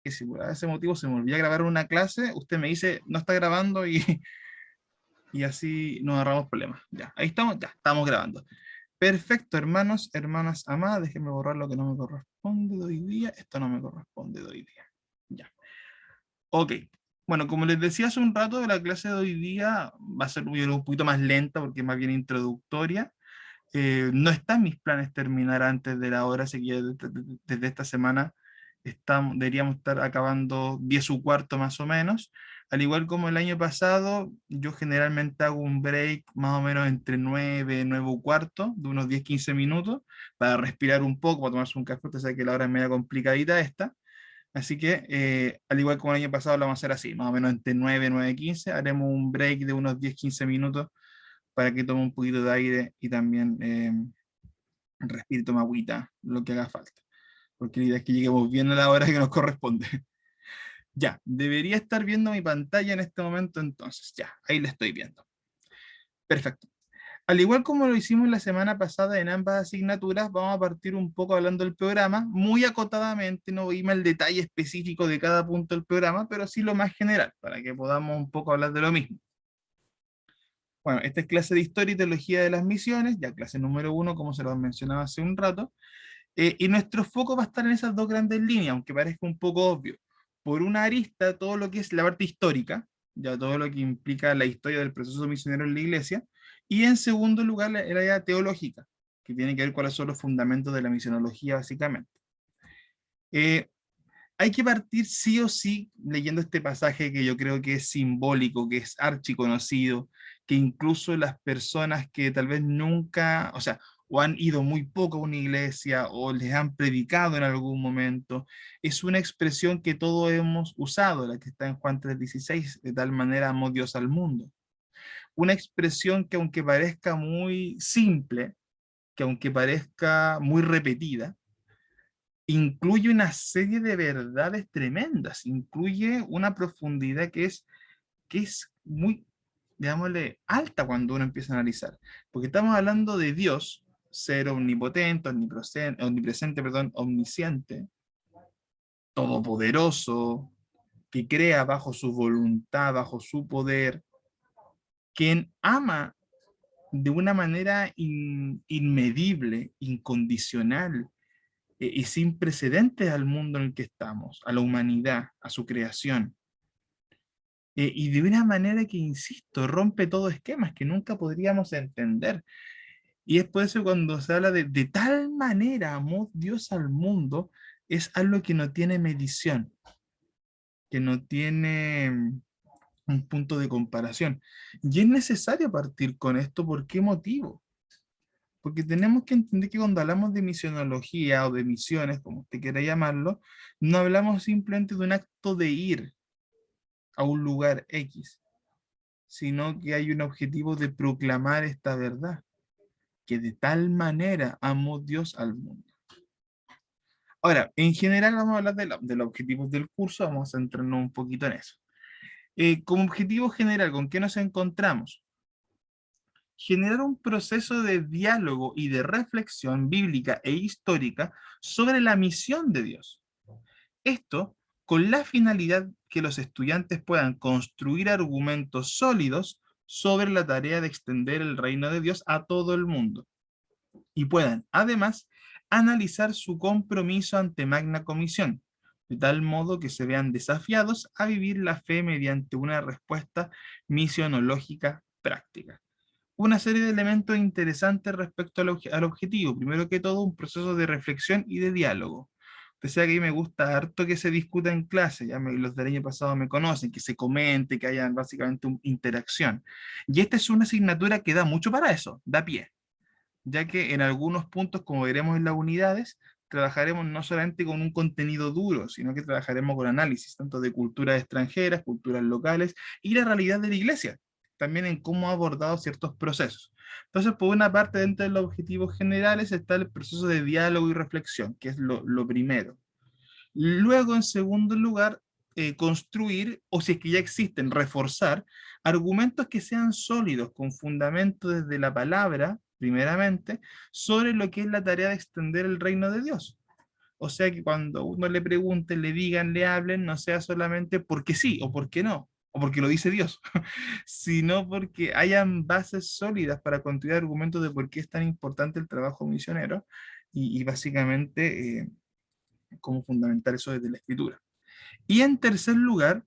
que si por ese motivo se me olvida grabar una clase, usted me dice, no está grabando y así nos ahorramos problemas. Ya, ahí estamos, ya, estamos grabando. Perfecto, hermanos, hermanas amadas, déjenme borrar lo que no me corresponde de hoy día. Esto no me corresponde de hoy día. Ya. Ok. Bueno, como les decía hace un rato, la clase de hoy día va a ser un poquito más lenta porque es más bien introductoria. No está en mis planes terminar antes de la hora, así que desde esta semana deberíamos estar acabando 10:15 más o menos. Al igual como el año pasado, yo generalmente hago un break más o menos entre 9:15, de unos 10-15 minutos, para respirar un poco, para tomarse un café. Usted sabe que la hora es media complicadita esta. Así que, al igual como el año pasado, lo vamos a hacer así, más o menos entre 9 y 9:15. Haremos un break de unos 10-15 minutos para que tome un poquito de aire y también respire, tome agüita, lo que haga falta. Porque la idea es que lleguemos bien a la hora que nos corresponde. Ya, debería estar viendo mi pantalla en este momento, entonces, ya, ahí la estoy viendo. Perfecto. Al igual como lo hicimos la semana pasada en ambas asignaturas, vamos a partir un poco hablando del programa, muy acotadamente, no voy al detalle específico de cada punto del programa, pero sí lo más general, para que podamos un poco hablar de lo mismo. Bueno, esta es clase de Historia y Teología de las Misiones, ya clase número 1, como se lo mencionaba hace un rato, y nuestro foco va a estar en esas dos grandes líneas, aunque parezca un poco obvio. Por una arista, todo lo que es la parte histórica, ya todo lo que implica la historia del proceso misionero en la iglesia, y en segundo lugar, el área teológica, que tiene que ver cuáles son los fundamentos de la misionología, básicamente. Eh, Hay que partir sí o sí leyendo este pasaje que yo creo que es simbólico, que es archiconocido, que incluso las personas que tal vez nunca, o sea, o han ido muy poco a una iglesia o les han predicado en algún momento, es una expresión que todos hemos usado, la que está en Juan 3:16, de tal manera amó Dios al mundo. Una expresión que aunque parezca muy simple, que aunque parezca muy repetida, incluye una serie de verdades tremendas, incluye una profundidad que es muy, digámosle, alta cuando uno empieza a analizar, porque estamos hablando de Dios, ser omnipotente, omnipresente, perdón, omnisciente, todopoderoso, que crea bajo su voluntad, bajo su poder, quien ama de una manera inmedible, incondicional, y sin precedentes al mundo en el que estamos, a la humanidad, a su creación. Y de una manera que, insisto, rompe todo esquemas que nunca podríamos entender. Y es por eso cuando se habla de tal manera amó Dios al mundo, es algo que no tiene medición, que no tiene un punto de comparación. Y es necesario partir con esto. ¿Por qué motivo? Porque tenemos que entender que cuando hablamos de misionología o de misiones, como usted quiera llamarlo, no hablamos simplemente de un acto de ir a un lugar X, sino que hay un objetivo de proclamar esta verdad, que de tal manera amó Dios al mundo. Ahora, en general vamos a hablar de los objetivos del curso, vamos a centrarnos un poquito en eso. Como objetivo general, ¿con qué nos encontramos? Generar un proceso de diálogo y de reflexión bíblica e histórica sobre la misión de Dios. Esto con la finalidad que los estudiantes puedan construir argumentos sólidos sobre la tarea de extender el reino de Dios a todo el mundo y puedan, además, analizar su compromiso ante Magna Comisión, de tal modo que se vean desafiados a vivir la fe mediante una respuesta misionológica práctica. Una serie de elementos interesantes respecto al objetivo. Primero que todo, un proceso de reflexión y de diálogo. Usted sabe que a mí me gusta harto que se discuta en clase, los del año pasado me conocen, que se comente, que haya básicamente una interacción. Y esta es una asignatura que da mucho para eso, da pie, ya que en algunos puntos, como veremos en las unidades, trabajaremos no solamente con un contenido duro, sino que trabajaremos con análisis, tanto de culturas extranjeras, culturas locales y la realidad de la iglesia, también en cómo ha abordado ciertos procesos. Entonces, por una parte, dentro de los objetivos generales está el proceso de diálogo y reflexión, que es lo primero. Luego, en segundo lugar, construir, o si es que ya existen, reforzar argumentos que sean sólidos, con fundamento desde la palabra, primeramente, sobre lo que es la tarea de extender el reino de Dios. O sea que cuando uno le pregunte, le digan, le hablen, no sea solamente porque sí o porque no, o porque lo dice Dios, sino porque hayan bases sólidas para construir argumentos de por qué es tan importante el trabajo misionero y básicamente cómo fundamentar eso desde la escritura. Y en tercer lugar,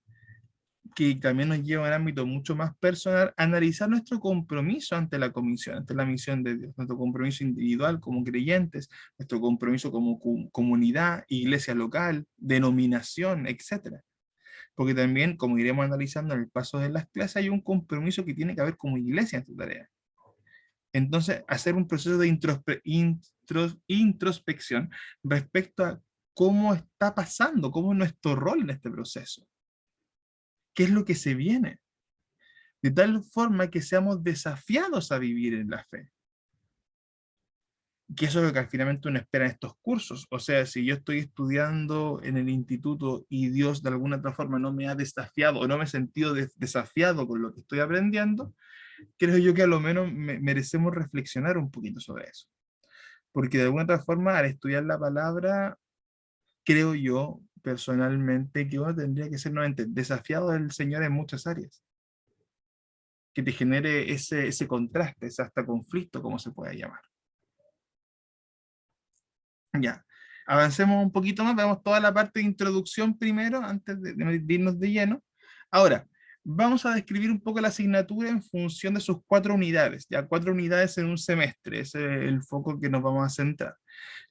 que también nos lleva a un ámbito mucho más personal, analizar nuestro compromiso ante la comisión, ante la misión de Dios, nuestro compromiso individual como creyentes, nuestro compromiso como comunidad, iglesia local, denominación, etcétera. Porque también, como iremos analizando en el paso de las clases, hay un compromiso que tiene que haber como iglesia en tu tarea. Entonces, hacer un proceso de introspección respecto a cómo está pasando, cómo es nuestro rol en este proceso, qué es lo que se viene, de tal forma que seamos desafiados a vivir en la fe. Que eso es lo que finalmente uno espera en estos cursos. O sea, si yo estoy estudiando en el instituto y Dios de alguna otra forma no me ha desafiado o no me he sentido desafiado con lo que estoy aprendiendo, creo yo que a lo menos merecemos reflexionar un poquito sobre eso. Porque de alguna otra forma, al estudiar la palabra, creo yo personalmente que uno tendría que ser nuevamente desafiado del Señor en muchas áreas. Que te genere ese contraste, ese hasta conflicto, como se puede llamar. Ya, avancemos un poquito más, veamos toda la parte de introducción primero, antes de irnos de lleno. Ahora, vamos a describir un poco la asignatura en función de sus 4 unidades, ya 4 unidades en un semestre, ese es el foco que nos vamos a centrar.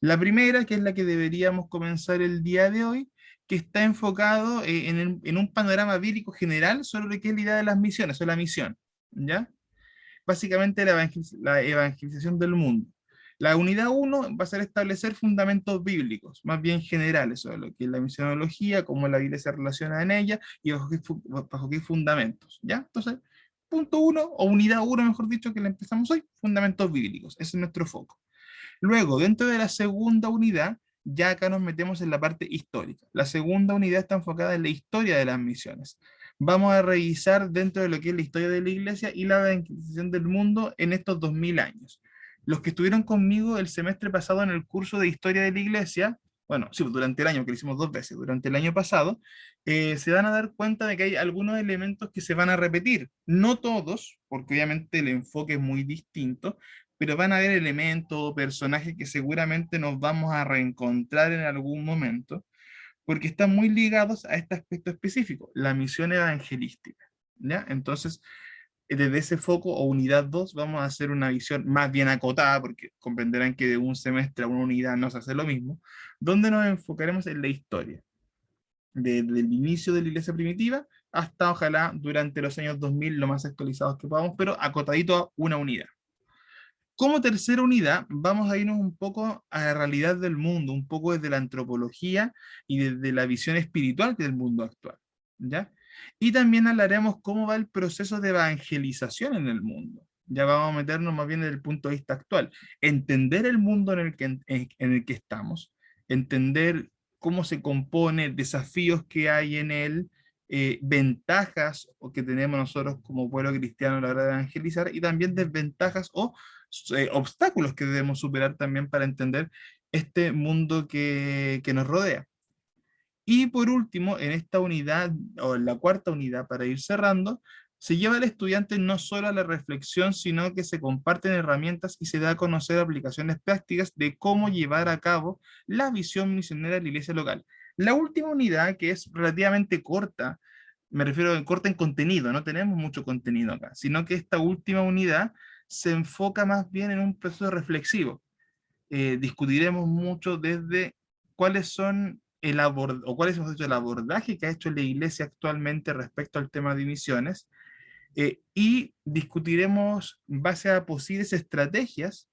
La primera, que es la que deberíamos comenzar el día de hoy, que está enfocado en un panorama bíblico general sobre lo que es la idea de las misiones, o la misión, ¿ya? Básicamente la evangelización del mundo. La unidad 1 va a ser establecer fundamentos bíblicos, más bien generales, sobre lo que es la misionología, cómo la Biblia se relaciona en ella y bajo qué fundamentos. ¿Ya? Entonces, punto 1, o unidad 1, mejor dicho, que la empezamos hoy, fundamentos bíblicos. Ese es nuestro foco. Luego, dentro de la segunda unidad, ya acá nos metemos en la parte histórica. La segunda unidad está enfocada en la historia de las misiones. Vamos a revisar dentro de lo que es la historia de la iglesia y la evangelización del mundo en estos 2000 años. Los que estuvieron conmigo el semestre pasado en el curso de historia de la iglesia, bueno, sí, durante el año, que lo hicimos 2 veces, durante el año pasado, se van a dar cuenta de que hay algunos elementos que se van a repetir. No todos, porque obviamente el enfoque es muy distinto, pero van a haber elementos o personajes que seguramente nos vamos a reencontrar en algún momento, porque están muy ligados a este aspecto específico, la misión evangelística. ¿Ya? Entonces, desde ese foco o unidad 2 vamos a hacer una visión más bien acotada, porque comprenderán que de un semestre a una unidad no se hace lo mismo, donde nos enfocaremos en la historia, desde el inicio de la iglesia primitiva hasta ojalá durante los años 2000 lo más actualizados que podamos, pero acotadito a una unidad. Como tercera unidad, vamos a irnos un poco a la realidad del mundo, un poco desde la antropología y desde la visión espiritual del mundo actual, ¿ya? Y también hablaremos cómo va el proceso de evangelización en el mundo. Ya vamos a meternos más bien desde el punto de vista actual. Entender el mundo en el que estamos, entender cómo se compone, desafíos que hay en él, ventajas o que tenemos nosotros como pueblo cristiano a la hora de evangelizar y también desventajas o obstáculos que debemos superar también para entender este mundo que nos rodea. Y por último, en esta unidad, o en la cuarta unidad, para ir cerrando, se lleva al estudiante no solo a la reflexión, sino que se comparten herramientas y se da a conocer aplicaciones prácticas de cómo llevar a cabo la visión misionera de la iglesia local. La última unidad, que es relativamente corta, me refiero a corta en contenido, no tenemos mucho contenido acá, sino que esta última unidad se enfoca más bien en un proceso reflexivo. Discutiremos mucho desde cuáles son o cuál es el abordaje que ha hecho la Iglesia actualmente respecto al tema de misiones, y discutiremos en base a posibles estrategias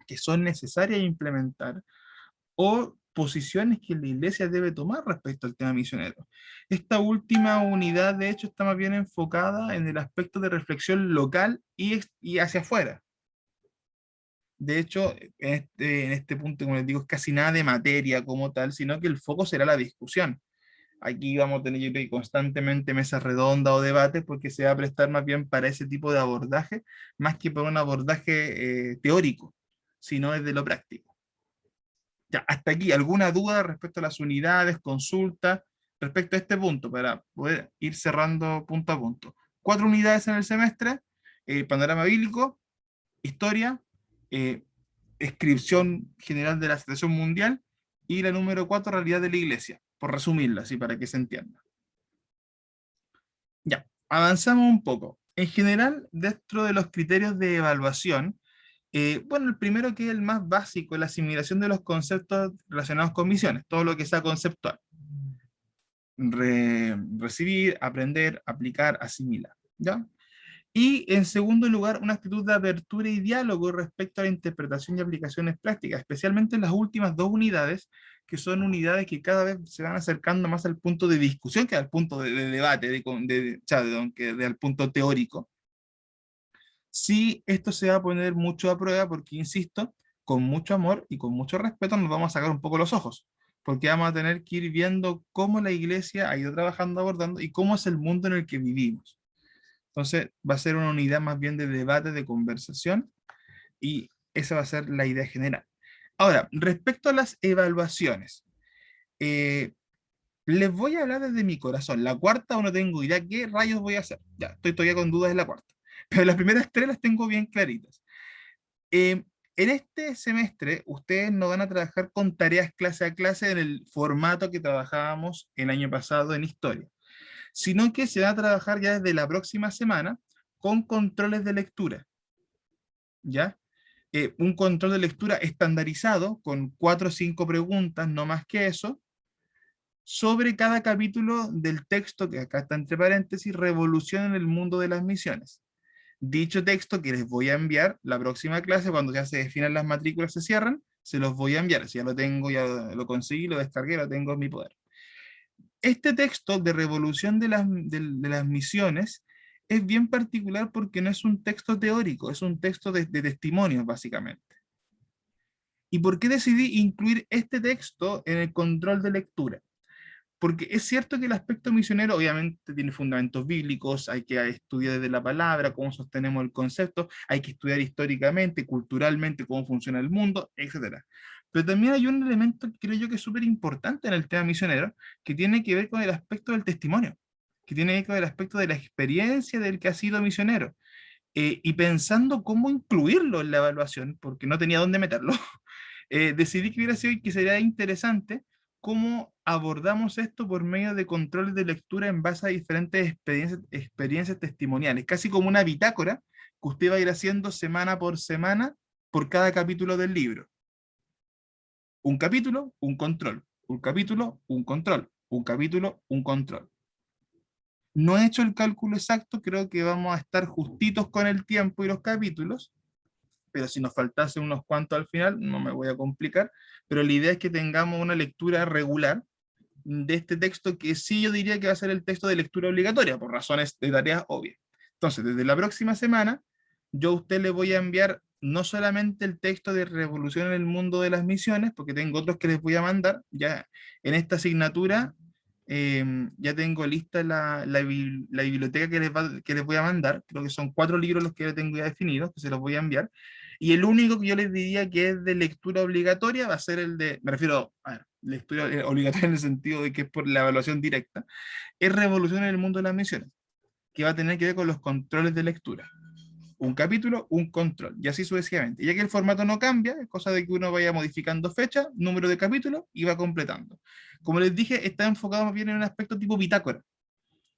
que son necesarias implementar o posiciones que la iglesia debe tomar respecto al tema misionero. Esta última unidad, de hecho, está más bien enfocada en el aspecto de reflexión local y hacia afuera. De hecho, en este punto, como les digo, es casi nada de materia como tal, sino que el foco será la discusión. Aquí vamos a tener, yo creo, constantemente mesas redondas o debates, porque se va a prestar más bien para ese tipo de abordaje, más que para un abordaje teórico, sino desde lo práctico. Ya, hasta aquí, ¿alguna duda respecto a las unidades, consulta, respecto a este punto, para poder ir cerrando punto a punto? 4 unidades en el semestre: panorama bíblico, historia, eh, descripción general de la situación mundial, y la número 4, realidad de la iglesia, por resumirla, así para que se entienda. Ya, avanzamos un poco. En general, dentro de los criterios de evaluación, bueno, el primero, que es el más básico, es la asimilación de los conceptos relacionados con misiones, todo lo que sea conceptual. Recibir, aprender, aplicar, asimilar, ¿ya? Y en segundo lugar, una actitud de apertura y diálogo respecto a la interpretación y aplicaciones prácticas, especialmente en las últimas 2 unidades, que son unidades que cada vez se van acercando más al punto de discusión que al punto de debate, o sea, al punto teórico. Sí, esto se va a poner mucho a prueba porque, insisto, con mucho amor y con mucho respeto nos vamos a sacar un poco los ojos, porque vamos a tener que ir viendo cómo la iglesia ha ido trabajando, abordando, y cómo es el mundo en el que vivimos. Entonces, va a ser una unidad más bien de debate, de conversación, y esa va a ser la idea general. Ahora, respecto a las evaluaciones, eh, les voy a hablar desde mi corazón. La cuarta, aún no tengo idea qué rayos voy a hacer. Ya, estoy todavía con dudas de la cuarta. Pero las primeras 3 las tengo bien claritas. En este semestre, ustedes no van a trabajar con tareas clase a clase en el formato que trabajábamos el año pasado en historia, sino que se va a trabajar ya desde la próxima semana con controles de lectura, ¿ya? Un control de lectura estandarizado con 4 o 5 preguntas, no más que eso, sobre cada capítulo del texto, que acá está entre paréntesis, Revolución en el mundo de las misiones. Dicho texto, que les voy a enviar la próxima clase, cuando ya se definan las matrículas, se cierran, se los voy a enviar. Si ya lo tengo, ya lo conseguí, lo descargué, lo tengo en mi poder. Este texto de Revolución de las misiones es bien particular porque no es un texto teórico, es un texto de testimonios, básicamente. ¿Y por qué decidí incluir este texto en el control de lectura? Porque es cierto que el aspecto misionero obviamente tiene fundamentos bíblicos, hay que estudiar desde la palabra, cómo sostenemos el concepto, hay que estudiar históricamente, culturalmente, cómo funciona el mundo, etcétera. Pero también hay un elemento que creo yo que es súper importante en el tema misionero, que tiene que ver con el aspecto del testimonio, que tiene que ver con el aspecto de la experiencia del que ha sido misionero. Y pensando cómo incluirlo en la evaluación, porque no tenía dónde meterlo, decidí que hubiera sido, que sería interesante cómo abordamos esto por medio de controles de lectura en base a diferentes experiencias testimoniales, casi como una bitácora que usted va a ir haciendo semana por cada capítulo del libro. Un capítulo, un control, un capítulo, un control, un capítulo, un control. No he hecho el cálculo exacto, creo que vamos a estar justitos con el tiempo y los capítulos, pero si nos faltase unos cuantos al final, no me voy a complicar, pero la idea es que tengamos una lectura regular de este texto, que sí yo diría que va a ser el texto de lectura obligatoria, por razones de tareas obvias. Entonces, desde la próxima semana, yo a usted le voy a enviar no solamente el texto de Revolución en el mundo de las misiones, porque tengo otros que les voy a mandar, ya en esta asignatura ya tengo lista la biblioteca que les voy a mandar, creo que son 4 libros los que ya tengo ya definidos, que se los voy a enviar, y el único que yo les diría que es de lectura obligatoria va a ser el de, me refiero a ver, lectura obligatoria en el sentido de que es por la evaluación directa, es Revolución en el mundo de las misiones, que va a tener que ver con los controles de lectura. Un capítulo, un control, y así sucesivamente. Ya que el formato no cambia, es cosa de que uno vaya modificando fecha, número de capítulos y va completando. Como les dije, está enfocado más bien en un aspecto tipo bitácora,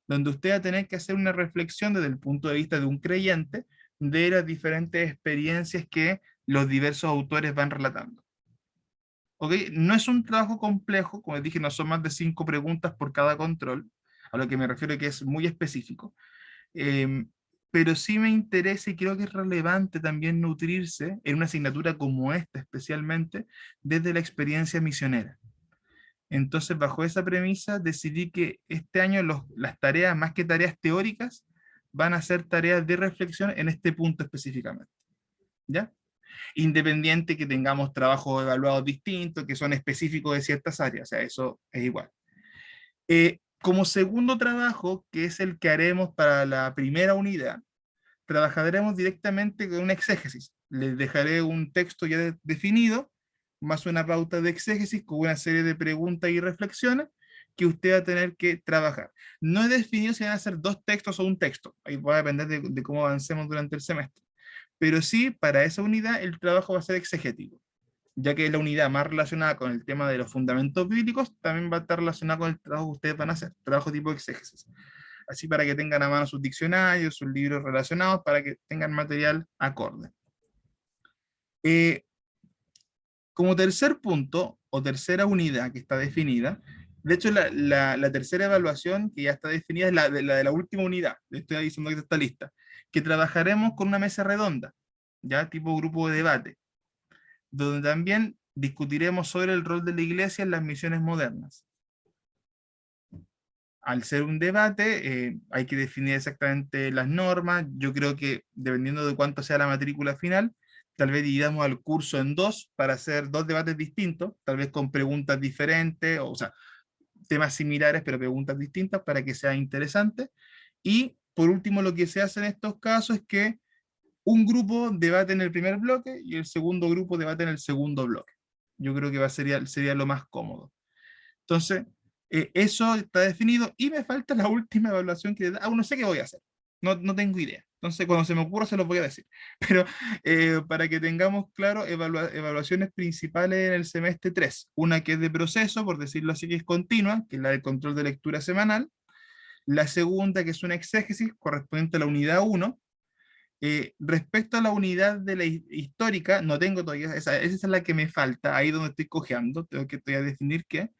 donde usted va a tener que hacer una reflexión desde el punto de vista de un creyente de las diferentes experiencias que los diversos autores van relatando. ¿Ok? No es un trabajo complejo, como les dije, no son más de 5 preguntas por cada control, a lo que me refiero que es muy específico. Eh, pero sí me interesa y creo que es relevante también nutrirse en una asignatura como esta, especialmente desde la experiencia misionera. Entonces, bajo esa premisa, decidí que este año las tareas, más que tareas teóricas, van a ser tareas de reflexión en este punto específicamente. ¿Ya? Independiente que tengamos trabajos evaluados distintos, que son específicos de ciertas áreas, o sea, eso es igual. Como segundo trabajo, que es el que haremos para la primera unidad, trabajaremos directamente con una exégesis. Les dejaré un texto ya definido, más una pauta de exégesis con una serie de preguntas y reflexiones que usted va a tener que trabajar. No he definido si van a ser 2 textos o un texto, ahí va a depender de cómo avancemos durante el semestre. Pero sí, para esa unidad el trabajo va a ser exegético, ya que es la unidad más relacionada con el tema de los fundamentos bíblicos, también va a estar relacionada con el trabajo que ustedes van a hacer, trabajo tipo exégesis. Así para que tengan a mano sus diccionarios, sus libros relacionados, para que tengan material acorde. Eh, Como tercer punto, o tercera unidad que está definida, de hecho la tercera evaluación que ya está definida es la de la última unidad, le estoy diciendo que está lista, que trabajaremos con una mesa redonda, ya tipo grupo de debate, donde también discutiremos sobre el rol de la iglesia en las misiones modernas. Al ser un debate, hay que definir exactamente las normas. Yo creo que dependiendo de cuánto sea la matrícula final, tal vez dividamos al curso en 2 para hacer 2 debates distintos, tal vez con preguntas diferentes, o sea, temas similares pero preguntas distintas para que sea interesante. Y por último, lo que se hace en estos casos es que un grupo debate en el primer bloque y el segundo grupo debate en el segundo bloque. Yo creo que sería lo más cómodo. Entonces, eso está definido y me falta la última evaluación que aún no sé qué voy a hacer. No tengo idea. Entonces, cuando se me ocurra, se los voy a decir. Pero para que tengamos claro, evaluaciones principales en el semestre 3. Una que es de proceso, por decirlo así, que es continua, que es la del control de lectura semanal. La segunda, que es una exégesis correspondiente a la unidad 1. Respecto a la unidad de la histórica, no tengo todavía, esa es la que me falta, ahí donde estoy cojeando, tengo que todavía definir qué.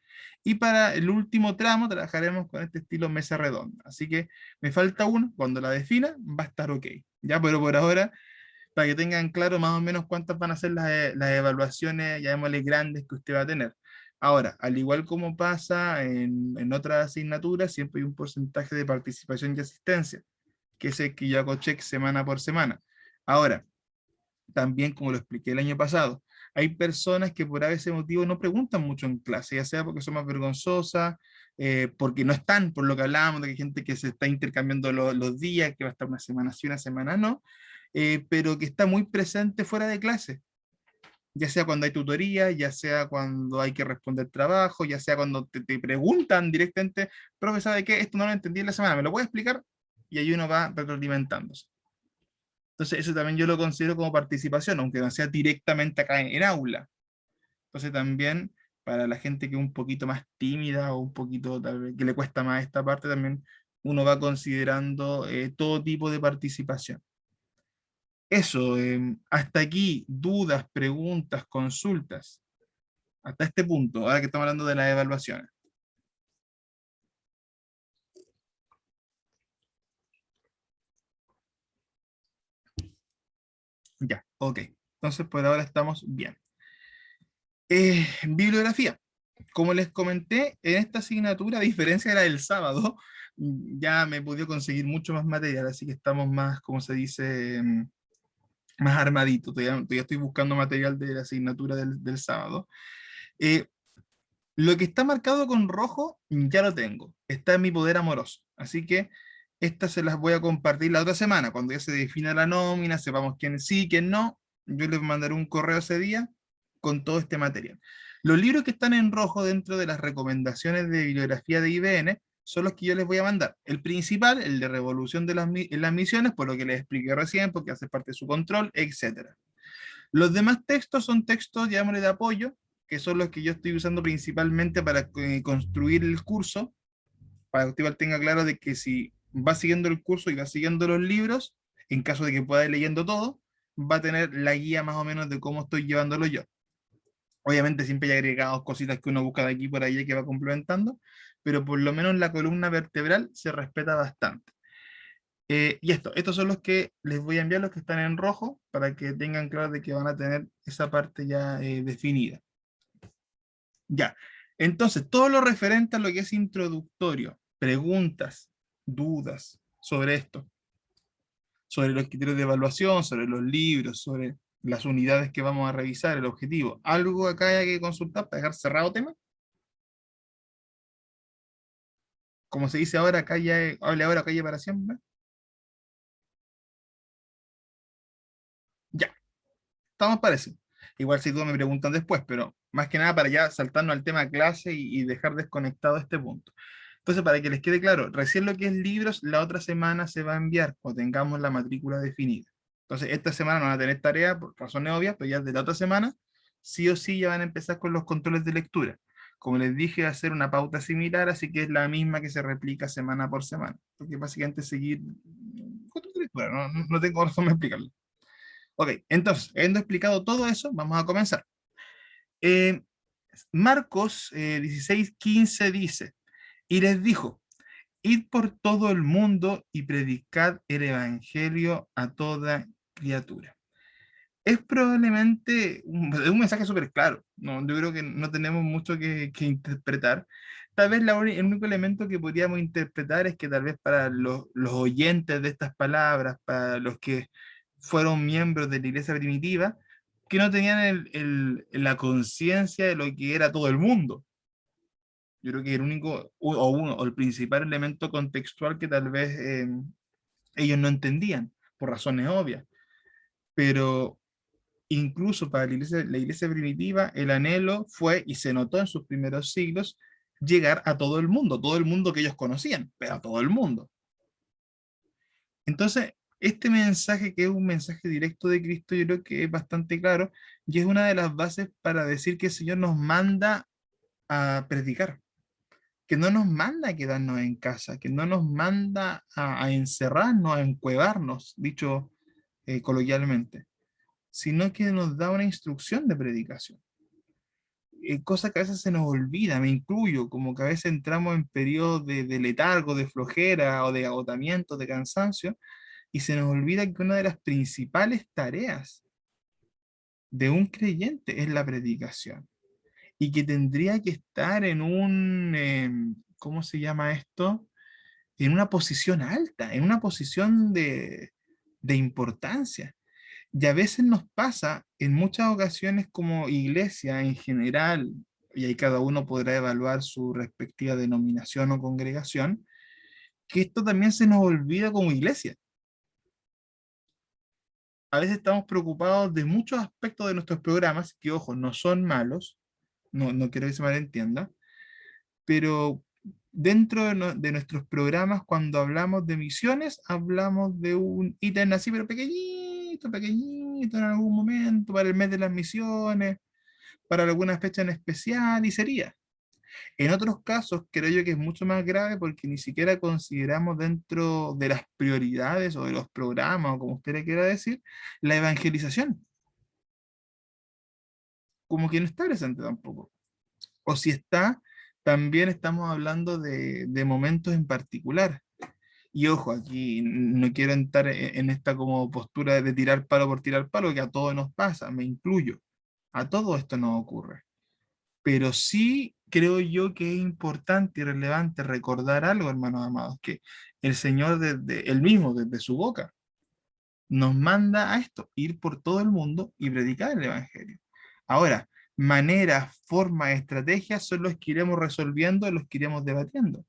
Y para el último tramo trabajaremos con este estilo mesa redonda. Así que me falta una, cuando la defina va a estar ok. Ya, pero por ahora, para que tengan claro más o menos cuántas van a ser las evaluaciones, llamémosle grandes, que usted va a tener. Ahora, al igual como pasa en otras asignaturas, siempre hay un porcentaje de participación y asistencia que es el que yo hago check semana por semana. Ahora, también como lo expliqué el año pasado, hay personas que por ese motivo no preguntan mucho en clase, ya sea porque son más vergonzosas, porque no están, por lo que hablábamos, de que hay gente que se está intercambiando los días, que va a estar una semana sí, una semana no, pero que está muy presente fuera de clase, ya sea cuando hay tutoría, ya sea cuando hay que responder trabajo, ya sea cuando te preguntan directamente, profe, ¿sabe qué? Esto no lo entendí en la semana, ¿me lo puede explicar? Y ahí uno va retroalimentándose. Entonces, eso también yo lo considero como participación, aunque no sea directamente acá en aula. Entonces, también para la gente que es un poquito más tímida o un poquito tal vez que le cuesta más esta parte, también uno va considerando todo tipo de participación. Eso, hasta aquí, dudas, preguntas, consultas, hasta este punto, ahora que estamos hablando de las evaluaciones. Ya, ok. Entonces, por ahora estamos bien. Bibliografía. Como les comenté, en esta asignatura, a diferencia de la del sábado, ya me he podido conseguir mucho más material, así que estamos más, como se dice, más armaditos. Todavía estoy buscando material de la asignatura del sábado. Eh, lo que está marcado con rojo, ya lo tengo. Está en mi poder amoroso. Así que estas se las voy a compartir la otra semana, cuando ya se defina la nómina, sepamos quién sí, quién no. Yo les mandaré un correo ese día con todo este material. Los libros que están en rojo dentro de las recomendaciones de bibliografía de IBN son los que yo les voy a mandar. El principal, el de Revolución de en las Misiones, por lo que les expliqué recién, porque hace parte de su control, etcétera. Los demás textos son textos, llamémosle de apoyo, que son los que yo estoy usando principalmente para construir el curso, para que usted igual tenga claro de que si va siguiendo el curso y va siguiendo los libros, en caso de que pueda ir leyendo todo, va a tener la guía más o menos de cómo estoy llevándolo yo. Obviamente siempre hay agregados cositas que uno busca de aquí por allá que va complementando, pero por lo menos la columna vertebral se respeta bastante. Y estos son los que les voy a enviar, los que están en rojo, para que tengan claro de que van a tener esa parte ya definida. Ya, entonces, todo lo referente a lo que es introductorio, preguntas, dudas sobre esto, sobre los criterios de evaluación, sobre los libros, sobre las unidades que vamos a revisar, el objetivo. ¿Algo acá hay que consultar para dejar cerrado tema? Como se dice ahora, calle, hable ahora, calle para siempre. Ya, estamos para eso. Igual si tú me preguntan después, pero más que nada para ya saltarnos al tema clase y dejar desconectado este punto. Entonces, para que les quede claro, recién lo que es libros, la otra semana se va a enviar cuando tengamos la matrícula definida. Entonces, esta semana no van a tener tarea por razones obvias, pero ya de la otra semana, sí o sí ya van a empezar con los controles de lectura. Como les dije, va a ser una pauta similar, así que es la misma que se replica semana por semana. Porque básicamente es seguir controles de lectura, no tengo razón de explicarlo. Ok, entonces, habiendo explicado todo eso, vamos a comenzar. Eh, Marcos 16:15 dice, y les dijo, id por todo el mundo y predicad el evangelio a toda criatura. Es probablemente es un mensaje súper claro, ¿no? Yo creo que no tenemos mucho que interpretar. Tal vez el único elemento que podríamos interpretar es que tal vez para los oyentes de estas palabras, para los que fueron miembros de la iglesia primitiva, que no tenían la conciencia de lo que era todo el mundo. Yo creo que el único o el principal elemento contextual que tal vez ellos no entendían, por razones obvias. Pero incluso para la iglesia primitiva, el anhelo fue, y se notó en sus primeros siglos, llegar a todo el mundo que ellos conocían, pero a todo el mundo. Entonces, este mensaje, que es un mensaje directo de Cristo, yo creo que es bastante claro, y es una de las bases para decir que el Señor nos manda a predicar, que no nos manda a quedarnos en casa, que no nos manda a encerrarnos, a encuevarnos, dicho coloquialmente, sino que nos da una instrucción de predicación. Cosa que a veces se nos olvida, me incluyo, como que a veces entramos en periodos de letargo, de flojera o de agotamiento, de cansancio, y se nos olvida que una de las principales tareas de un creyente es la predicación, y que tendría que estar en ¿cómo se llama esto? En una posición alta, en una posición de importancia. Y a veces nos pasa en muchas ocasiones como iglesia en general, y ahí cada uno podrá evaluar su respectiva denominación o congregación, que esto también se nos olvida como iglesia. A veces estamos preocupados de muchos aspectos de nuestros programas, que ojo, no son malos, no quiero que se malentienda, pero dentro de nuestros programas, cuando hablamos de misiones, hablamos de un ítem así, pero pequeñito, pequeñito en algún momento, para el mes de las misiones, para alguna fecha en especial, y sería. En otros casos, creo yo que es mucho más grave porque ni siquiera consideramos dentro de las prioridades o de los programas, o como usted le quiera decir, la evangelización, como que no está presente tampoco. O si está, también estamos hablando de momentos en particular. Y ojo, aquí no quiero entrar en esta como postura de tirar palo por tirar palo, que a todos nos pasa, me incluyo. A todo esto nos ocurre. Pero sí creo yo que es importante y relevante recordar algo, hermanos amados, que el Señor, desde él mismo, desde su boca, nos manda a esto, ir por todo el mundo y predicar el Evangelio. Ahora, maneras, formas, estrategias son los que iremos resolviendo, los que iremos debatiendo.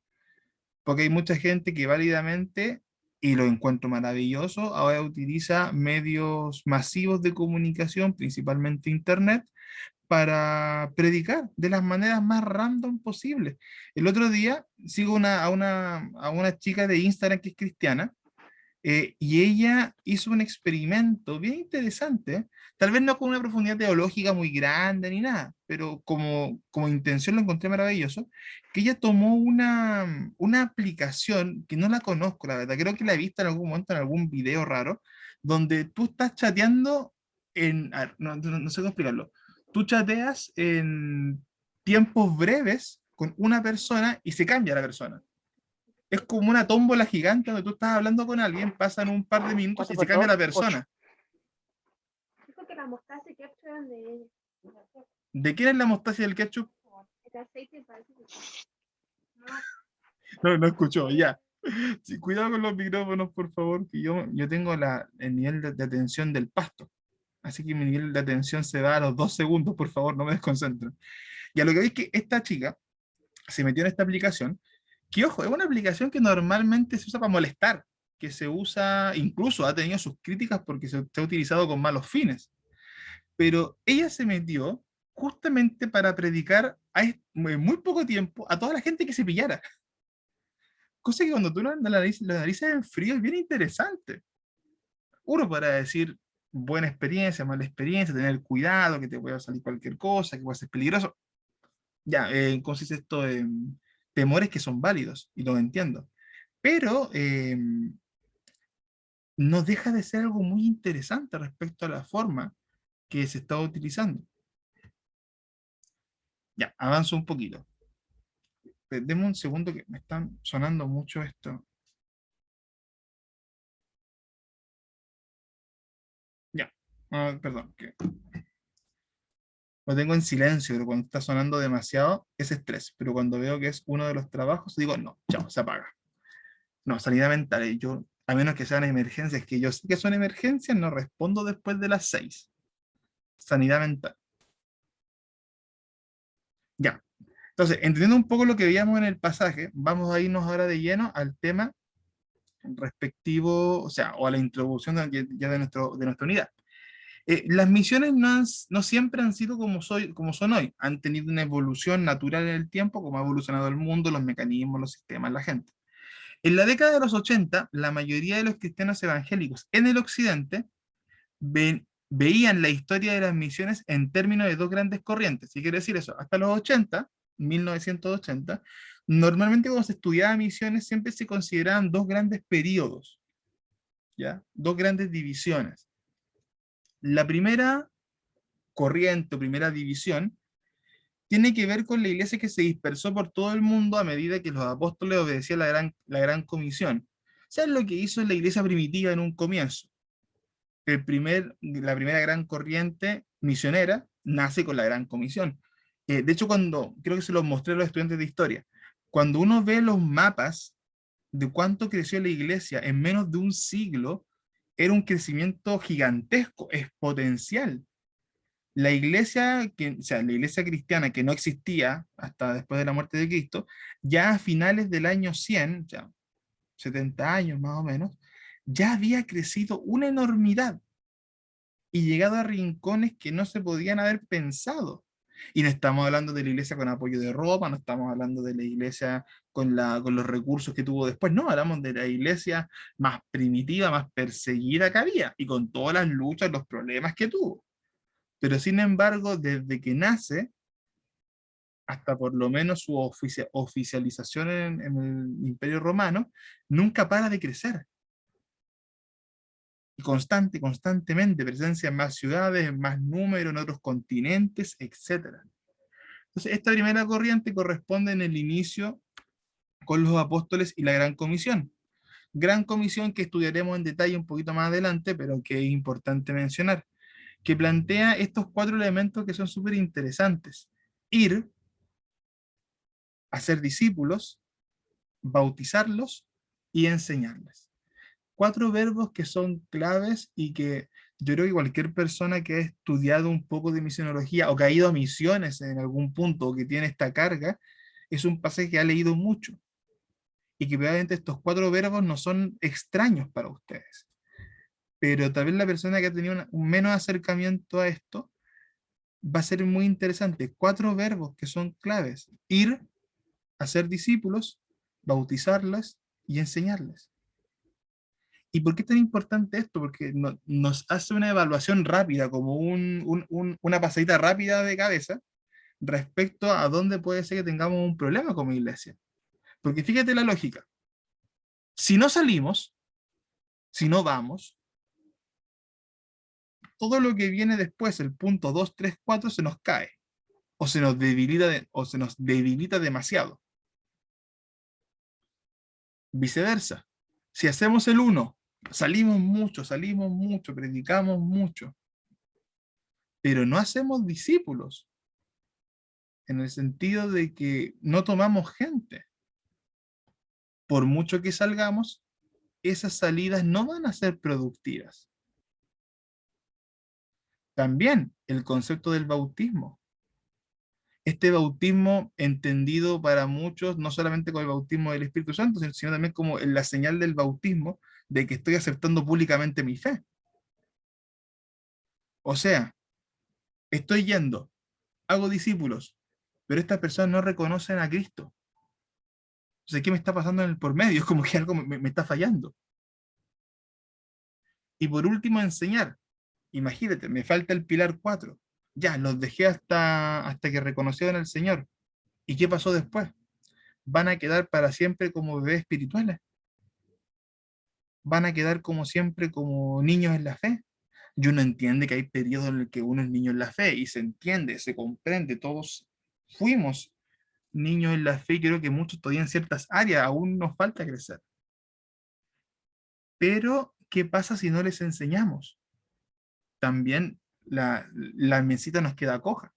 Porque hay mucha gente que válidamente, y lo encuentro maravilloso, ahora utiliza medios masivos de comunicación, principalmente Internet, para predicar de las maneras más random posibles. El otro día sigo a una chica de Instagram que es cristiana, y ella hizo un experimento bien interesante, tal vez no con una profundidad teológica muy grande ni nada, pero como intención lo encontré maravilloso, que ella tomó una aplicación que no la conozco, la verdad, creo que la he visto en algún momento en algún video raro, donde tú estás chateando no sé cómo explicarlo, tú chateas en tiempos breves con una persona y se cambia la persona. Es como una tómbola gigante donde tú estás hablando con alguien, pasan un par de minutos y se cambia la persona. Dijo que la mostaza y ketchup eran de ella. ¿De quién es la mostaza y el ketchup? El aceite parece que... No, No escuchó, ya. Sí, cuidado con los micrófonos, por favor, que yo tengo el nivel de atención del pasto. Así que mi nivel de atención se da a los 2 segundos, por favor, no me desconcentren. Y a lo que veis que esta chica se metió en esta aplicación, que ojo, es una aplicación que normalmente se usa para molestar, que se usa, incluso ha tenido sus críticas porque se ha utilizado con malos fines. pero ella se metió justamente para predicar en muy poco tiempo a toda la gente que se pillara. Cosa que cuando tú lo analizas en frío es bien interesante. Uno para decir buena experiencia, mala experiencia, tener cuidado, que te pueda salir cualquier cosa, que pueda ser peligroso. Ya, consiste esto en temores que son válidos y lo entiendo. Pero no deja de ser algo muy interesante respecto a la forma que se está utilizando. Ya, avanzo un poquito. Deme un segundo que me están sonando mucho esto. Ya, perdón, que lo tengo en silencio, pero cuando está sonando demasiado es estrés. Pero cuando veo que es uno de los trabajos, digo, no, chao, se apaga. No, sanidad mental. Yo, a menos que sean emergencias, que yo sé que son emergencias, no respondo después de las 6. Sanidad mental. Ya. Entonces, entendiendo un poco lo que veíamos en el pasaje, vamos a irnos ahora de lleno al tema respectivo, o sea, o a la introducción ya de nuestra unidad. Las misiones no siempre han sido como son hoy, han tenido una evolución natural en el tiempo, como ha evolucionado el mundo, los mecanismos, los sistemas, la gente. En la década de los 80, la mayoría de los cristianos evangélicos en el occidente veían la historia de las misiones en términos de dos grandes corrientes. ¿Qué quiere decir eso? Hasta los 80, 1980, normalmente cuando se estudiaba misiones siempre se consideraban dos grandes periodos, ¿ya? Dos grandes divisiones. La primera corriente o primera división tiene que ver con la iglesia que se dispersó por todo el mundo a medida que los apóstoles obedecían la gran comisión. ¿Sabes lo que hizo la iglesia primitiva en un comienzo? La primera gran corriente misionera nace con la gran comisión. De hecho, creo que se los mostré a los estudiantes de historia, cuando uno ve los mapas de cuánto creció la iglesia en menos de un siglo, era un crecimiento gigantesco, exponencial. O sea, la iglesia cristiana que no existía hasta después de la muerte de Cristo, ya a finales del año 100, o sea, 70 años más o menos, ya había crecido una enormidad y llegado a rincones que no se podían haber pensado. Y no estamos hablando de la iglesia con apoyo de Roma, no estamos hablando de la iglesia con los recursos que tuvo después, no, hablamos de la iglesia más primitiva, más perseguida que había, y con todas las luchas, los problemas que tuvo. Pero sin embargo, desde que nace, hasta por lo menos su oficialización en el Imperio Romano, nunca para de crecer. Y constantemente, presencia en más ciudades, en más número, en otros continentes, etc. Entonces, esta primera corriente corresponde en el inicio con los apóstoles y la Gran Comisión. Gran Comisión que estudiaremos en detalle un poquito más adelante, pero que es importante mencionar, que plantea estos cuatro elementos que son súper interesantes. Ir, hacer discípulos, bautizarlos y enseñarles. Cuatro verbos que son claves y que yo creo que cualquier persona que ha estudiado un poco de misionología o que ha ido a misiones en algún punto o que tiene esta carga, es un pasaje que ha leído mucho y que probablemente estos cuatro verbos no son extraños para ustedes. Pero tal vez la persona que ha tenido un menos acercamiento a esto va a ser muy interesante. Cuatro verbos que son claves. Ir, hacer discípulos, bautizarlas y enseñarles. ¿Y por qué es tan importante esto? Porque nos hace una evaluación rápida, como una pasadita rápida de cabeza respecto a dónde puede ser que tengamos un problema como iglesia. Porque fíjate la lógica. Si no salimos, si no vamos, todo lo que viene después, el punto 2, 3, 4, se nos cae. O se nos debilita demasiado. Viceversa. Si hacemos el 1, salimos mucho, predicamos mucho, pero no hacemos discípulos, en el sentido de que no tomamos gente. Por mucho que salgamos, esas salidas no van a ser productivas. También el concepto del bautismo. Este bautismo entendido para muchos, no solamente como el bautismo del Espíritu Santo, sino también como la señal del bautismo de que estoy aceptando públicamente mi fe. O sea, Estoy yendo, hago discípulos, pero estas personas no reconocen a Cristo. Entonces, ¿qué me está pasando en el por medio? Es como que algo me está fallando. Y por último, enseñar. Imagínate, me falta el pilar 4. Ya, los dejé hasta que reconocieron al Señor. ¿Y qué pasó después? Van a quedar para siempre como bebés espirituales. Van a quedar como siempre como niños en la fe. Y uno entiende que hay periodos en el que uno es niño en la fe y se entiende, se comprende. Todos fuimos niños en la fe y creo que muchos todavía en ciertas áreas aún nos falta crecer. Pero, ¿qué pasa si no les enseñamos? También la mesita nos queda coja.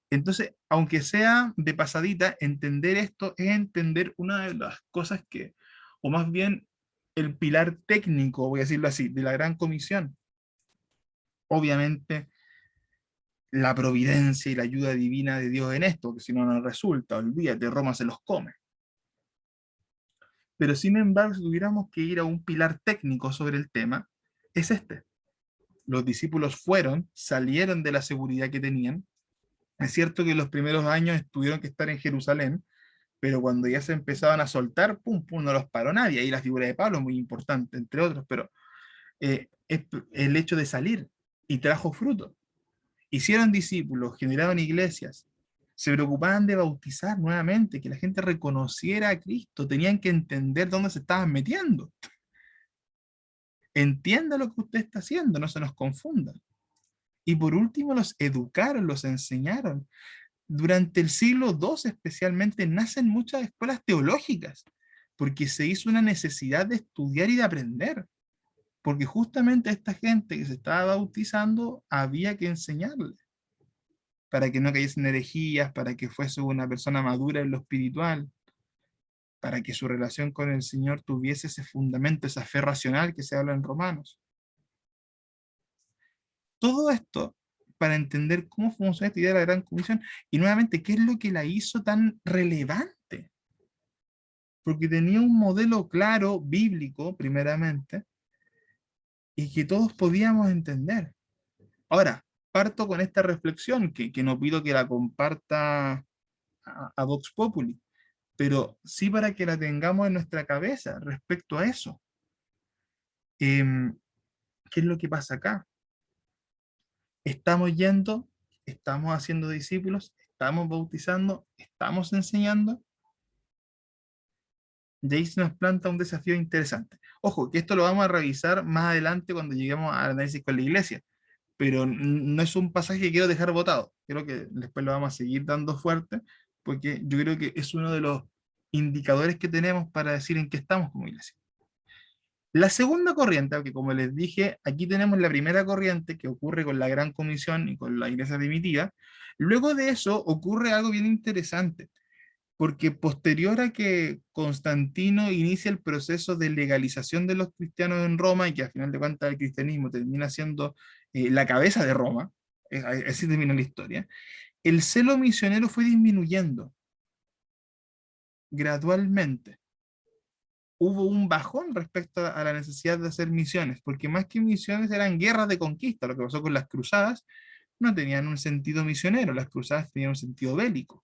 Entonces, aunque sea de pasadita, entender esto es entender una de las cosas que, o más bien el pilar técnico, voy a decirlo así, de la Gran Comisión. Obviamente, la providencia y la ayuda divina de Dios en esto, que si no, no resulta, olvídate, Roma se los come. Pero sin embargo, si tuviéramos que ir a un pilar técnico sobre el tema, es este. Los discípulos fueron, salieron de la seguridad que tenían. Es cierto que en los primeros años tuvieron que estar en Jerusalén, pero cuando ya se empezaban a soltar, pum, pum, no los paró nadie. Ahí la figura de Pablo es muy importante, entre otros, pero es el hecho de salir y trajo fruto. Hicieron discípulos, generaron iglesias, se preocupaban de bautizar nuevamente, que la gente reconociera a Cristo, tenían que entender dónde se estaban metiendo. Entienda lo que usted está haciendo, no se nos confunda. Y por último, los educaron, los enseñaron. Durante el siglo II especialmente nacen muchas escuelas teológicas, porque se hizo una necesidad de estudiar y de aprender, porque justamente a esta gente que se estaba bautizando había que enseñarle, para que no cayesen herejías, para que fuese una persona madura en lo espiritual, para que su relación con el Señor tuviese ese fundamento, esa fe racional que se habla en Romanos. Todo esto para entender cómo funciona esta idea de la Gran Comisión y nuevamente qué es lo que la hizo tan relevante. Porque tenía un modelo claro, bíblico, primeramente, y que todos podíamos entender. Ahora, parto con esta reflexión, que no pido que la comparta a Vox Populi, pero sí para que la tengamos en nuestra cabeza respecto a eso. Em, ¿Qué es lo que pasa acá? Estamos yendo, estamos haciendo discípulos, estamos bautizando, estamos enseñando. Y ahí se nos planta un desafío interesante. Ojo, que esto lo vamos a revisar más adelante cuando lleguemos al análisis con la iglesia, pero no es un pasaje que quiero dejar botado. Creo que después lo vamos a seguir dando fuerte, porque yo creo que es uno de los indicadores que tenemos para decir en qué estamos como iglesia. La segunda corriente, que como les dije, aquí tenemos la primera corriente que ocurre con la Gran Comisión y con la iglesia primitiva. Luego de eso ocurre algo bien interesante, porque posterior a que Constantino inicia el proceso de legalización de los cristianos en Roma y que a final de cuentas el cristianismo termina siendo la cabeza de Roma, así termina la historia, el celo misionero fue disminuyendo gradualmente. Hubo un bajón respecto a la necesidad de hacer misiones, porque más que misiones eran guerras de conquista. Lo que pasó con las cruzadas no tenían un sentido misionero, las cruzadas tenían un sentido bélico.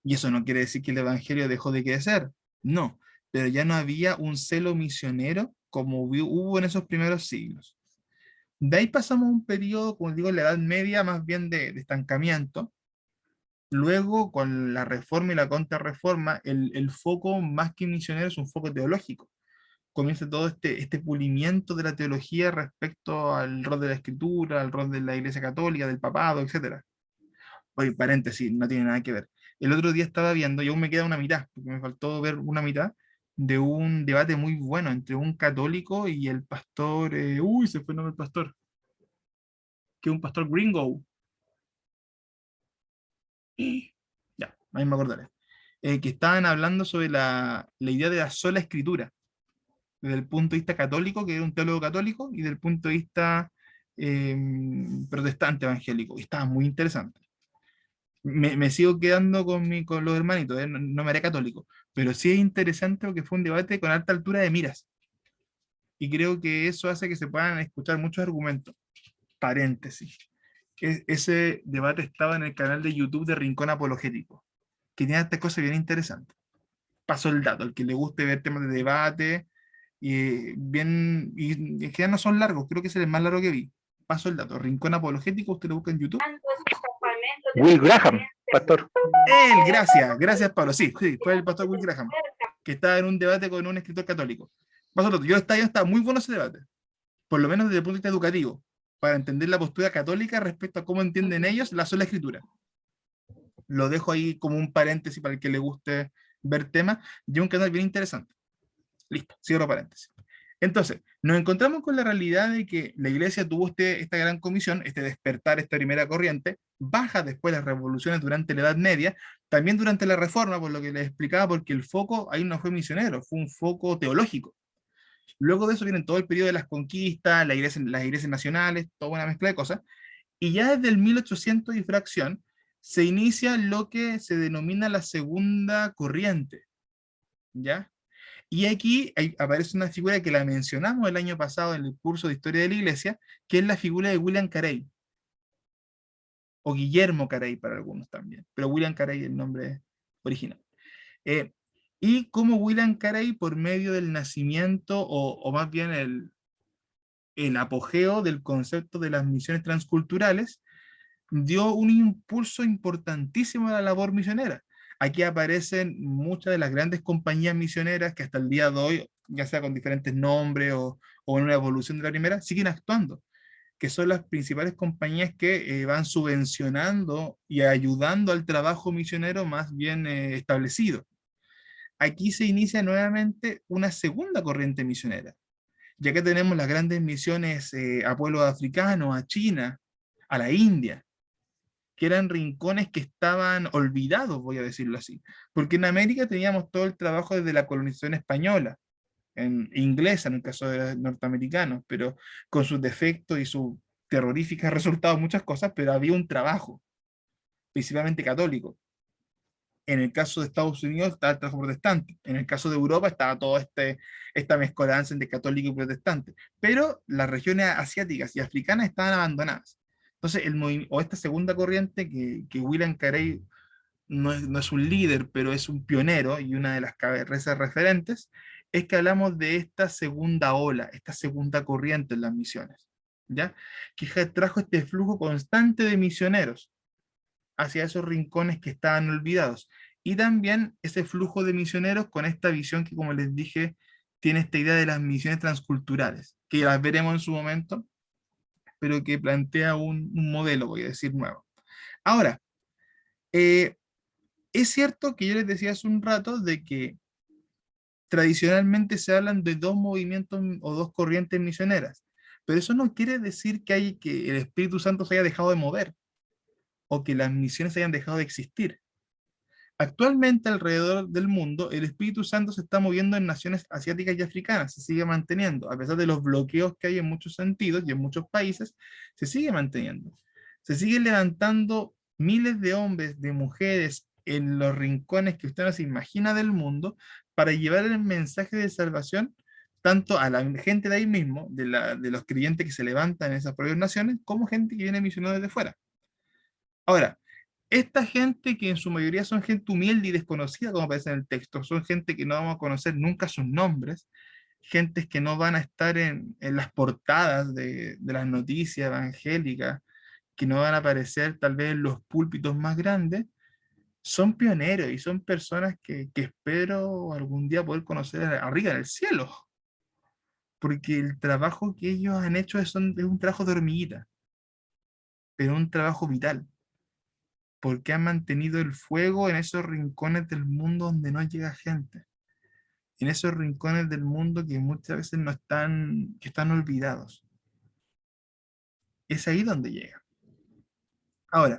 Y eso no quiere decir que el evangelio dejó de crecer, no, pero ya no había un celo misionero como hubo en esos primeros siglos. De ahí pasamos a un periodo, como digo, en la Edad Media, más bien de estancamiento. Luego, con la reforma y la contrarreforma, el foco más que misionero es un foco teológico. Comienza todo este pulimiento de la teología respecto al rol de la escritura, al rol de la Iglesia Católica, del papado, etcétera. Oye, paréntesis, no tiene nada que ver. El otro día estaba viendo, y aún me queda una mitad, porque me faltó ver una mitad, de un debate muy bueno entre un católico y el pastor, se fue el nombre del pastor, que es un pastor gringo. Ya, ahí me acordaré. Que estaban hablando sobre la idea de la sola escritura, desde el punto de vista católico, que era un teólogo católico, y del punto de vista eh, protestante evangélico. Y estaba muy interesante. Me sigo quedando con los hermanitos, no, no me haré católico, pero sí es interesante porque fue un debate con alta altura de miras, y creo que eso hace que se puedan escuchar muchos argumentos. paréntesis. Ese debate estaba en el canal de YouTube de Rincón Apologético, que tiene esta cosa bien interesante. Paso el dato, al que le guste ver temas de debate, y en general no son largos, creo que es el más largo que vi. Paso el dato, Rincón Apologético, usted lo busca en YouTube. Will Graham, pastor. Él, gracias Pablo, sí, fue el pastor Will Graham, que estaba en un debate con un escritor católico. Paso el dato, estaba muy bueno ese debate, por lo menos desde el punto de vista educativo, para entender la postura católica respecto a cómo entienden ellos la sola escritura. Lo dejo ahí como un paréntesis para el que le guste ver temas, y un canal bien interesante. Listo, cierro paréntesis. Entonces, nos encontramos con la realidad de que la iglesia tuvo esta gran comisión, este despertar, esta primera corriente, baja después las revoluciones durante la Edad Media, también durante la Reforma, por lo que les explicaba, porque el foco ahí no fue misionero, fue un foco teológico. Luego de eso viene todo el periodo de las conquistas, las iglesias nacionales, toda una mezcla de cosas, y ya desde el 1800 y fracción se inicia lo que se denomina la segunda corriente, ¿ya? Y aquí aparece una figura que la mencionamos el año pasado en el curso de Historia de la Iglesia, que es la figura de William Carey, o Guillermo Carey para algunos también, pero William Carey es el nombre original. Eh, y como William Carey, por medio del nacimiento, o más bien el apogeo del concepto de las misiones transculturales, dio un impulso importantísimo a la labor misionera. Aquí aparecen muchas de las grandes compañías misioneras que hasta el día de hoy, ya sea con diferentes nombres o en una evolución de la primera, siguen actuando, que son las principales compañías que van subvencionando y ayudando al trabajo misionero más bien establecido. Aquí se inicia nuevamente una segunda corriente misionera, ya que tenemos las grandes misiones a pueblos africanos, a China, a la India, que eran rincones que estaban olvidados, voy a decirlo así. Porque en América teníamos todo el trabajo desde la colonización española, inglesa en el caso de los norteamericanos, pero con sus defectos y sus terroríficos resultados, muchas cosas, pero había un trabajo, principalmente católico. En el caso de Estados Unidos estaba el trabajo protestante. En el caso de Europa estaba toda esta mezcolanza entre católico y protestante. Pero las regiones asiáticas y africanas estaban abandonadas. Entonces, o esta segunda corriente que William Carey no es un líder, pero es un pionero y una de las cabezas referentes, es que hablamos de esta segunda ola, esta segunda corriente en las misiones, ¿ya? Que trajo este flujo constante de misioneros hacia esos rincones que estaban olvidados. Y también ese flujo de misioneros con esta visión que, como les dije, tiene esta idea de las misiones transculturales, que ya las veremos en su momento, pero que plantea un modelo, voy a decir, nuevo. Ahora, eh, es cierto que yo les decía hace un rato de que tradicionalmente se hablan de dos movimientos o dos corrientes misioneras, pero eso no quiere decir que el Espíritu Santo se haya dejado de mover o que las misiones hayan dejado de existir. Actualmente alrededor del mundo, el Espíritu Santo se está moviendo en naciones asiáticas y africanas, se sigue manteniendo, a pesar de los bloqueos que hay en muchos sentidos y en muchos países, se sigue manteniendo. Se siguen levantando miles de hombres, de mujeres, en los rincones que usted no se imagina del mundo, para llevar el mensaje de salvación tanto a la gente de ahí mismo, de los creyentes que se levantan en esas propias naciones, como gente que viene misionada desde fuera. Ahora, esta gente que en su mayoría son gente humilde y desconocida, como aparece en el texto, son gente que no vamos a conocer nunca sus nombres, gentes que no van a estar en las portadas de las noticias evangélicas, que no van a aparecer tal vez en los púlpitos más grandes, son pioneros y son personas que espero algún día poder conocer arriba en el cielo, porque el trabajo que ellos han hecho es un trabajo de hormiguita, pero un trabajo vital porque han mantenido el fuego en esos rincones del mundo donde no llega gente, en esos rincones del mundo que muchas veces no están, que están olvidados. Es ahí donde llega. Ahora,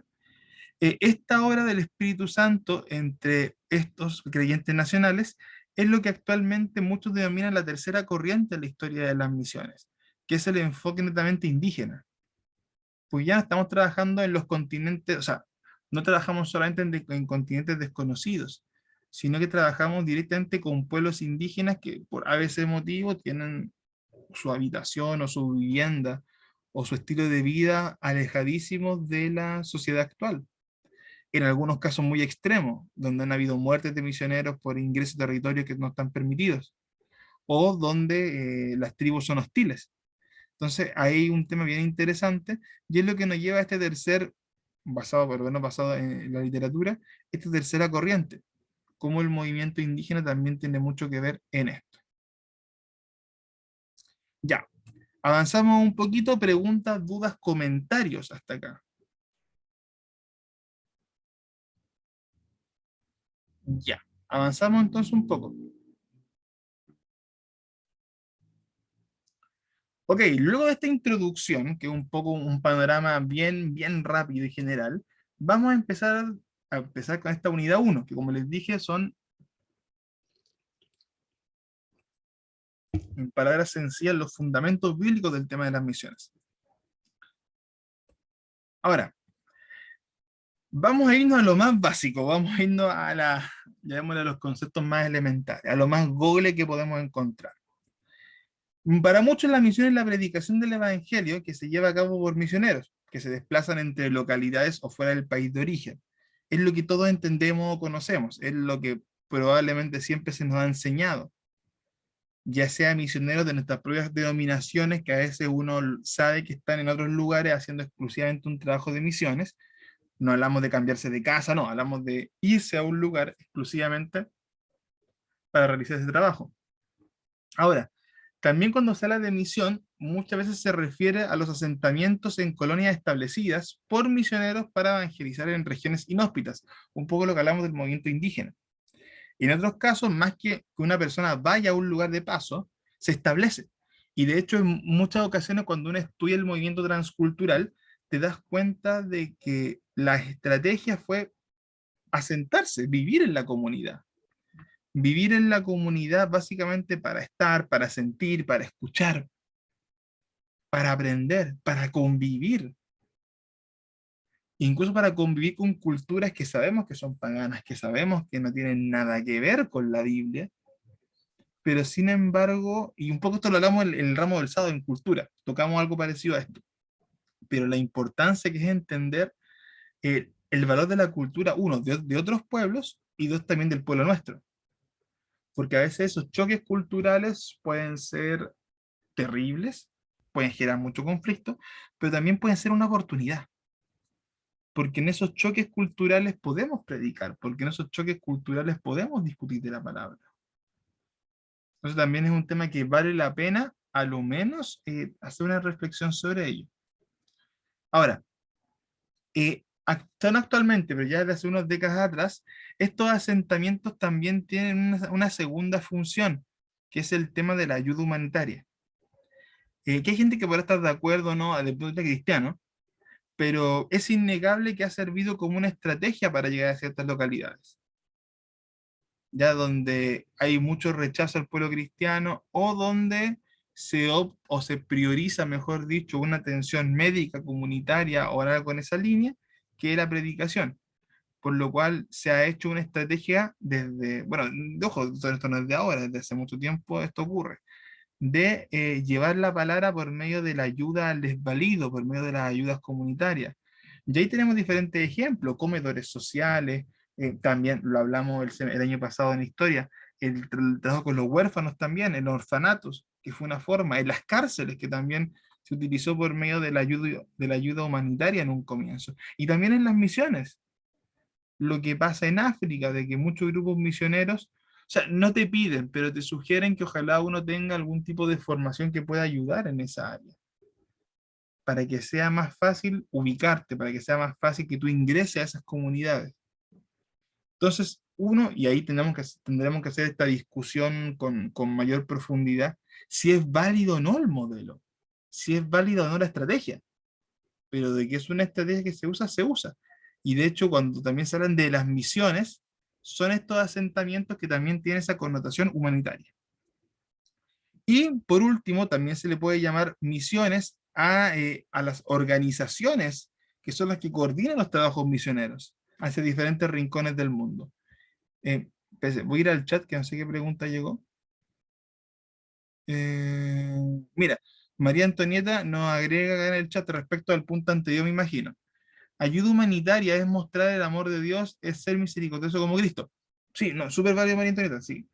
esta obra del Espíritu Santo entre estos creyentes nacionales es lo que actualmente muchos denominan la tercera corriente en la historia de las misiones, que es el enfoque netamente indígena. Pues ya no estamos trabajando en los continentes, o sea, no trabajamos solamente en continentes desconocidos, sino que trabajamos directamente con pueblos indígenas que por a veces motivo tienen su habitación o su vivienda o su estilo de vida alejadísimos de la sociedad actual. En algunos casos muy extremos, donde han habido muertes de misioneros por ingreso a territorios que no están permitidos, o donde las tribus son hostiles. Entonces, hay un tema bien interesante, y es lo que nos lleva a este tercer, basado, pero bueno, basado en la literatura, esta tercera corriente, cómo el movimiento indígena también tiene mucho que ver en esto. Ya, avanzamos un poquito, preguntas, dudas, comentarios hasta acá. Ya, avanzamos entonces un poco. Ok, luego de esta introducción, que es un poco un panorama bien rápido y general, vamos a empezar con esta unidad 1, que como les dije son, en palabras sencillas, los fundamentos bíblicos del tema de las misiones. Ahora, vamos a irnos a lo más básico, vamos a irnos llamémosle a los conceptos más elementales, a lo más google que podemos encontrar. Para muchos la misión es la predicación del evangelio que se lleva a cabo por misioneros, que se desplazan entre localidades o fuera del país de origen. Es lo que todos entendemos o conocemos, es lo que probablemente siempre se nos ha enseñado, ya sea misioneros de nuestras propias denominaciones, que a veces uno sabe que están en otros lugares haciendo exclusivamente un trabajo de misiones. No hablamos de cambiarse de casa, no, hablamos de irse a un lugar exclusivamente para realizar ese trabajo. Ahora, también cuando se habla de misión, muchas veces se refiere a los asentamientos en colonias establecidas por misioneros para evangelizar en regiones inhóspitas, un poco lo que hablamos del movimiento indígena. En otros casos, más que una persona vaya a un lugar de paso, se establece. Y de hecho, en muchas ocasiones, cuando uno estudia el movimiento transcultural, te das cuenta de que la estrategia fue asentarse, vivir en la comunidad. Vivir en la comunidad básicamente para estar, para sentir, para escuchar, para aprender, para convivir. Incluso para convivir con culturas que sabemos que son paganas, que sabemos que no tienen nada que ver con la Biblia, pero sin embargo, y un poco esto lo hablamos en el ramo del sábado en cultura, tocamos algo parecido a esto, pero la importancia que es entender el valor de la cultura, uno, de otros pueblos, y dos, también del pueblo nuestro. Porque a veces esos choques culturales pueden ser terribles, pueden generar mucho conflicto, pero también pueden ser una oportunidad. Porque en esos choques culturales podemos predicar, porque en esos choques culturales podemos discutir de la palabra. Entonces también es un tema que vale la pena, a lo menos, hacer una reflexión sobre ello. Ahora, están actualmente, pero ya desde hace unas décadas atrás, estos asentamientos también tienen una segunda función, que es el tema de la ayuda humanitaria. Que hay gente que podrá estar de acuerdo o no, desde el punto de vista cristiano, pero es innegable que ha servido como una estrategia para llegar a ciertas localidades, ya donde hay mucho rechazo al pueblo cristiano o donde se prioriza, mejor dicho, una atención médica, comunitaria o algo en esa línea, que la predicación. Por lo cual se ha hecho una estrategia desde, bueno, ojo, esto no es de ahora, desde hace mucho tiempo esto ocurre, de llevar la palabra por medio de la ayuda al desvalido, por medio de las ayudas comunitarias. Y ahí tenemos diferentes ejemplos, comedores sociales, también lo hablamos el año pasado en historia, el trabajo con los huérfanos también, en los orfanatos, que fue una forma, en las cárceles, que también se utilizó por medio de la ayuda humanitaria en un comienzo, y también en las misiones. Lo que pasa en África, de que muchos grupos misioneros, o sea, no te piden, pero te sugieren que ojalá uno tenga algún tipo de formación que pueda ayudar en esa área, para que sea más fácil ubicarte, para que sea más fácil que tú ingreses a esas comunidades. Entonces, uno, y ahí tendremos que hacer esta discusión con mayor profundidad, si es válido o no el modelo, si es válida o no la estrategia, pero de que es una estrategia que se usa, se usa. Y de hecho, cuando también se hablan de las misiones, son estos asentamientos que también tienen esa connotación humanitaria. Y por último, también se le puede llamar misiones a las organizaciones que son las que coordinan los trabajos misioneros hacia diferentes rincones del mundo. Voy a ir al chat, que no sé qué pregunta llegó. Mira, María Antonieta nos agrega acá en el chat respecto al punto anterior, me imagino. Ayuda humanitaria es mostrar el amor de Dios, es ser misericordioso como Cristo. Sí, no, súper válido María Antonieta, sí.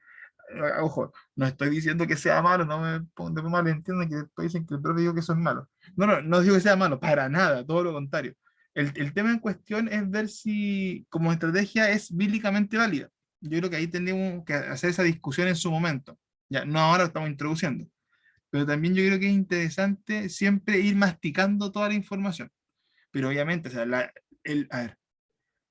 Ojo, no estoy diciendo que sea malo, no me malentiendan que estoy diciendo que el profe dijo que eso es malo. No, no, no digo que sea malo, para nada, todo lo contrario. El tema en cuestión es ver si como estrategia es bíblicamente válida. Yo creo que ahí tendríamos que hacer esa discusión en su momento. Ya, no ahora lo estamos introduciendo. Pero también yo creo que es interesante siempre ir masticando toda la información. Pero obviamente, o sea, a ver,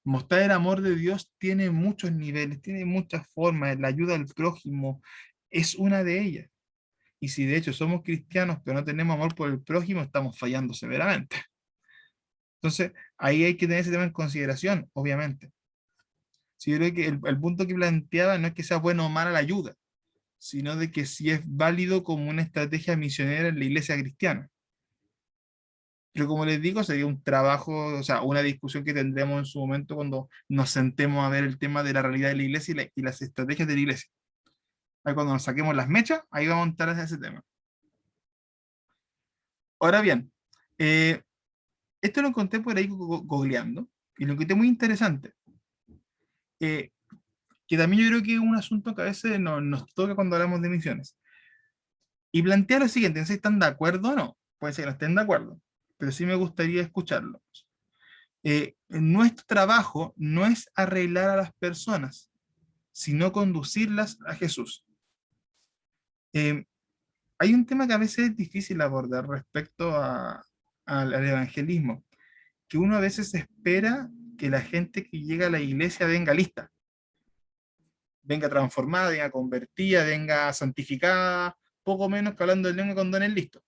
mostrar el amor de Dios tiene muchos niveles, tiene muchas formas, la ayuda al prójimo es una de ellas. Y si de hecho somos cristianos pero no tenemos amor por el prójimo, estamos fallando severamente. Entonces, ahí hay que tener ese tema en consideración, obviamente. Sí, yo creo que el punto que planteaba no es que sea bueno o mala la ayuda, sino de que sí es válido como una estrategia misionera en la iglesia cristiana. Pero como les digo, sería un trabajo, o sea, una discusión que tendremos en su momento cuando nos sentemos a ver el tema de la realidad de la iglesia y las estrategias de la iglesia. Ahí cuando nos saquemos las mechas, ahí vamos a entrar a ese tema. Ahora bien, esto lo encontré por ahí googleando y lo encontré muy interesante. eh, que también yo creo que es un asunto que a veces nos toca cuando hablamos de misiones. Y plantea lo siguiente, no sé si están de acuerdo o no, puede ser que no estén de acuerdo, pero sí me gustaría escucharlo. Nuestro trabajo no es arreglar a las personas, sino conducirlas a Jesús. Eh, Hay un tema que a veces es difícil abordar respecto al evangelismo, que uno a veces espera que la gente que llega a la iglesia venga lista, venga transformada, venga convertida, venga santificada, poco menos que hablando del lengua con dones listos.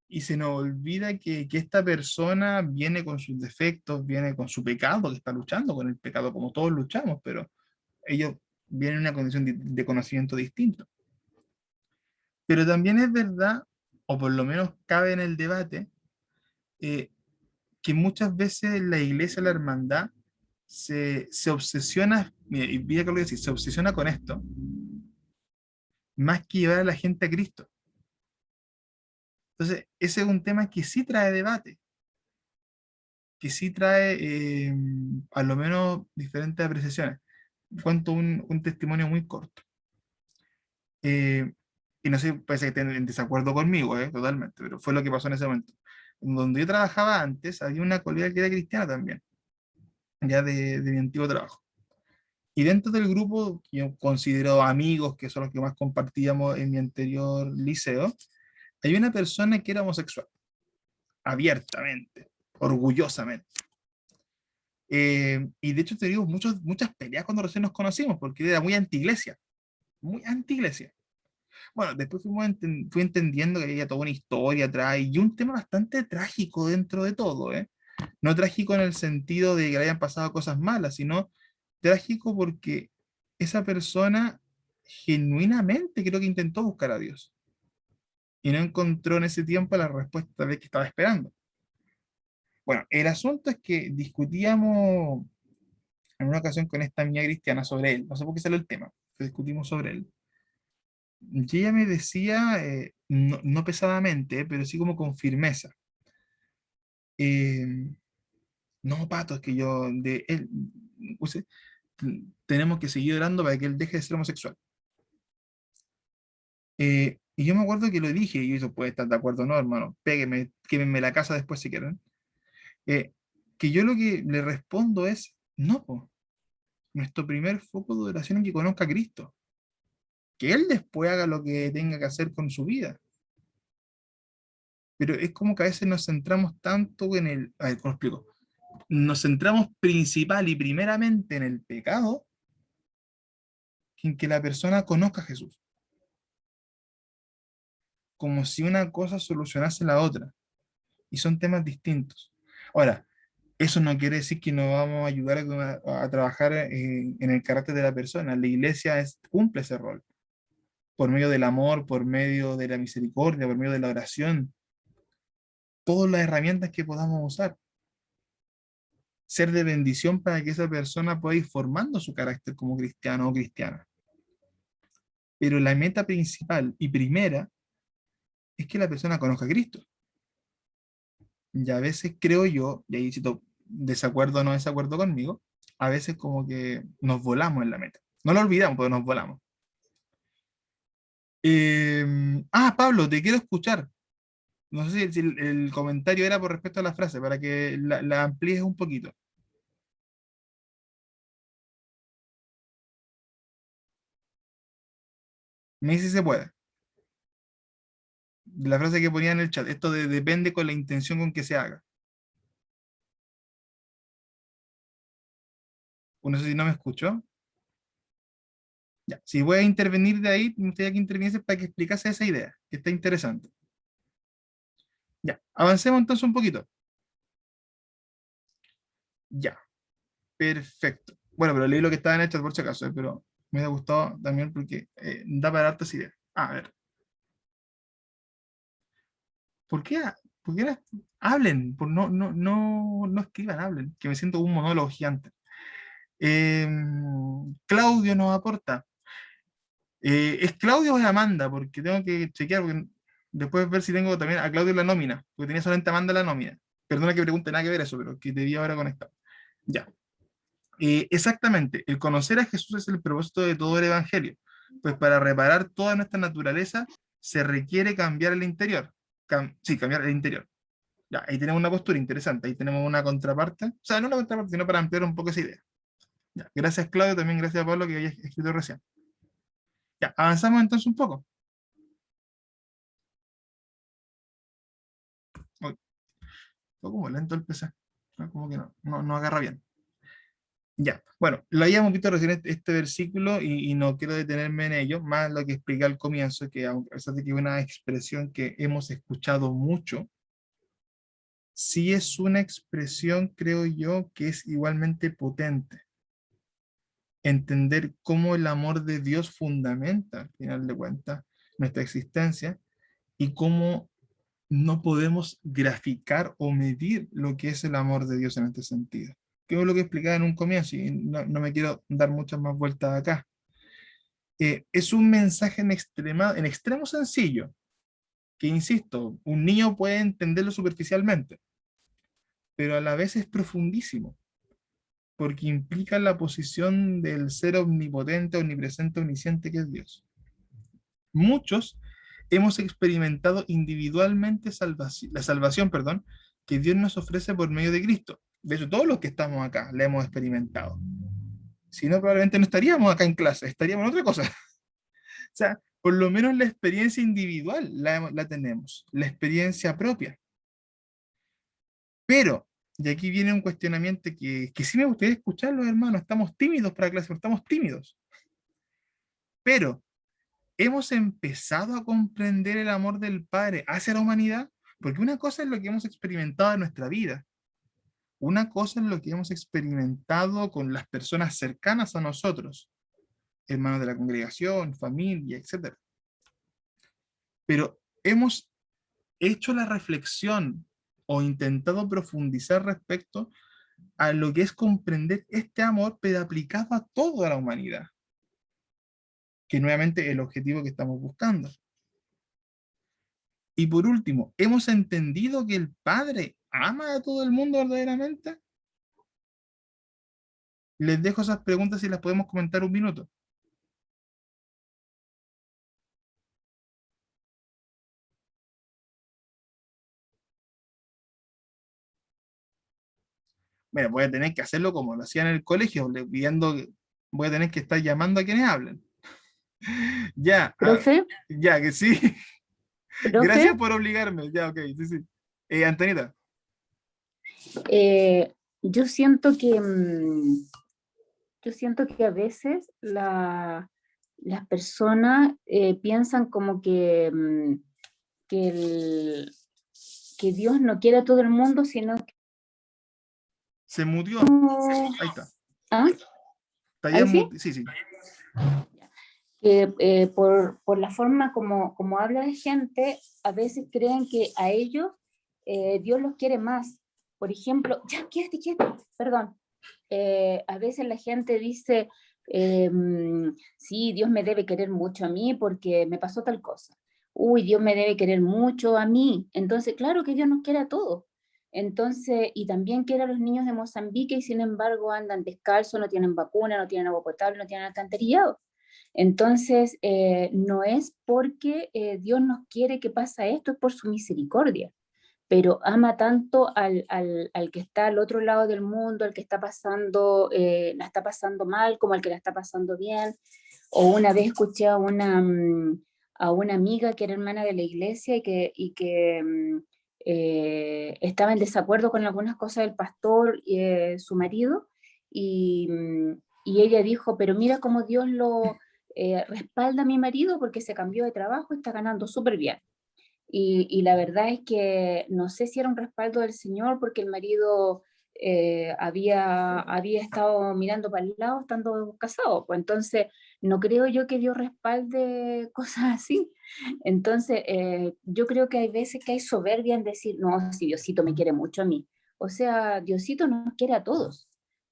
Y se nos olvida que esta persona viene con sus defectos, viene con su pecado, que está luchando con el pecado como todos luchamos, pero ellos vienen en una condición de conocimiento distinto. Pero también es verdad, o por lo menos cabe en el debate, eh, que muchas veces la iglesia, la hermandad, se obsesiona, mira, y mira que lo que decir, se obsesiona con esto, más que llevar a la gente a Cristo. Entonces, ese es un tema que sí trae debate, que sí trae a lo menos diferentes apreciaciones. Cuento un testimonio muy corto. Eh, y no sé, parece que estén en desacuerdo conmigo, totalmente, pero fue lo que pasó en ese momento. Donde yo trabajaba antes, había una colega que era cristiana también, ya de mi antiguo trabajo. Y dentro del grupo, que yo considero amigos, que son los que más compartíamos en mi anterior liceo, hay una persona que era homosexual, abiertamente, orgullosamente. Y de hecho tuvimos muchas peleas cuando recién nos conocimos, porque era muy anti-iglesia. Bueno, después fui entendiendo que había toda una historia atrás y un tema bastante trágico dentro de todo, ¿eh? No trágico en el sentido de que le hayan pasado cosas malas, sino trágico porque esa persona genuinamente creo que intentó buscar a Dios y no encontró en ese tiempo la respuesta de que estaba esperando. Bueno, el asunto es que discutíamos en una ocasión con esta niña cristiana sobre él, no sé por qué salió el tema, pero discutimos sobre él. Y ella me decía, no pesadamente, pero sí como con firmeza. eh, no, Pato, es que yo, de él, puse, tenemos que seguir orando para que él deje de ser homosexual. Y yo me acuerdo que lo dije, y eso puede estar de acuerdo o no, hermano, pégueme, quémenme la casa después si quieren. Eh, que yo lo que le respondo es, no, po, nuestro primer foco de oración es que conozca a Cristo, que Él después haga lo que tenga que hacer con su vida. Pero es como que a veces nos centramos tanto en el, a ver, ¿cómo lo explico? Nos centramos principal y primeramente en el pecado, que en que la persona conozca a Jesús, como si una cosa solucionase la otra, y son temas distintos. Ahora, eso no quiere decir que no vamos a ayudar a trabajar en el carácter de la persona. La iglesia cumple ese rol, por medio del amor, por medio de la misericordia, por medio de la oración, todas las herramientas que podamos usar. Ser de bendición para que esa persona pueda ir formando su carácter como cristiano o cristiana. Pero la meta principal y primera es que la persona conozca a Cristo. Y a veces creo yo, y ahí si tú desacuerdo o no desacuerdo conmigo, a veces como que nos volamos en la meta. No lo olvidamos, pero nos volamos. Pablo, te quiero escuchar. No sé si el comentario era por respecto a la frase, para que la amplíes un poquito. Me dice si se puede. La frase que ponía en el chat, esto de depende con la intención con que se haga. O no sé si no me escuchó. Ya, si voy a intervenir de ahí, me gustaría que interviniese para que explicase esa idea, que está interesante. Ya, avancemos entonces un poquito. Ya, perfecto. Bueno, pero leí lo que estaba en el chat por si acaso, pero me ha gustado también porque da para hartas ideas. A ver, ¿por qué, por qué hablen? No escriban, hablen, que me siento como un monólogo gigante. Claudio nos aporta. ¿Es Claudio o es Amanda? Porque tengo que chequear, porque después ver si tengo también a Claudio en la nómina, porque tenía solamente Amanda en la nómina. Perdona que pregunte, nada que ver eso, pero que te vi ahora conectado. Ya. Exactamente, el conocer a Jesús es el propósito de todo el Evangelio. Pues para reparar toda nuestra naturaleza se requiere cambiar el interior. Sí, cambiar el interior. Ya, ahí tenemos una postura interesante, ahí tenemos una contraparte. O sea, no una contraparte, sino para ampliar un poco esa idea. Ya, gracias Claudio, también gracias a Pablo que había escrito recién. Ya, avanzamos entonces un poco. Uy, fue como lento el PC. Como que no agarra bien. Ya, bueno, lo habíamos visto recién este versículo y no quiero detenerme en ello, más lo que expliqué al comienzo, que a pesar de que es una expresión que hemos escuchado mucho, sí es una expresión, creo yo, que es igualmente potente. Entender cómo el amor de Dios fundamenta, al final de cuentas, nuestra existencia y cómo no podemos graficar o medir lo que es el amor de Dios en este sentido. Que es lo que explicaba en un comienzo y no me quiero dar muchas más vueltas acá. Es un mensaje en extremo sencillo, que insisto, un niño puede entenderlo superficialmente, pero a la vez es profundísimo, porque implica la posición del ser omnipotente, omnipresente, omnisciente que es Dios. Muchos hemos experimentado individualmente la salvación, perdón, que Dios nos ofrece por medio de Cristo. De hecho, todos los que estamos acá la hemos experimentado. Si no, probablemente no estaríamos acá en clase, estaríamos en otra cosa. O sea, por lo menos la experiencia individual la tenemos, la experiencia propia. Pero, y aquí viene un cuestionamiento que sí me gustaría escucharlo, hermano. Estamos tímidos para clase, estamos tímidos. Pero, ¿hemos empezado a comprender el amor del Padre hacia la humanidad? Porque una cosa es lo que hemos experimentado en nuestra vida. Una cosa es lo que hemos experimentado con las personas cercanas a nosotros, hermanos de la congregación, familia, etc. Pero hemos hecho la reflexión o intentado profundizar respecto a lo que es comprender este amor, pero aplicado a toda la humanidad, que nuevamente es el objetivo que estamos buscando. Y por último, ¿hemos entendido que el Padre ama a todo el mundo verdaderamente? Les dejo esas preguntas y las podemos comentar un minuto. Mira, voy a tener que hacerlo como lo hacía en el colegio, voy a tener que estar llamando a quienes hablen. Ya, Profe, ya que sí. profe, Gracias por obligarme. Ya, ok, sí, sí. Antonita. yo siento que yo siento que a veces las personas piensan como que, que Dios no quiere a todo el mundo, sino que Se mutió. Ahí está. ¿ah? Está ya ¿Ahí sí? sí, sí. Que por la forma como habla la gente, a veces creen que a ellos Dios los quiere más. Por ejemplo, ya, quédate, perdón. A veces la gente dice, sí, Dios me debe querer mucho a mí porque me pasó tal cosa. uy, Dios me debe querer mucho a mí. Entonces, claro que Dios nos quiere a todos. Entonces, y también quiere a los niños de Mozambique y sin embargo andan descalzos, no tienen vacuna, no tienen agua potable, no tienen alcantarillado. Entonces, no es porque Dios nos quiere que pasa esto, es por su misericordia, pero ama tanto al que está al otro lado del mundo, al que está pasando, la está pasando mal, como al que la está pasando bien. O una vez escuché a una amiga que era hermana de la iglesia y que estaba en desacuerdo con algunas cosas del pastor, su marido, y ella dijo, pero mira cómo Dios lo respalda a mi marido porque se cambió de trabajo y está ganando súper bien. Y la verdad es que no sé si era un respaldo del Señor porque el marido había estado mirando para el lado estando casado. Pues entonces no creo yo que Dios respalde cosas así. Entonces yo creo que hay veces que hay soberbia en decir, no, si Diosito me quiere mucho a mí. O sea, Diosito nos quiere a todos.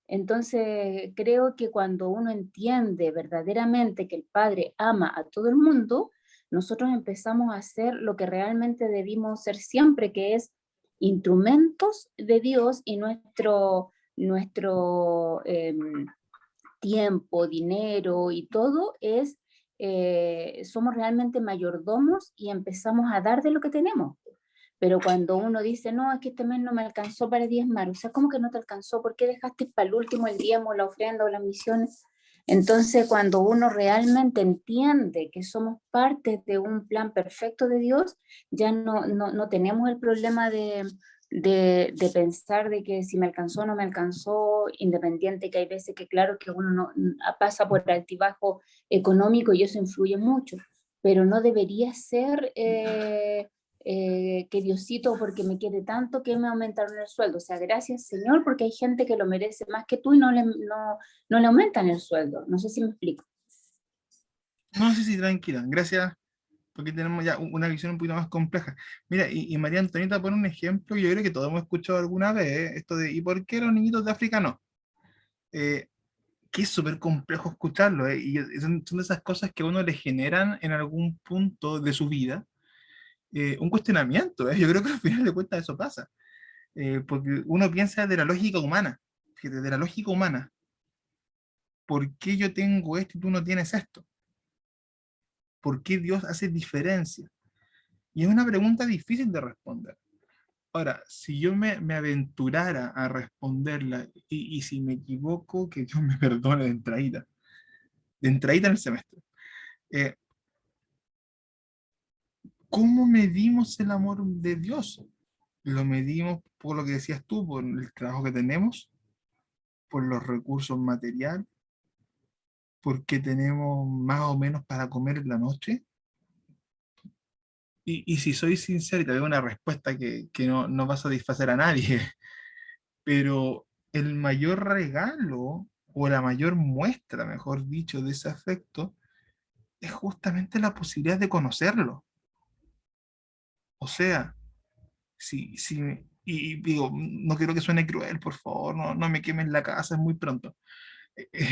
Entonces creo que cuando uno entiende verdaderamente que el Padre ama a todo el mundo, nosotros empezamos a hacer lo que realmente debimos ser siempre, que es instrumentos de Dios y nuestro tiempo, dinero y todo es, somos realmente mayordomos y empezamos a dar de lo que tenemos. Pero cuando uno dice, no, es que este mes no me alcanzó para diezmar, o sea, ¿cómo que no te alcanzó? ¿Por qué dejaste para el último el diezmo, la ofrenda o las misiones? Entonces, cuando uno realmente entiende que somos parte de un plan perfecto de Dios, ya no tenemos el problema de pensar de que si me alcanzó o no me alcanzó, independiente que hay veces que claro que uno pasa por altibajo económico y eso influye mucho, pero no debería ser que Diosito porque me quiere tanto que me aumentaron el sueldo. O sea, gracias Señor porque hay gente que lo merece más que tú y no le aumentan el sueldo. No sé si me explico. No sé si tranquila, gracias, porque tenemos ya una visión un poquito más compleja. Mira, y María Antonieta pone un ejemplo que yo creo que todos hemos escuchado alguna vez, esto de ¿y por qué los niñitos de África no? Eh, que es súper complejo escucharlo, y son de esas cosas que a uno le generan en algún punto de su vida un cuestionamiento, yo creo que al final de cuentas eso pasa, porque uno piensa de la lógica humana, fíjate, de la lógica humana, ¿por qué yo tengo esto y tú no tienes esto? ¿Por qué Dios hace diferencia? Y es una pregunta difícil de responder. Ahora, si yo me aventurara a responderla, y si me equivoco, que Dios me perdone de entradita en el semestre. Eh, ¿Cómo medimos el amor de Dios? Lo medimos por lo que decías tú, por el trabajo que tenemos, por los recursos materiales, porque tenemos más o menos para comer en la noche. Y si soy sincero, y te doy una respuesta que no va a satisfacer a nadie, pero el mayor regalo, o la mayor muestra, mejor dicho, de ese afecto, es justamente la posibilidad de conocerlo. O sea, si, y digo, no quiero que suene cruel, por favor, no me quemen la casa, es muy pronto.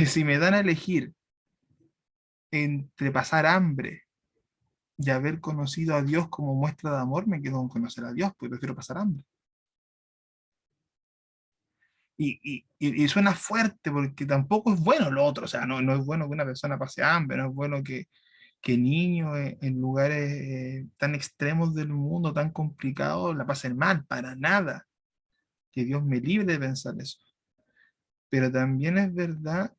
Si me dan a elegir entre pasar hambre y haber conocido a Dios como muestra de amor, me quedo con conocer a Dios, pues prefiero pasar hambre. Y suena fuerte porque tampoco es bueno lo otro, o sea, no es bueno que una persona pase hambre, no es bueno que niños en lugares tan extremos del mundo, tan complicados, la pasen mal, para nada. Que Dios me libre de pensar eso. Pero también es verdad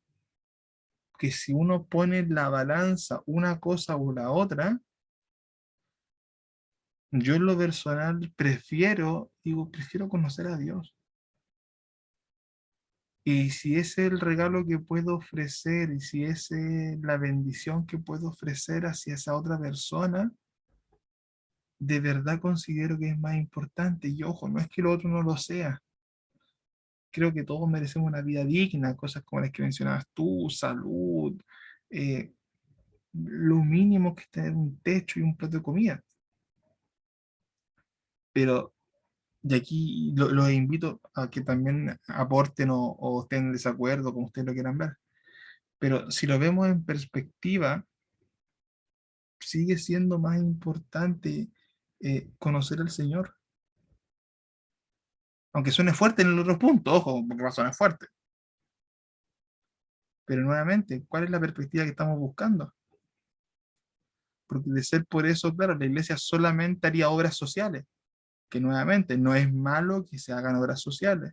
que si uno pone en la balanza una cosa o la otra, yo en lo personal prefiero conocer a Dios. Y si ese es el regalo que puedo ofrecer, y si esa es la bendición que puedo ofrecer hacia esa otra persona, de verdad considero que es más importante. Y ojo, no es que lo otro no lo sea. Creo que todos merecemos una vida digna, cosas como las que mencionabas tú, salud, eh, lo mínimo que es tener un techo y un plato de comida. Pero, y aquí los invito a que también aporten o estén en desacuerdo, como ustedes lo quieran ver. Pero si lo vemos en perspectiva, sigue siendo más importante conocer al Señor. Aunque suene fuerte en el otro punto, ojo, porque va a sonar fuerte. Pero nuevamente, ¿cuál es la perspectiva que estamos buscando? Porque de ser por eso, claro, la iglesia solamente haría obras sociales, que nuevamente no es malo que se hagan obras sociales,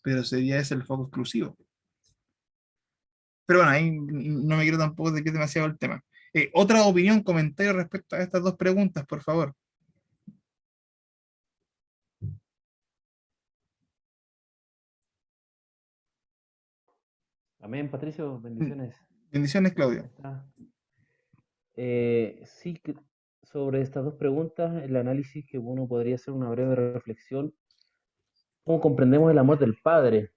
pero sería ese el foco exclusivo. Pero bueno, ahí no me quiero tampoco de que demasiado el tema. Otra opinión, comentario respecto a estas dos preguntas, por favor. Amén, Patricio, bendiciones. Bendiciones, Claudio. Está. Sí, sobre estas dos preguntas, el análisis que uno podría hacer una breve reflexión. ¿Cómo comprendemos el amor del Padre?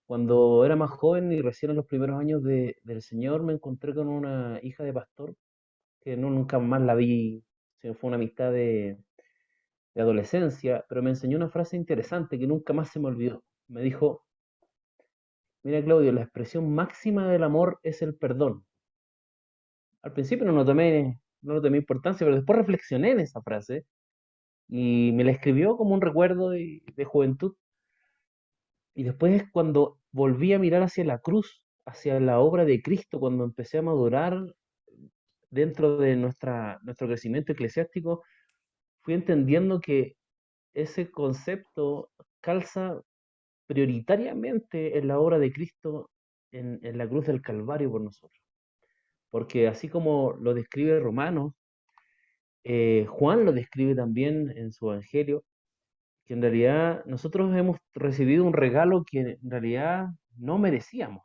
Cuando era más joven y recién en los primeros años del Señor, me encontré con una hija de pastor que nunca más la vi, sino fue una amistad de adolescencia, pero me enseñó una frase interesante que nunca más se me olvidó. Me dijo, mira Claudio, la expresión máxima del amor es el perdón. Al principio no lo tomé importancia, pero después reflexioné en esa frase y me la escribió como un recuerdo de juventud. Y después cuando volví a mirar hacia la cruz, hacia la obra de Cristo, cuando empecé a madurar dentro de nuestro crecimiento eclesiástico, fui entendiendo que ese concepto calza prioritariamente en la obra de Cristo en la cruz del Calvario por nosotros. Porque así como lo describe Romanos, Juan lo describe también en su Evangelio, que en realidad nosotros hemos recibido un regalo que en realidad no merecíamos.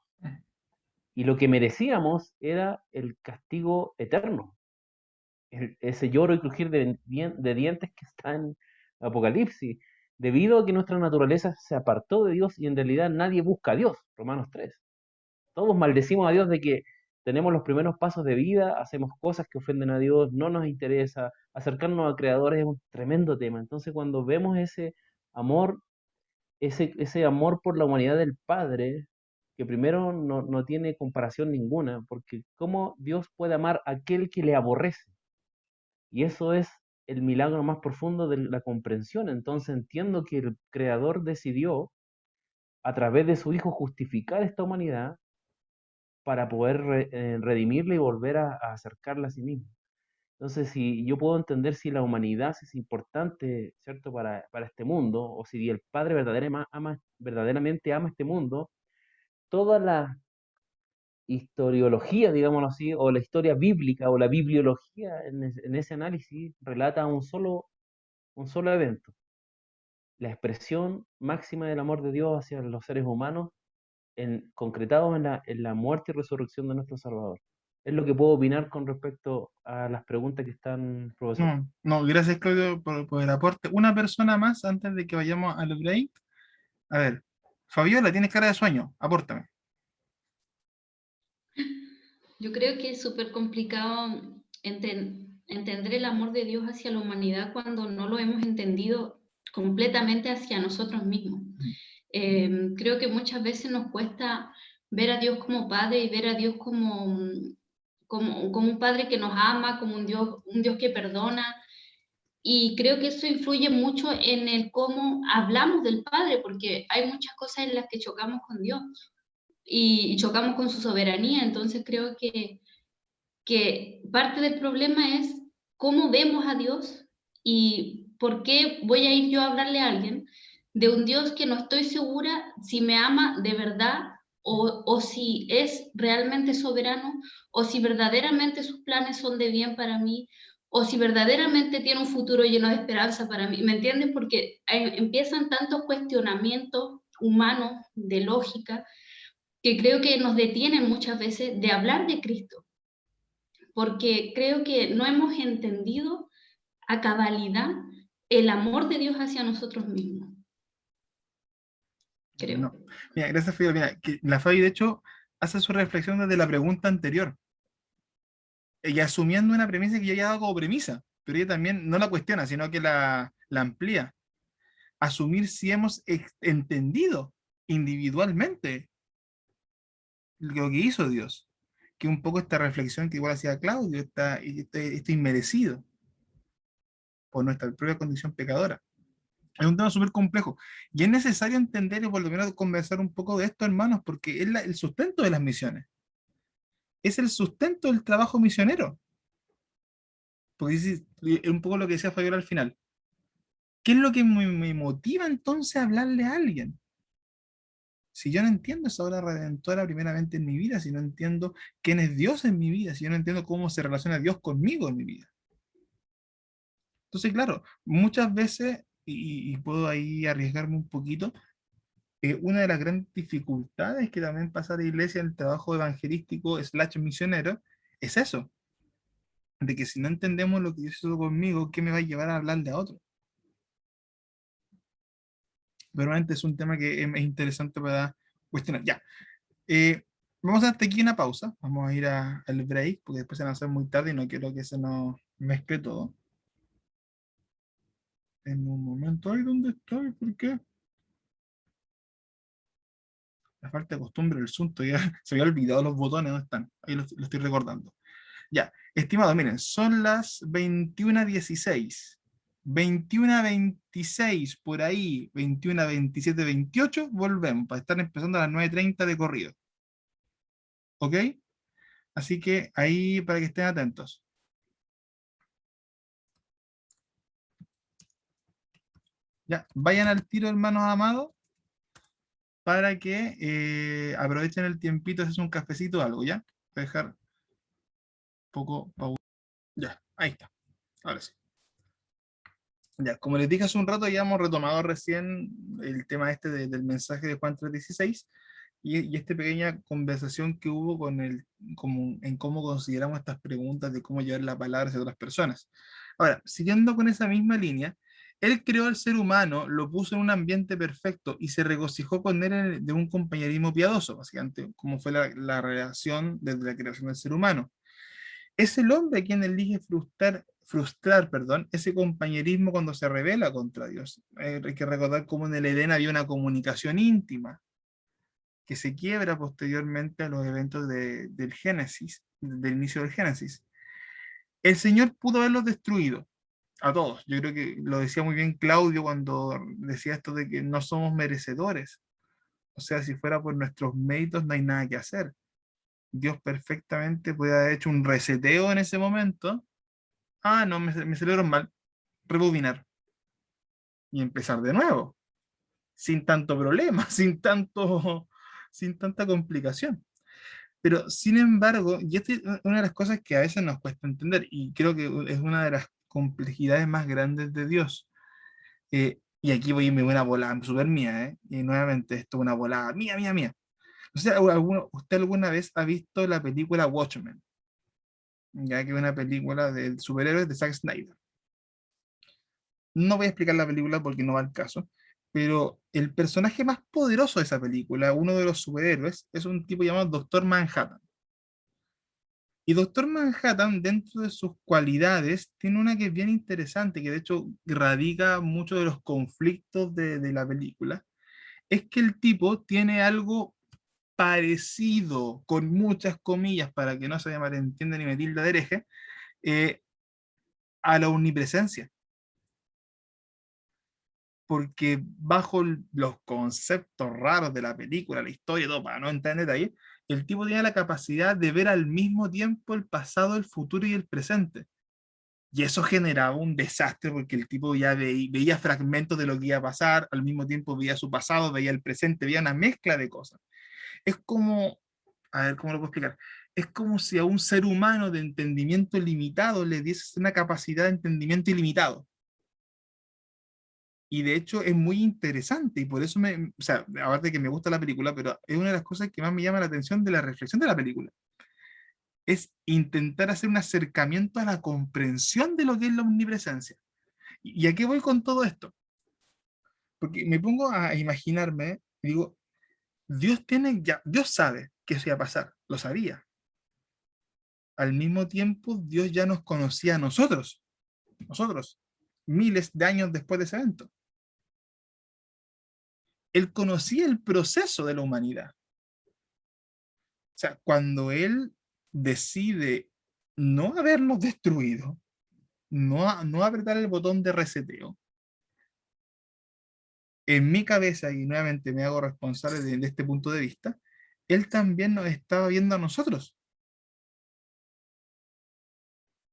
Y lo que merecíamos era el castigo eterno, ese lloro y crujir de dientes que está en Apocalipsis, debido a que nuestra naturaleza se apartó de Dios y en realidad nadie busca a Dios, Romanos 3. Todos maldecimos a Dios de que tenemos los primeros pasos de vida, hacemos cosas que ofenden a Dios, no nos interesa, acercarnos al Creador es un tremendo tema. Entonces cuando vemos ese amor, ese amor por la humanidad del Padre, que primero no tiene comparación ninguna, porque ¿cómo Dios puede amar a aquel que le aborrece? Y eso es el milagro más profundo de la comprensión. Entonces entiendo que el Creador decidió, a través de su Hijo, justificar esta humanidad para poder redimirla y volver a acercarla a sí mismo. Entonces, si yo puedo entender si la humanidad es importante, ¿cierto?, para este mundo, o si el Padre verdaderamente ama este mundo, toda la historiología, digámoslo así, o la historia bíblica o la bibliología en ese análisis relata un solo evento, la expresión máxima del amor de Dios hacia los seres humanos concretados en la muerte y resurrección de nuestro Salvador. Es lo que puedo opinar con respecto a las preguntas que están, profesor. No, gracias Claudio por el aporte. Una persona más antes de que vayamos al break. A ver, Fabiola, tienes cara de sueño, apórtame. Yo creo que es súper complicado entender el amor de Dios hacia la humanidad cuando no lo hemos entendido completamente hacia nosotros mismos. Creo que muchas veces nos cuesta ver a Dios como Padre y ver a Dios como un Padre que nos ama, como un Dios que perdona. Y creo que eso influye mucho en el cómo hablamos del Padre, porque hay muchas cosas en las que chocamos con Dios y chocamos con su soberanía. Entonces creo que parte del problema es cómo vemos a Dios y por qué voy a ir yo a hablarle a alguien de un Dios que no estoy segura si me ama de verdad o si es realmente soberano o si verdaderamente sus planes son de bien para mí o si verdaderamente tiene un futuro lleno de esperanza para mí. ¿Me entiendes? Porque empiezan tantos cuestionamientos humanos de lógica que creo que nos detienen muchas veces de hablar de Cristo, porque creo que no hemos entendido a cabalidad el amor de Dios hacia nosotros mismos. Creo. No. Mira, gracias Fabiola. Mira, que la Fabi de hecho hace su reflexión desde la pregunta anterior. Ella asumiendo una premisa que yo ya he dado como premisa, pero ella también no la cuestiona, sino que la amplía. Asumir si hemos entendido individualmente lo que hizo Dios. que un poco esta reflexión que igual hacía Claudio, este inmerecido por nuestra propia condición pecadora. Es un tema súper complejo. Y es necesario entender y por lo menos conversar un poco de esto, hermanos, porque es el sustento de las misiones. Es el sustento del trabajo misionero. Porque es un poco lo que decía Fabiola al final. ¿Qué es lo que me motiva entonces a hablarle a alguien? Si yo no entiendo esa obra redentora primeramente en mi vida, si no entiendo quién es Dios en mi vida, si yo no entiendo cómo se relaciona Dios conmigo en mi vida. Entonces, claro, muchas veces, y puedo ahí arriesgarme un poquito, una de las grandes dificultades que también pasa la iglesia en el trabajo evangelístico / misionero es eso, de que si no entendemos lo que Dios hizo conmigo, ¿qué me va a llevar a hablarle a otro? Pero realmente es un tema que es interesante para cuestionar. Ya, vamos a hacer aquí una pausa, vamos a ir al break, porque después se va a hacer muy tarde y no quiero que se nos mezcle todo. En un momento, ay, ¿dónde estoy? ¿Por qué? La falta de costumbre, el asunto, ya se había olvidado los botones, ¿dónde están? Ahí lo estoy recordando. Ya, estimado, miren, son las 21:16. 21:26 por ahí, 21:27, 28, volvemos, para estar empezando a las 9:30 de corrido. ¿Ok? Así que ahí para que estén atentos. Ya, vayan al tiro, hermanos amados, para que aprovechen el tiempito, si es un cafecito o algo, ¿ya? Voy a dejar un poco pausa. Ya, ahí está. Ahora sí. Ya, como les dije hace un rato, ya hemos retomado recién el tema este del mensaje de Juan 3:16 y esta pequeña conversación que hubo en cómo consideramos estas preguntas de cómo llevar la palabra hacia otras personas. Ahora, siguiendo con esa misma línea, él creó al ser humano, lo puso en un ambiente perfecto y se regocijó con él de un compañerismo piadoso, básicamente, como fue la relación desde la creación del ser humano. Es el hombre quien elige frustrar, ese compañerismo cuando se rebela contra Dios. Hay que recordar cómo en el Edén había una comunicación íntima que se quiebra posteriormente a los eventos del Génesis, del inicio del Génesis. El Señor pudo haberlos destruido a todos. Yo creo que lo decía muy bien Claudio cuando decía esto de que no somos merecedores. O sea, si fuera por nuestros méritos no hay nada que hacer. Dios perfectamente puede haber hecho un reseteo en ese momento. Ah, no, me salieron mal. Rebobinar. Y empezar de nuevo. Sin tanto problema, sin tanta complicación. Pero, sin embargo, y esta es una de las cosas que a veces nos cuesta entender, y creo que es una de las complejidades más grandes de Dios. Y aquí voy a irme una volada súper mía, ¿eh? Y nuevamente esto es una volada mía, mía, mía. O sea, ¿usted alguna vez ha visto la película Watchmen? Ya que es una película de superhéroes de Zack Snyder. No voy a explicar la película porque no va al caso, pero el personaje más poderoso de esa película, uno de los superhéroes, es un tipo llamado Doctor Manhattan. Y Doctor Manhattan, dentro de sus cualidades, tiene una que es bien interesante, que de hecho radica muchos de los conflictos de la película, es que el tipo tiene algo parecido, con muchas comillas, para que no se malentienda ni me tilde de hereje, eh, a la omnipresencia. Porque bajo los conceptos raros de la película, la historia, todo, para no entrar en detalle, el tipo tenía la capacidad de ver al mismo tiempo el pasado, el futuro y el presente. Y eso generaba un desastre porque el tipo ya veía fragmentos de lo que iba a pasar, al mismo tiempo veía su pasado, veía el presente, veía una mezcla de cosas. Es como, a ver, ¿cómo lo puedo explicar? Es como si a un ser humano de entendimiento limitado le dieses una capacidad de entendimiento ilimitado. Y de hecho es muy interesante y por eso o sea, aparte de que me gusta la película, pero es una de las cosas que más me llama la atención de la reflexión de la película. Es intentar hacer un acercamiento a la comprensión de lo que es la omnipresencia. ¿Y a qué voy con todo esto? Porque me pongo a imaginarme, y digo, Dios sabe que eso iba a pasar, lo sabía. Al mismo tiempo, Dios ya nos conocía a nosotros, miles de años después de ese evento. Él conocía el proceso de la humanidad. O sea, cuando él decide no habernos destruido, no apretar el botón de reseteo, en mi cabeza, y nuevamente me hago responsable de este punto de vista, Él también nos estaba viendo a nosotros.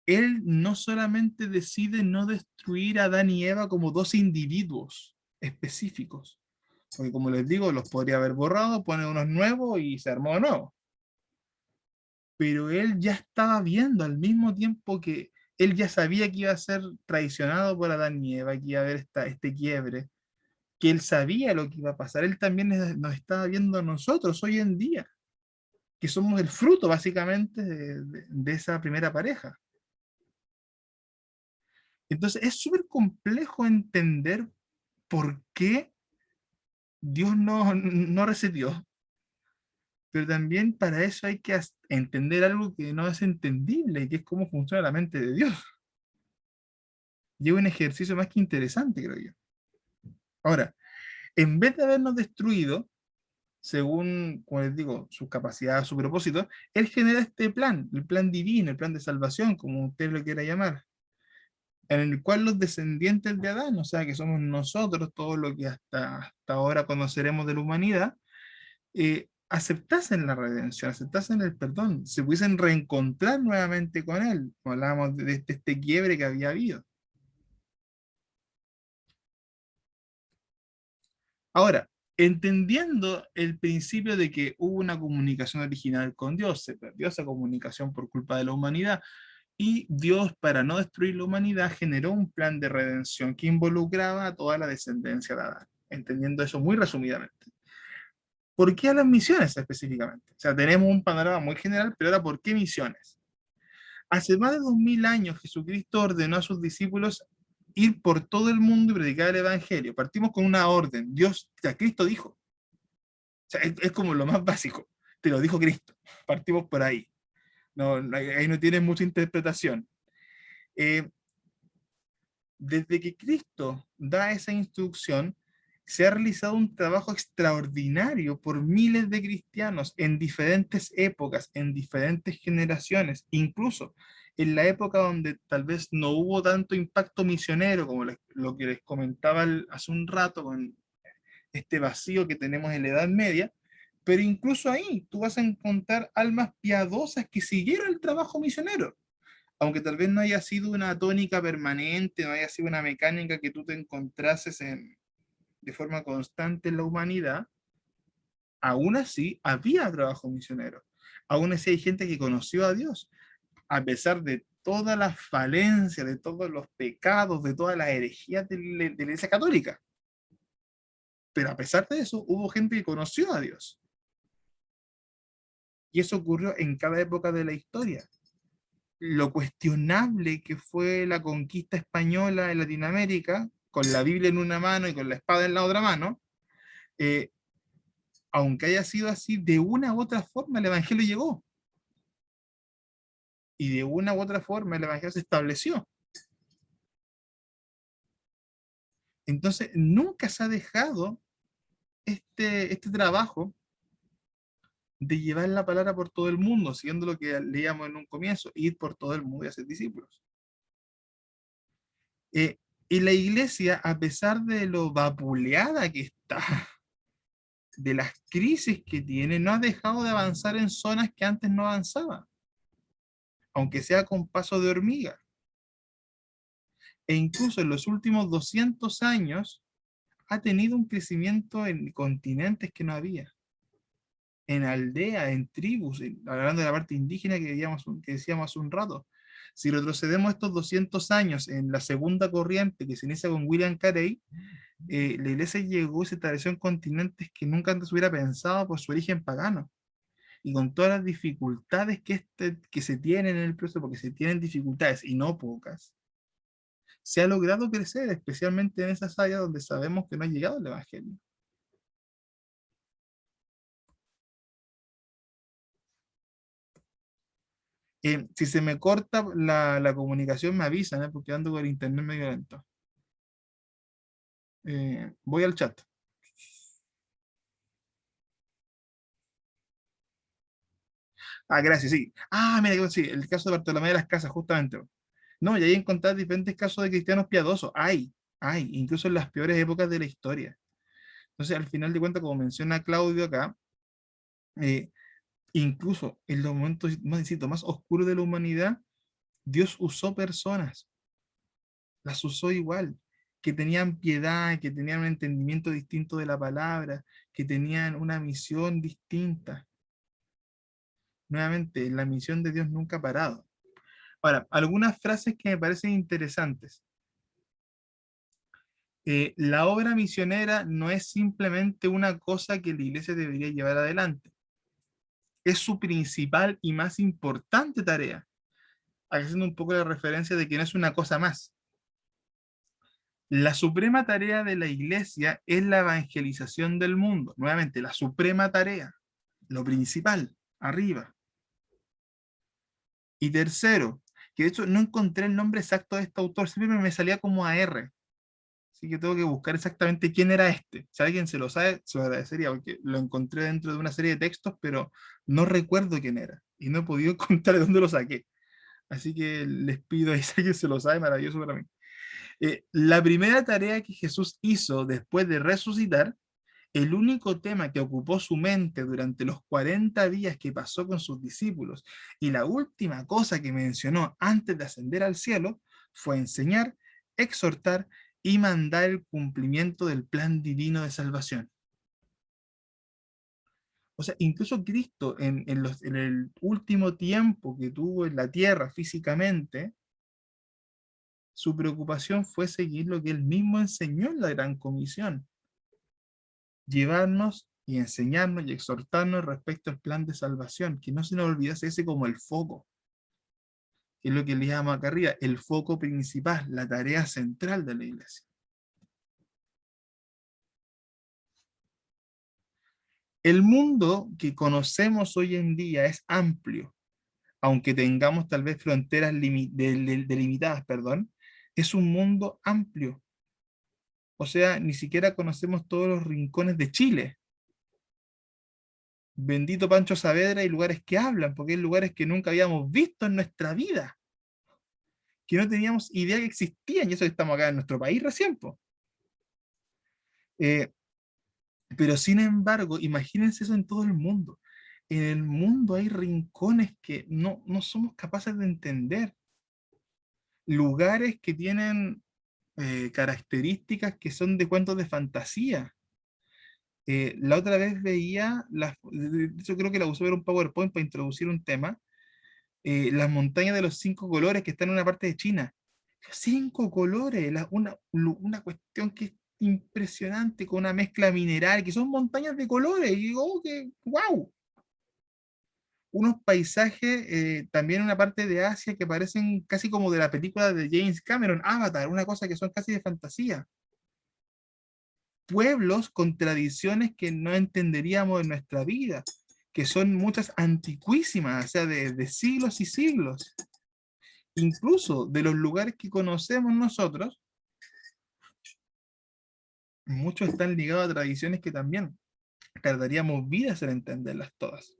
Él no solamente decide no destruir a Adán y Eva como dos individuos específicos, porque como les digo, los podría haber borrado, poner unos nuevos y se armó de nuevo. Pero él ya estaba viendo al mismo tiempo que él ya sabía que iba a ser traicionado por Adán y Eva, que iba a haber este quiebre, que él sabía lo que iba a pasar. Él también nos estaba viendo a nosotros hoy en día, que somos el fruto básicamente de esa primera pareja. Entonces es súper complejo entender por qué Dios no reseteó, pero también para eso hay que entender algo que no es entendible, que es cómo funciona la mente de Dios. Y es un ejercicio más que interesante, creo yo. Ahora, en vez de habernos destruido, según, como les digo, sus capacidades, su propósito, Él genera este plan, el plan divino, el plan de salvación, como usted lo quiera llamar, en el cual los descendientes de Adán, o sea, que somos nosotros, todo lo que hasta ahora conoceremos de la humanidad, aceptasen la redención, aceptasen el perdón, se pudiesen reencontrar nuevamente con Él, como hablábamos de este quiebre que había habido. Ahora, entendiendo el principio de que hubo una comunicación original con Dios, se perdió esa comunicación por culpa de la humanidad, y Dios, para no destruir la humanidad, generó un plan de redención que involucraba a toda la descendencia de Adán, entendiendo eso muy resumidamente. ¿Por qué a las misiones específicamente? O sea, tenemos un panorama muy general, pero ahora, ¿por qué misiones? Hace más de 2000 años Jesucristo ordenó a sus discípulos ir por todo el mundo y predicar el Evangelio. Partimos con una orden. Dios, ya Cristo dijo. O sea, es como lo más básico. Te lo dijo Cristo. Partimos por ahí. Ahí no tiene mucha interpretación. Desde que Cristo da esa instrucción, se ha realizado un trabajo extraordinario por miles de cristianos en diferentes épocas, en diferentes generaciones, incluso en la época donde tal vez no hubo tanto impacto misionero como lo que les comentaba hace un rato con este vacío que tenemos en la Edad Media, pero incluso ahí tú vas a encontrar almas piadosas que siguieron el trabajo misionero, aunque tal vez no haya sido una tónica permanente, no haya sido una mecánica que tú te encontrases de forma constante en la humanidad, aún así había trabajo misionero. Aún así hay gente que conoció a Dios, a pesar de todas las falencias, de todos los pecados, de todas las herejías de la Iglesia Católica. Pero a pesar de eso, hubo gente que conoció a Dios. Y eso ocurrió en cada época de la historia. Lo cuestionable que fue la conquista española en Latinoamérica, con la Biblia en una mano y con la espada en la otra mano, aunque haya sido así, de una u otra forma el Evangelio llegó. Y de una u otra forma el Evangelio se estableció. Entonces, nunca se ha dejado este trabajo de llevar la palabra por todo el mundo, siguiendo lo que leíamos en un comienzo, ir por todo el mundo y hacer discípulos. Y la iglesia, a pesar de lo vapuleada que está, de las crisis que tiene, no ha dejado de avanzar en zonas que antes no avanzaba, aunque sea con paso de hormiga. E incluso en los últimos 200 años ha tenido un crecimiento en continentes que no había, en aldeas, en tribus, hablando de la parte indígena que decíamos hace un rato. Si retrocedemos estos 200 años en la segunda corriente que se inicia con William Carey, la iglesia llegó y se estableció en continentes que nunca antes hubiera pensado por su origen pagano. Y con todas las dificultades que se tienen en el proceso, porque se tienen dificultades y no pocas, se ha logrado crecer, especialmente en esas áreas donde sabemos que no ha llegado el Evangelio. Si se me corta la comunicación, me avisan, porque ando con el internet medio lento. Voy al chat. Ah, gracias, sí. Ah, mira, sí, el caso de Bartolomé de las Casas, justamente. No, y ahí encontrar diferentes casos de cristianos piadosos. Hay, incluso en las peores épocas de la historia. Entonces, al final de cuentas, como menciona Claudio acá, eh, incluso en los momentos más, insisto, más oscuros de la humanidad, Dios usó personas, las usó igual, que tenían piedad, que tenían un entendimiento distinto de la palabra, que tenían una misión distinta. Nuevamente, la misión de Dios nunca ha parado. Ahora, algunas frases que me parecen interesantes. La obra misionera no es simplemente una cosa que la iglesia debería llevar adelante. Es su principal y más importante tarea. Haciendo un poco la referencia de que no es una cosa más. La suprema tarea de la iglesia es la evangelización del mundo. Nuevamente, la suprema tarea, lo principal, arriba. Y tercero, que de hecho no encontré el nombre exacto de este autor, siempre me salía como AR. Así que tengo que buscar exactamente quién era este. Si alguien se lo sabe, se lo agradecería, porque lo encontré dentro de una serie de textos, pero no recuerdo quién era. Y no he podido encontrar de dónde lo saqué. Así que les pido a alguien se lo sabe, maravilloso para mí. La primera tarea que Jesús hizo después de resucitar, el único tema que ocupó su mente durante los 40 días que pasó con sus discípulos y la última cosa que mencionó antes de ascender al cielo fue enseñar, exhortar y mandar el cumplimiento del plan divino de salvación. O sea, incluso Cristo en el último tiempo que tuvo en la tierra físicamente, su preocupación fue seguir lo que él mismo enseñó en la Gran Comisión. Llevarnos y enseñarnos y exhortarnos respecto al plan de salvación, que no se nos olvidase ese como el foco, que es lo que le llama acá arriba, el foco principal, la tarea central de la iglesia. El mundo que conocemos hoy en día es amplio, aunque tengamos tal vez fronteras delimitadas, perdón, es un mundo amplio. O sea, ni siquiera conocemos todos los rincones de Chile. Bendito Pancho Saavedra, hay lugares que hablan, porque hay lugares que nunca habíamos visto en nuestra vida, que no teníamos idea que existían, y eso que estamos acá en nuestro país recién. Pero sin embargo, imagínense eso en todo el mundo. En el mundo hay rincones que no somos capaces de entender. Lugares que tienen características que son de cuentos de fantasía. La otra vez veía, yo creo que la usé ver un PowerPoint para introducir un tema, las montañas de los 5 colores que están en una parte de China. 5 colores, una cuestión que es impresionante, con una mezcla mineral, que son montañas de colores, y digo, oh, que, wow. Unos paisajes, también en una parte de Asia que parecen casi como de la película de James Cameron, Avatar, una cosa que son casi de fantasía. Pueblos con tradiciones que no entenderíamos en nuestra vida, que son muchas antiquísimas, o sea, de siglos y siglos. Incluso de los lugares que conocemos nosotros, muchos están ligados a tradiciones que también tardaríamos vidas en entenderlas todas.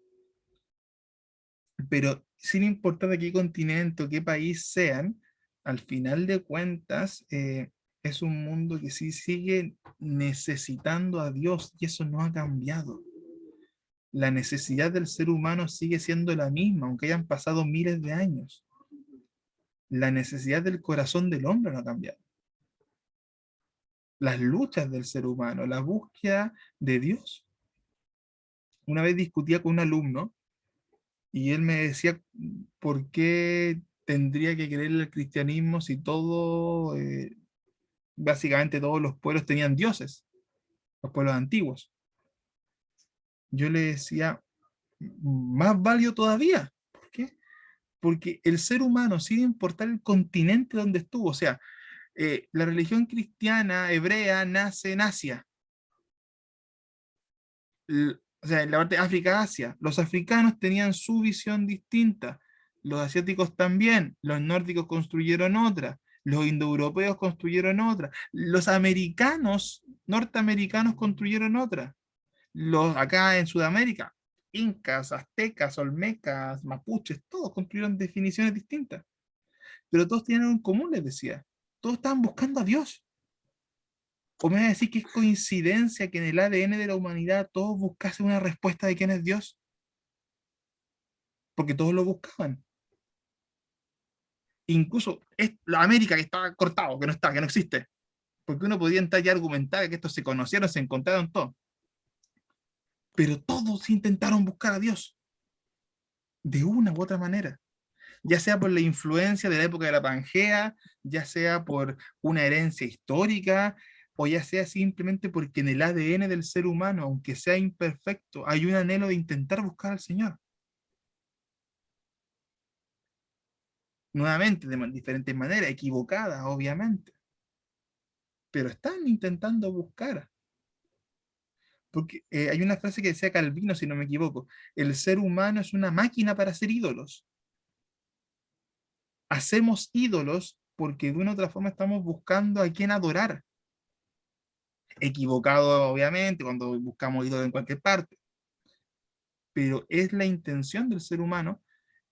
Pero sin importar de qué continente o qué país sean, al final de cuentas, es un mundo que sí sigue necesitando a Dios, y eso no ha cambiado. La necesidad del ser humano sigue siendo la misma, aunque hayan pasado miles de años. La necesidad del corazón del hombre no ha cambiado. Las luchas del ser humano, la búsqueda de Dios. Una vez discutía con un alumno y él me decía, ¿por qué tendría que creer el cristianismo si básicamente todos los pueblos tenían dioses, los pueblos antiguos? Yo le decía, más válido todavía. ¿Por qué? Porque el ser humano, sin importar el continente donde estuvo, o sea, la religión cristiana hebrea nace en Asia, o sea, en la parte de África, Asia. Los africanos tenían su visión distinta, los asiáticos también, los nórdicos construyeron otra, los indoeuropeos construyeron otra, los americanos, norteamericanos construyeron otra, los acá en Sudamérica, incas, aztecas, olmecas, mapuches, todos construyeron definiciones distintas. Pero todos tienen en común, les decía. Todos estaban buscando a Dios. ¿O me vas a decir que es coincidencia que en el ADN de la humanidad todos buscasen una respuesta de quién es Dios? Porque todos lo buscaban. Incluso la América que estaba cortado, que no está, que no existe. Porque uno podía entrar y argumentar que estos se conocieron, se encontraron todos. Pero todos intentaron buscar a Dios. De una u otra manera. Ya sea por la influencia de la época de la Pangea, ya sea por una herencia histórica, o ya sea simplemente porque en el ADN del ser humano, aunque sea imperfecto, hay un anhelo de intentar buscar al Señor. Nuevamente, de diferentes maneras, equivocadas, obviamente. Pero están intentando buscar. Porque hay una frase que decía Calvino, si no me equivoco, el ser humano es una máquina para hacer ídolos. Hacemos ídolos porque de una u otra forma estamos buscando a quién adorar. Equivocado, obviamente, cuando buscamos ídolos en cualquier parte. Pero es la intención del ser humano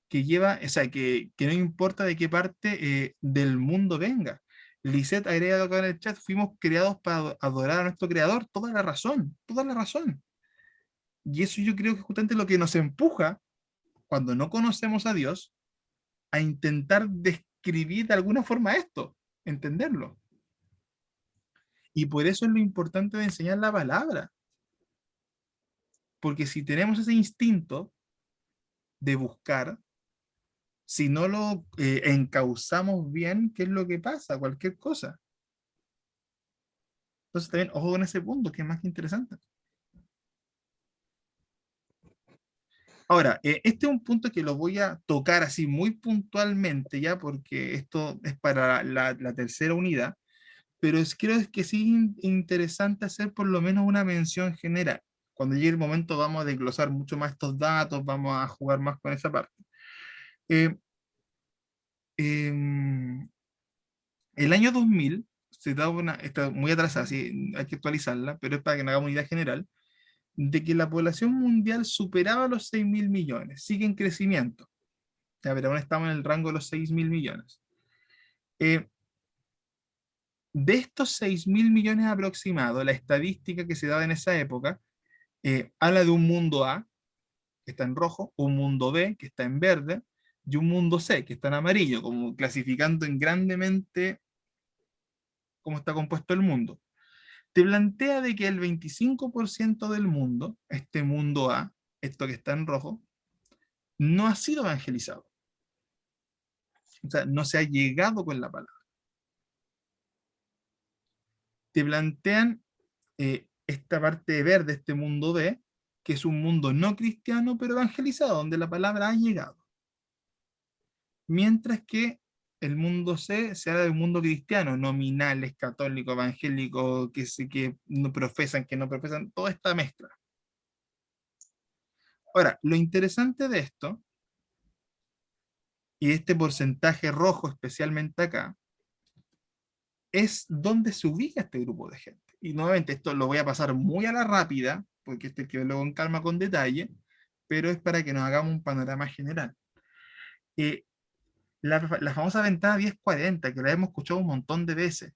que lleva, o sea, que no importa de qué parte del mundo venga. Lisette agrega acá en el chat, fuimos creados para adorar a nuestro creador, toda la razón, toda la razón. Y eso yo creo que es justamente lo que nos empuja, cuando no conocemos a Dios, a intentar describir de alguna forma esto, entenderlo. Y por eso es lo importante de enseñar la palabra. Porque si tenemos ese instinto de buscar, si no lo encauzamos bien, ¿qué es lo que pasa? Cualquier cosa. Entonces también, ojo con ese punto, que es más que interesante. Ahora, este es un punto que lo voy a tocar así muy puntualmente ya, porque esto es para la tercera unidad, pero creo que sí es interesante hacer por lo menos una mención general. Cuando llegue el momento vamos a desglosar mucho más estos datos, vamos a jugar más con esa parte. Eh, em, el año 2000, se da está muy atrasada, sí, hay que actualizarla, pero es para que nos hagamos una idea general, de que la población mundial superaba los 6.000 millones, sigue en crecimiento, ya, pero aún estamos en el rango de los 6.000 millones. De estos 6.000 millones aproximados, la estadística que se daba en esa época habla de un mundo A, que está en rojo, un mundo B, que está en verde, y un mundo C, que está en amarillo, como clasificando en grandemente cómo está compuesto el mundo. Te plantea de que el 25% del mundo, este mundo A, esto que está en rojo, no ha sido evangelizado. O sea, no se ha llegado con la palabra. Te plantean esta parte verde, este mundo B, que es un mundo no cristiano, pero evangelizado, donde la palabra ha llegado. Mientras que el mundo C se habla de un mundo cristiano, nominales, católico, evangélico, que no profesan, que no profesan, toda esta mezcla. Ahora, lo interesante de esto, y este porcentaje rojo especialmente acá, es dónde se ubica este grupo de gente. Y nuevamente esto lo voy a pasar muy a la rápida, porque este hay que verlo con calma, con detalle, pero es para que nos hagamos un panorama general. La famosa ventana 1040, que la hemos escuchado un montón de veces,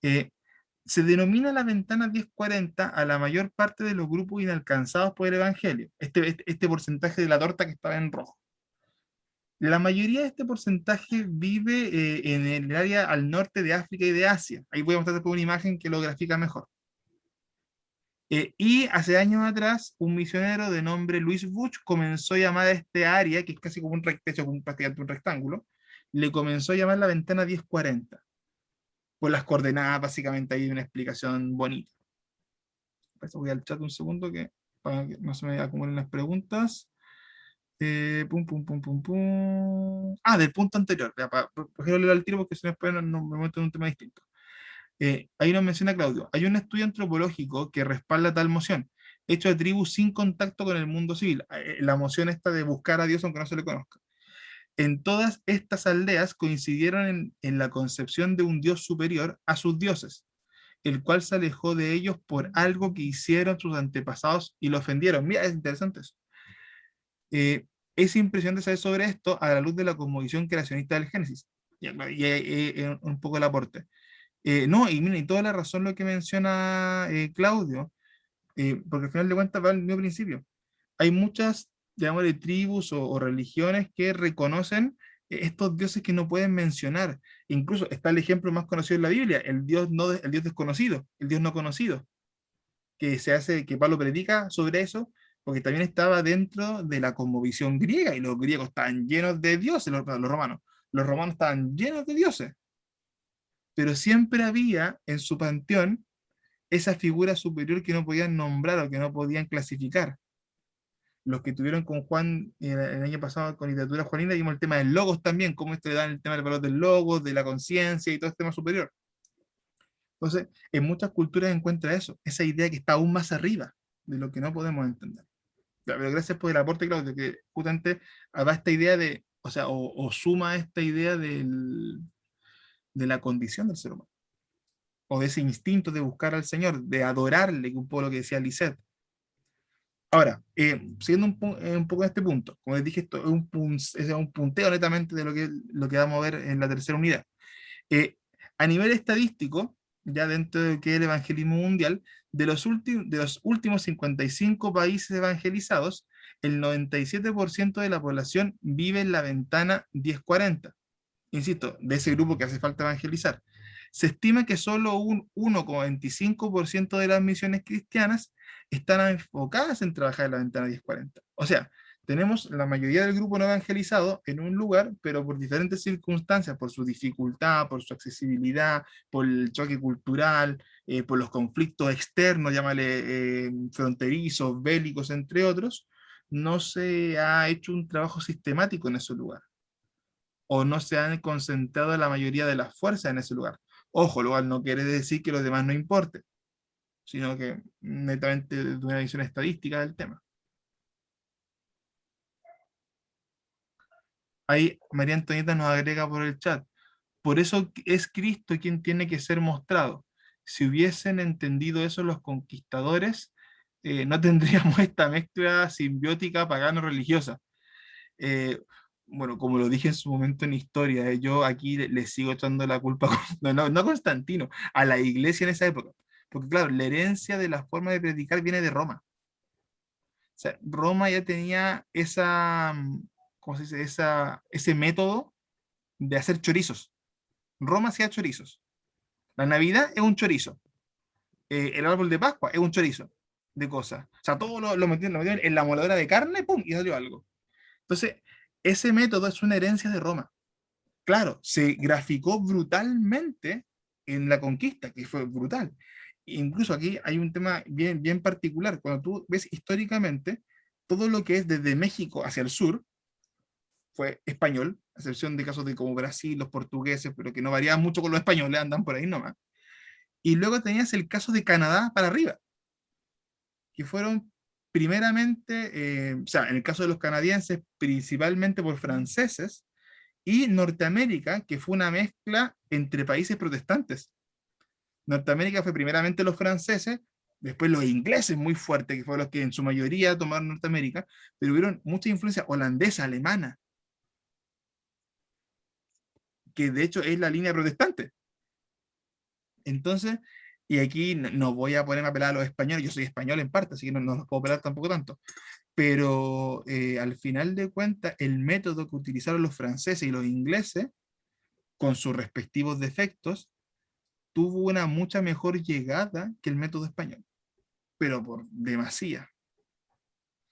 se denomina la ventana 1040 a la mayor parte de los grupos inalcanzados por el Evangelio, este porcentaje de la torta que estaba en rojo. La mayoría de este porcentaje vive en el área al norte de África y de Asia. Ahí voy a mostrar una imagen que lo grafica mejor. Y hace años atrás, un misionero de nombre Luis Bush comenzó a llamar a este área, que es casi como un rectángulo, prácticamente un rectángulo, le comenzó a llamar la ventana 1040. Por las coordenadas, básicamente, hay una explicación bonita. Voy al chat un segundo para que no se me acumulen las preguntas. Pum, pum, pum, pum, pum. Ah, del punto anterior. Por ejemplo, al tiro porque si no después no me meto en un tema distinto. Ahí nos menciona Claudio. Hay un estudio antropológico que respalda tal moción, hecho de tribus sin contacto con el mundo civil. La moción esta de buscar a Dios aunque no se le conozca. En todas estas aldeas coincidieron en la concepción de un Dios superior a sus dioses. el cual se alejó de ellos por algo que hicieron sus antepasados y lo ofendieron. Mira, es interesante eso. Es impresionante saber sobre esto a la luz de la cosmovisión creacionista del Génesis. Y un poco el aporte. No, y mira, y toda la razón lo que menciona Claudio, porque al final de cuentas va al mismo principio. Hay muchas, llamémosle, tribus o religiones que reconocen estos dioses que no pueden mencionar. Incluso está el ejemplo más conocido en la Biblia, el Dios, no, el Dios desconocido, el Dios no conocido, que Pablo predica sobre eso, porque también estaba dentro de la cosmovisión griega, y los griegos estaban llenos de dioses, los romanos estaban llenos de dioses, pero siempre había en su panteón esa figura superior que no podían nombrar o que no podían clasificar. Los que tuvieron con Juan el año pasado con literatura juanina, vimos el tema del logos también, cómo esto le dan el tema del valor del logos, de la conciencia y todo este tema superior. Entonces, en muchas culturas encuentra eso, esa idea que está aún más arriba de lo que no podemos entender. Pero gracias por el aporte, Claudio, que justamente da esta idea de, o sea, o suma esta idea de la condición del ser humano, o de ese instinto de buscar al Señor, de adorarle, que un poco lo que decía Lisette. Ahora, siguiendo un poco en este punto, como les dije, esto es un punteo netamente de lo que vamos a ver en la tercera unidad. A nivel estadístico, ya dentro de lo que es el evangelismo mundial, de los últimos 55 países evangelizados, el 97% de la población vive en la ventana 1040. Insisto, de ese grupo que hace falta evangelizar. Se estima que solo un 1,25% de las misiones cristianas están enfocadas en trabajar en la ventana 1040. O sea, tenemos la mayoría del grupo no evangelizado en un lugar, pero por diferentes circunstancias, por su dificultad, por su accesibilidad, por el choque cultural, por los conflictos externos, llámale fronterizos, bélicos, entre otros, no se ha hecho un trabajo sistemático en ese lugar, o no se han concentrado la mayoría de las fuerzas en ese lugar. Ojo, lo cual no quiere decir que los demás no importen, sino que netamente de una visión estadística del tema. Ahí María Antonieta nos agrega por el chat: por eso es Cristo quien tiene que ser mostrado. Si hubiesen entendido eso los conquistadores, no tendríamos esta mezcla simbiótica pagano-religiosa. Bueno, como lo dije en su momento en historia, yo aquí le sigo echando la culpa, no a Constantino, a la iglesia en esa época. Porque claro, la herencia de la forma de predicar viene de Roma. O sea, Roma ya tenía ¿cómo se dice? Ese método de hacer chorizos. Roma hacía chorizos. La Navidad es un chorizo. El árbol de Pascua es un chorizo de cosas. O sea, todo lo metieron en la moladora de carne, ¡pum! Y salió algo. Entonces, ese método es una herencia de Roma. Claro, se graficó brutalmente en la conquista, que fue brutal. Incluso aquí hay un tema bien, bien particular. Cuando tú ves históricamente, todo lo que es desde México hacia el sur fue español, a excepción de casos de como Brasil, los portugueses, pero que no varían mucho con los españoles, andan por ahí nomás. Y luego tenías el caso de Canadá para arriba, que fueron primeramente, o sea, en el caso de los canadienses, principalmente por franceses, y Norteamérica, que fue una mezcla entre países protestantes. Norteamérica fue primeramente los franceses, después los ingleses muy fuertes, que fueron los que en su mayoría tomaron Norteamérica, pero hubieron mucha influencia holandesa, alemana, que de hecho es la línea protestante. Entonces, y aquí no voy a ponerme a apelar a los españoles, yo soy español en parte, así que no los puedo apelar tampoco tanto, pero al final de cuentas, el método que utilizaron los franceses y los ingleses, con sus respectivos defectos, tuvo una mucha mejor llegada que el método español, pero por demasía.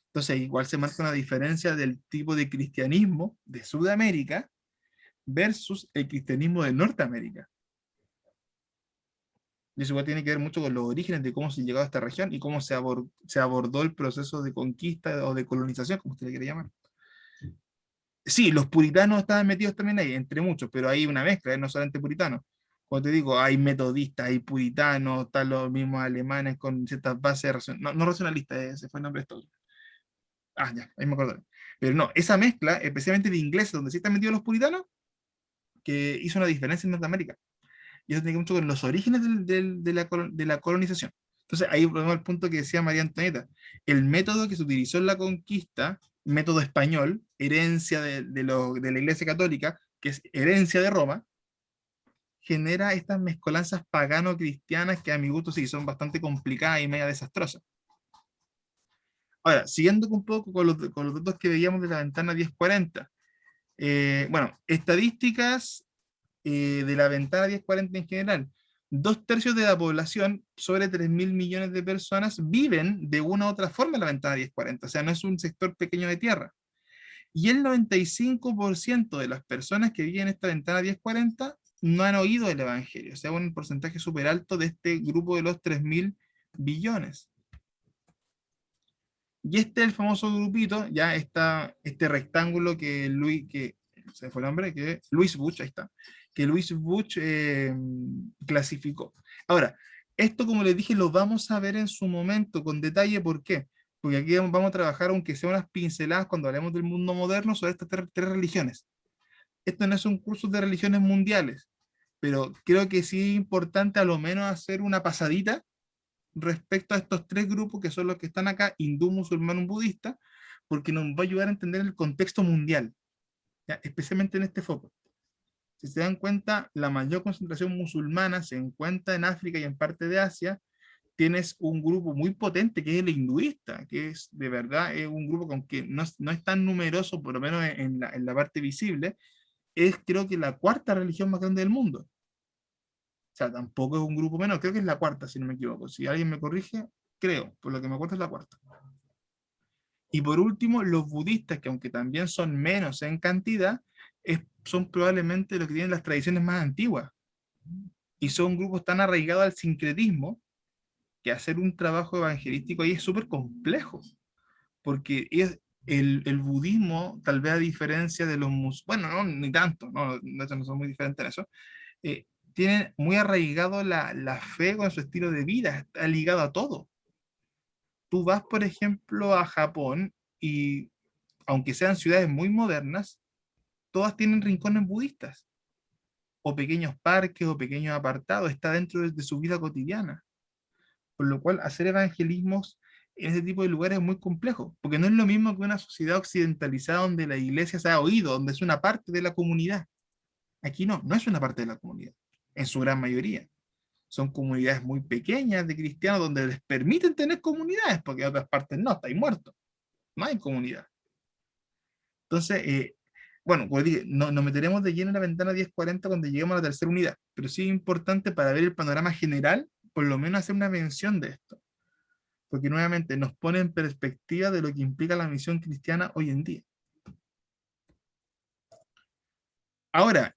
Entonces, igual se marca una diferencia del tipo de cristianismo de Sudamérica versus el cristianismo de Norteamérica. Y eso igual tiene que ver mucho con los orígenes de cómo se llegó a esta región y cómo se abordó el proceso de conquista o de colonización, como usted le quiere llamar. Sí, los puritanos estaban metidos también ahí, entre muchos, pero hay una mezcla, no solamente puritanos. Como te digo, hay metodistas, hay puritanos, están los mismos alemanes con ciertas bases, no racionalistas, ese fue el nombre de esto. Ah, ya, ahí me acuerdo. Pero no, esa mezcla, especialmente de ingleses, donde sí están metidos los puritanos, que hizo una diferencia en Norteamérica. y eso tiene que ver mucho con los orígenes de la colonización. Entonces ahí volvemos al punto que decía María Antonieta. El método que se utilizó en la conquista, método español, herencia de la Iglesia Católica, que es herencia de Roma, genera estas mezcolanzas pagano-cristianas que a mi gusto sí son bastante complicadas y media desastrosas. Ahora, siguiendo un poco con los datos que veíamos de la ventana 1040. Bueno, estadísticas de la ventana 1040 en general. 2/3 de la población, sobre 3.000 millones de personas, viven de una u otra forma en la ventana 1040. O sea, no es un sector pequeño de tierra. Y el 95% de las personas que viven en esta ventana 1040 no han oído el Evangelio. O sea, un porcentaje súper alto de este grupo de los 3.000 billones. Y este es el famoso grupito, ya está este rectángulo que se fue el nombre, que Louis Buch, ahí está, que Louis Buch clasificó. Ahora, esto, como les dije, lo vamos a ver en su momento con detalle. ¿Por qué? Porque aquí vamos a trabajar, aunque sea unas pinceladas cuando hablemos del mundo moderno, sobre estas tres religiones. Esto no es un curso de religiones mundiales, pero creo que sí es importante a lo menos hacer una pasadita respecto a estos tres grupos que son los que están acá, hindú, musulmán, budista, porque nos va a ayudar a entender el contexto mundial, ¿ya? Especialmente en este foco. Si se dan cuenta, la mayor concentración musulmana se encuentra en África y en parte de Asia. Tienes un grupo muy potente que es el hinduista, que es de verdad es un grupo que, aunque no es tan numeroso, por lo menos en la parte visible, es creo que la cuarta religión más grande del mundo. O sea, tampoco es un grupo menos, creo que es la cuarta, si no me equivoco. Si alguien me corrige, creo, por lo que me acuerdo es la cuarta. Y por último, los budistas, que aunque también son menos en cantidad, son probablemente los que tienen las tradiciones más antiguas. Y son grupos tan arraigados al sincretismo, que hacer un trabajo evangelístico ahí es súper complejo. Porque el budismo, tal vez a diferencia de los musulmanes, bueno, no, ni tanto, no son muy diferentes en eso, tienen muy arraigado la fe con su estilo de vida, está ligado a todo. Tú vas, por ejemplo, a Japón y, aunque sean ciudades muy modernas, todas tienen rincones budistas, o pequeños parques, o pequeños apartados, está dentro de su vida cotidiana. Por lo cual, hacer evangelismos en ese tipo de lugares es muy complejo, porque no es lo mismo que una sociedad occidentalizada donde la iglesia se ha oído, donde es una parte de la comunidad. Aquí no es una parte de la comunidad, en su gran mayoría. Son comunidades muy pequeñas de cristianos donde les permiten tener comunidades, porque en otras partes no, estáis muertos, no hay comunidad. Entonces, bueno, como dije, nos meteremos de lleno en la ventana 1040 cuando lleguemos a la tercera unidad, pero sí es importante para ver el panorama general, por lo menos hacer una mención de esto, porque nuevamente nos pone en perspectiva de lo que implica la misión cristiana hoy en día. Ahora,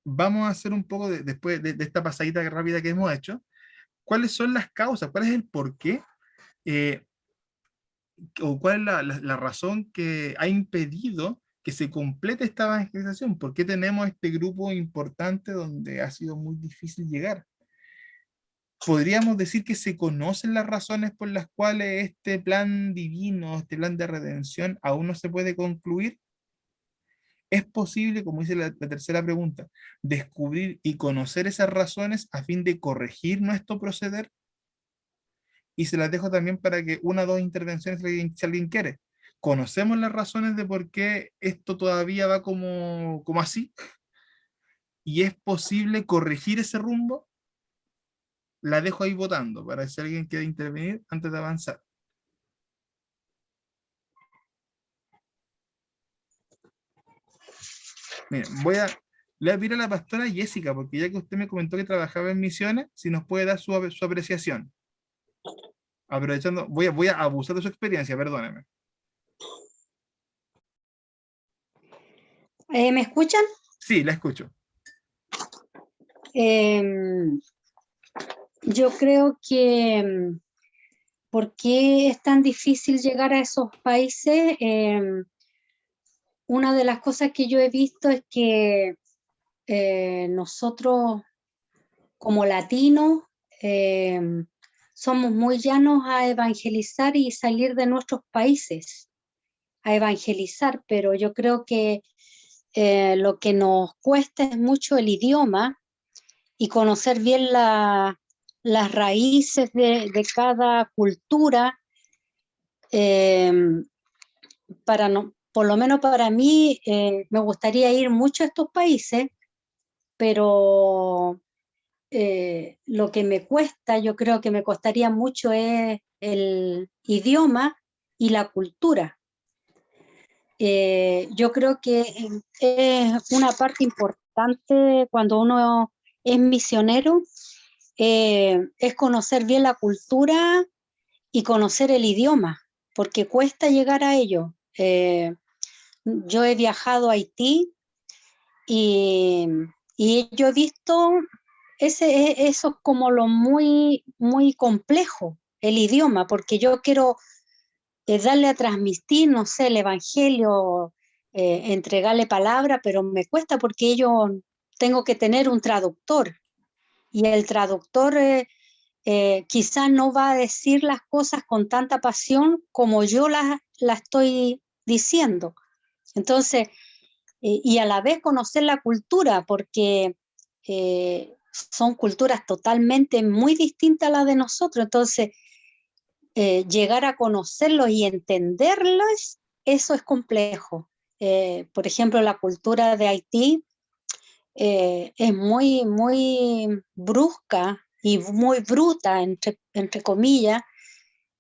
vamos a hacer un poco, después de esta pasadita rápida que hemos hecho, cuáles son las causas, cuál es el porqué, o cuál es la razón que ha impedido que se complete esta evangelización. ¿Por qué tenemos este grupo importante donde ha sido muy difícil llegar? ¿Podríamos decir que se conocen las razones por las cuales este plan divino, este plan de redención aún no se puede concluir? ¿Es posible, como dice la tercera pregunta, descubrir y conocer esas razones a fin de corregir nuestro proceder? Y se las dejo también para que una o dos intervenciones, si alguien quiere. ¿Conocemos las razones de por qué esto todavía va como así? ¿Y es posible corregir ese rumbo? La dejo ahí votando para si alguien quiere intervenir antes de avanzar. Miren, le voy a pedir a la pastora Jessica, porque ya que usted me comentó que trabajaba en misiones, si nos puede dar su apreciación. Aprovechando, voy a abusar de su experiencia, perdóneme. ¿Me escuchan? Sí, la escucho. Yo creo que ¿por qué es tan difícil llegar a esos países? Una de las cosas que yo he visto es que nosotros como latinos somos muy llanos a evangelizar y salir de nuestros países a evangelizar, pero yo creo que lo que nos cuesta es mucho el idioma y conocer bien las raíces de cada cultura, eh, para no, por lo menos para mí, me gustaría ir mucho a estos países, pero lo que me cuesta, yo creo que me costaría mucho es el idioma y la cultura. Yo creo que es una parte importante cuando uno es misionero, es conocer bien la cultura y conocer el idioma, porque cuesta llegar a ello. Yo he viajado a Haití y, y yo he visto eso es como lo muy, muy complejo, el idioma, porque yo quiero darle a transmitir, no sé, el evangelio, entregarle palabra, pero me cuesta porque yo tengo que tener un traductor y el traductor quizás no va a decir las cosas con tanta pasión como yo las estoy diciendo. Entonces, y a la vez conocer la cultura, porque son culturas totalmente muy distintas a las de nosotros. Entonces, llegar a conocerlos y entenderlos, eso es complejo. Por ejemplo, la cultura de Haití es muy, muy brusca y muy bruta, entre comillas,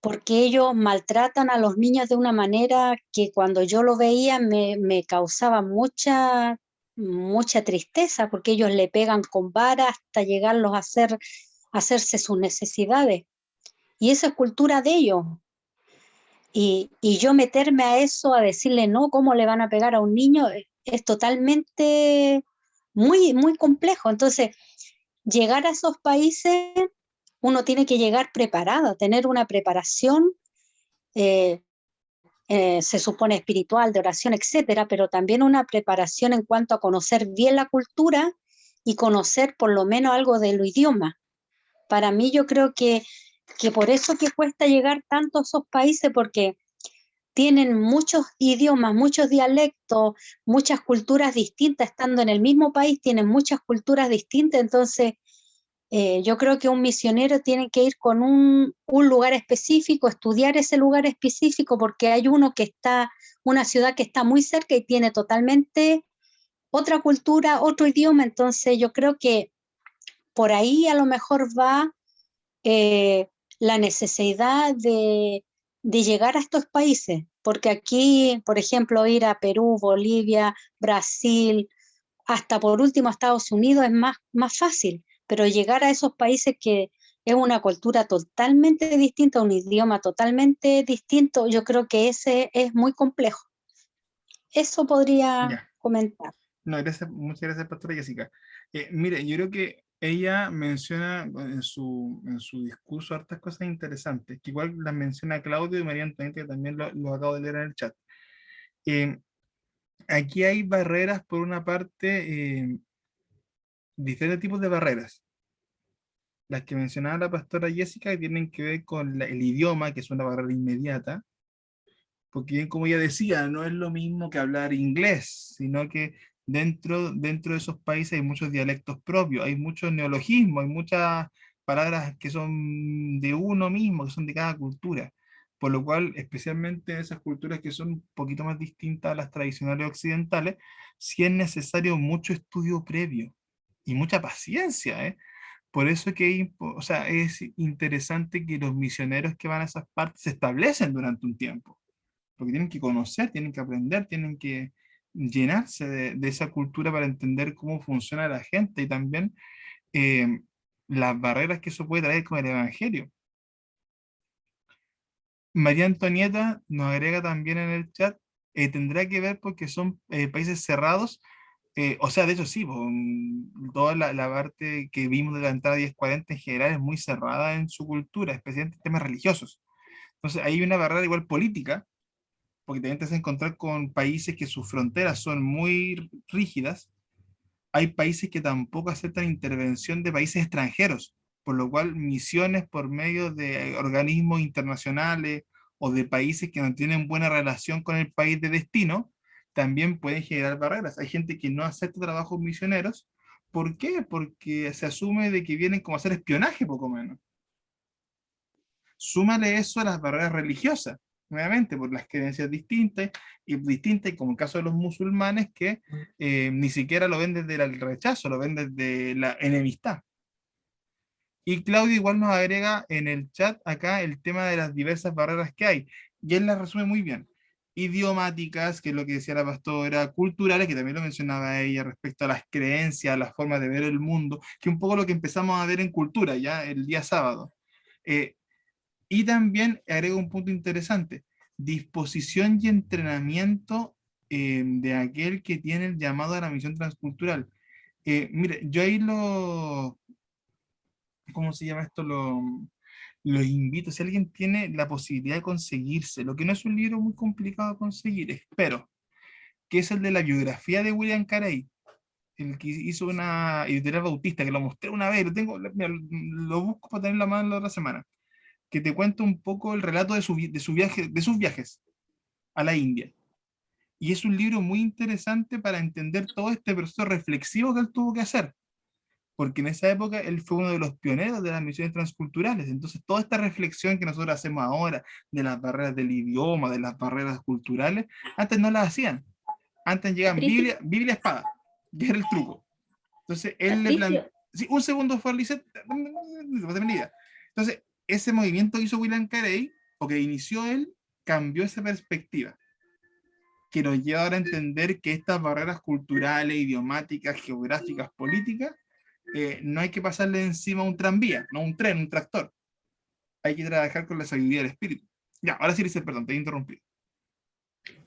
porque ellos maltratan a los niños de una manera que cuando yo lo veía me causaba mucha tristeza, porque ellos le pegan con vara hasta llegarlos a hacerse sus necesidades. Y eso es cultura de ellos. Y yo meterme a eso, a decirle no, ¿cómo le van a pegar a un niño? Es totalmente muy, muy complejo. Entonces, llegar a esos países, uno tiene que llegar preparado, tener una preparación, eh, se supone espiritual, de oración, etcétera, pero también una preparación en cuanto a conocer bien la cultura y conocer por lo menos algo del idioma. Para mí yo creo que por eso que cuesta llegar tanto a esos países, porque tienen muchos idiomas, muchos dialectos, muchas culturas distintas, estando en el mismo país tienen muchas culturas distintas, entonces yo creo que un misionero tiene que ir con un lugar específico, estudiar ese lugar específico, porque hay una ciudad que está muy cerca y tiene totalmente otra cultura, otro idioma, entonces yo creo que por ahí a lo mejor va eh, la necesidad de llegar a estos países, porque aquí, por ejemplo, ir a Perú, Bolivia, Brasil, hasta por último a Estados Unidos es más fácil, pero llegar a esos países que es una cultura totalmente distinta, un idioma totalmente distinto, yo creo que ese es muy complejo. Eso podría Ya. comentar. No, gracias, muchas gracias, pastora Jessica. Mire, yo creo que ella menciona en su discurso hartas cosas interesantes, que igual las menciona Claudio y María Antonieta, que también lo acabo de leer en el chat. Eh, Aquí hay barreras, por una parte, diferentes tipos de barreras. Las que mencionaba la pastora Jessica, que tienen que ver con el idioma, que es una barrera inmediata, porque bien como ella decía, no es lo mismo que hablar inglés, sino que dentro de esos países hay muchos dialectos propios, hay muchos neologismos, hay muchas palabras que son de uno mismo, que son de cada cultura. Por lo cual, especialmente en esas culturas que son un poquito más distintas a las tradicionales occidentales, sí es necesario mucho estudio previo y mucha paciencia, ¿eh? Por eso o sea, es interesante que los misioneros que van a esas partes se establecen durante un tiempo, porque tienen que conocer, tienen que aprender, tienen que llenarse de esa cultura para entender cómo funciona la gente y también eh, las barreras que eso puede traer con el Evangelio. María Antonieta nos agrega también en el chat, tendrá que ver porque son países cerrados, o sea, de hecho sí, toda la parte que vimos de la entrada 1040 en general es muy cerrada en su cultura, especialmente en temas religiosos. Entonces hay una barrera igual política, porque también te vas a encontrar con países que sus fronteras son muy rígidas. Hay países que tampoco aceptan intervención de países extranjeros, por lo cual misiones por medio de organismos internacionales o de países que no tienen buena relación con el país de destino, también pueden generar barreras. Hay gente que no acepta trabajos misioneros ¿Por qué? Porque se asume de que vienen como a hacer espionaje, poco menos. Súmale eso a las barreras religiosas, nuevamente, por las creencias distintas, como el caso de los musulmanes, que ni siquiera lo ven desde el rechazo, lo ven desde la enemistad. Y Claudio igual nos agrega en el chat acá el tema de las diversas barreras que hay, y él las resume muy bien. Idiomáticas, que es lo que decía la pastora, culturales, que también lo mencionaba ella, respecto a las creencias, a las formas de ver el mundo, que un poco lo que empezamos a ver en cultura ya el día sábado. Y también agrego un punto interesante, disposición y entrenamiento de aquel que tiene el llamado a la misión transcultural. Mire, yo ahí ¿cómo se llama esto? Los invito, si alguien tiene la posibilidad de conseguirse, lo que no es un libro muy complicado de conseguir, espero, que es el de la biografía de William Carey, el que hizo una editorial bautista, que lo mostré una vez, mira, lo busco para tenerlo a mano la otra semana, que te cuenta un poco el relato de sus viajes a la India. Y es un libro muy interesante para entender todo este proceso reflexivo que él tuvo que hacer, porque en esa época él fue uno de los pioneros de las misiones transculturales. Entonces, toda esta reflexión que nosotros hacemos ahora de las barreras del idioma, de las barreras culturales, antes no las hacían. Antes llegaban Patricio. Biblia, espada, que era el truco. Entonces, él le Patricio, planteó... Sí, un segundo, Forlicet. Entonces, ese movimiento que hizo William Carey, o que inició él, cambió esa perspectiva, que nos lleva ahora a entender que estas barreras culturales, idiomáticas, geográficas, políticas, no hay que pasarle encima a un tranvía, no un tren, un tractor. Hay que trabajar con la sabiduría del espíritu. Ya, ahora sí, Lizeth, perdón, te he interrumpido.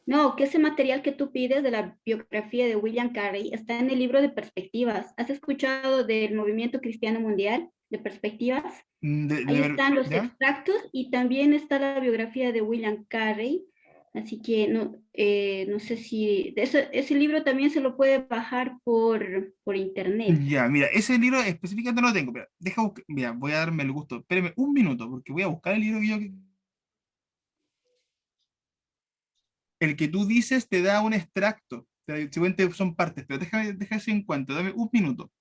No, que ese material que tú pides de la biografía de William Carey está en el libro de Perspectivas. ¿Has escuchado del Movimiento Cristiano Mundial de Perspectivas? Ahí están los ¿ya? extractos y también está la biografía de William Carey. Así que no sé si ese libro también se lo puede bajar por internet. Ya, mira, ese libro específicamente no lo tengo, pero deja buscar, mira, voy a darme el gusto, espérame un minuto, porque voy a buscar el libro que yo... El que tú dices te da un extracto, seguramente son partes, pero deja eso en cuenta, dame un minuto.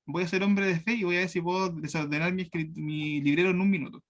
Voy a ser hombre de fe y voy a ver si puedo desordenar mi librero en un minuto.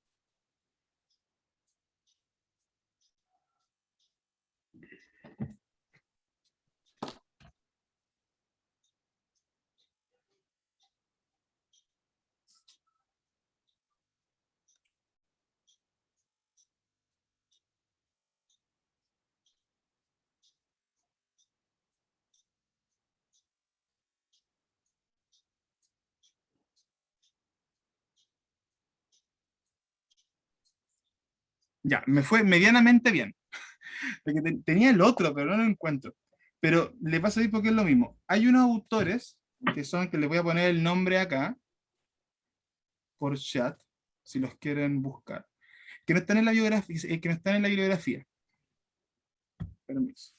Ya, me fue medianamente bien. Porque tenía el otro, pero no lo encuentro. Pero le pasa ahí porque es lo mismo. Hay unos autores que son, que les voy a poner el nombre acá, por chat, si los quieren buscar, que no están en la biografía, que no están en la bibliografía. Permiso.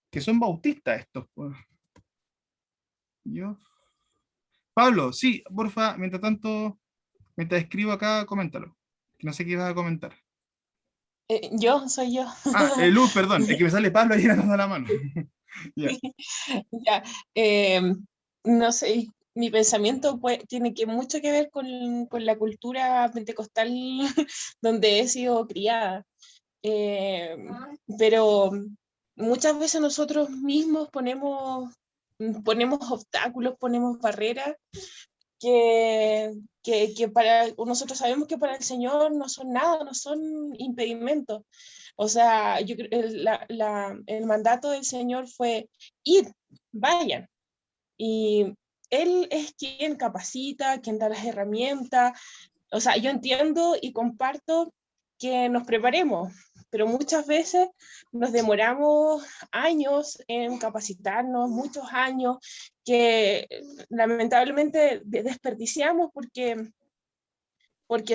Que son bautistas estos. Pues. Yo. Pablo, sí, porfa, mientras tanto, mientras escribo acá, coméntalo. Que no sé qué ibas a comentar. Soy yo. Ah, Luz, perdón, es que me sale Pablo ahí dando la mano. Ya. Ya, no sé, mi pensamiento tiene mucho que ver con la cultura pentecostal donde he sido criada. Pero muchas veces nosotros mismos ponemos obstáculos, ponemos barreras que para nosotros sabemos que para el Señor no son nada, no son impedimentos. O sea, el mandato del Señor fue id, vayan. Y Él es quien capacita, quien da las herramientas. O sea, yo entiendo y comparto que nos preparemos, pero muchas veces nos demoramos años en capacitarnos, muchos años que lamentablemente desperdiciamos porque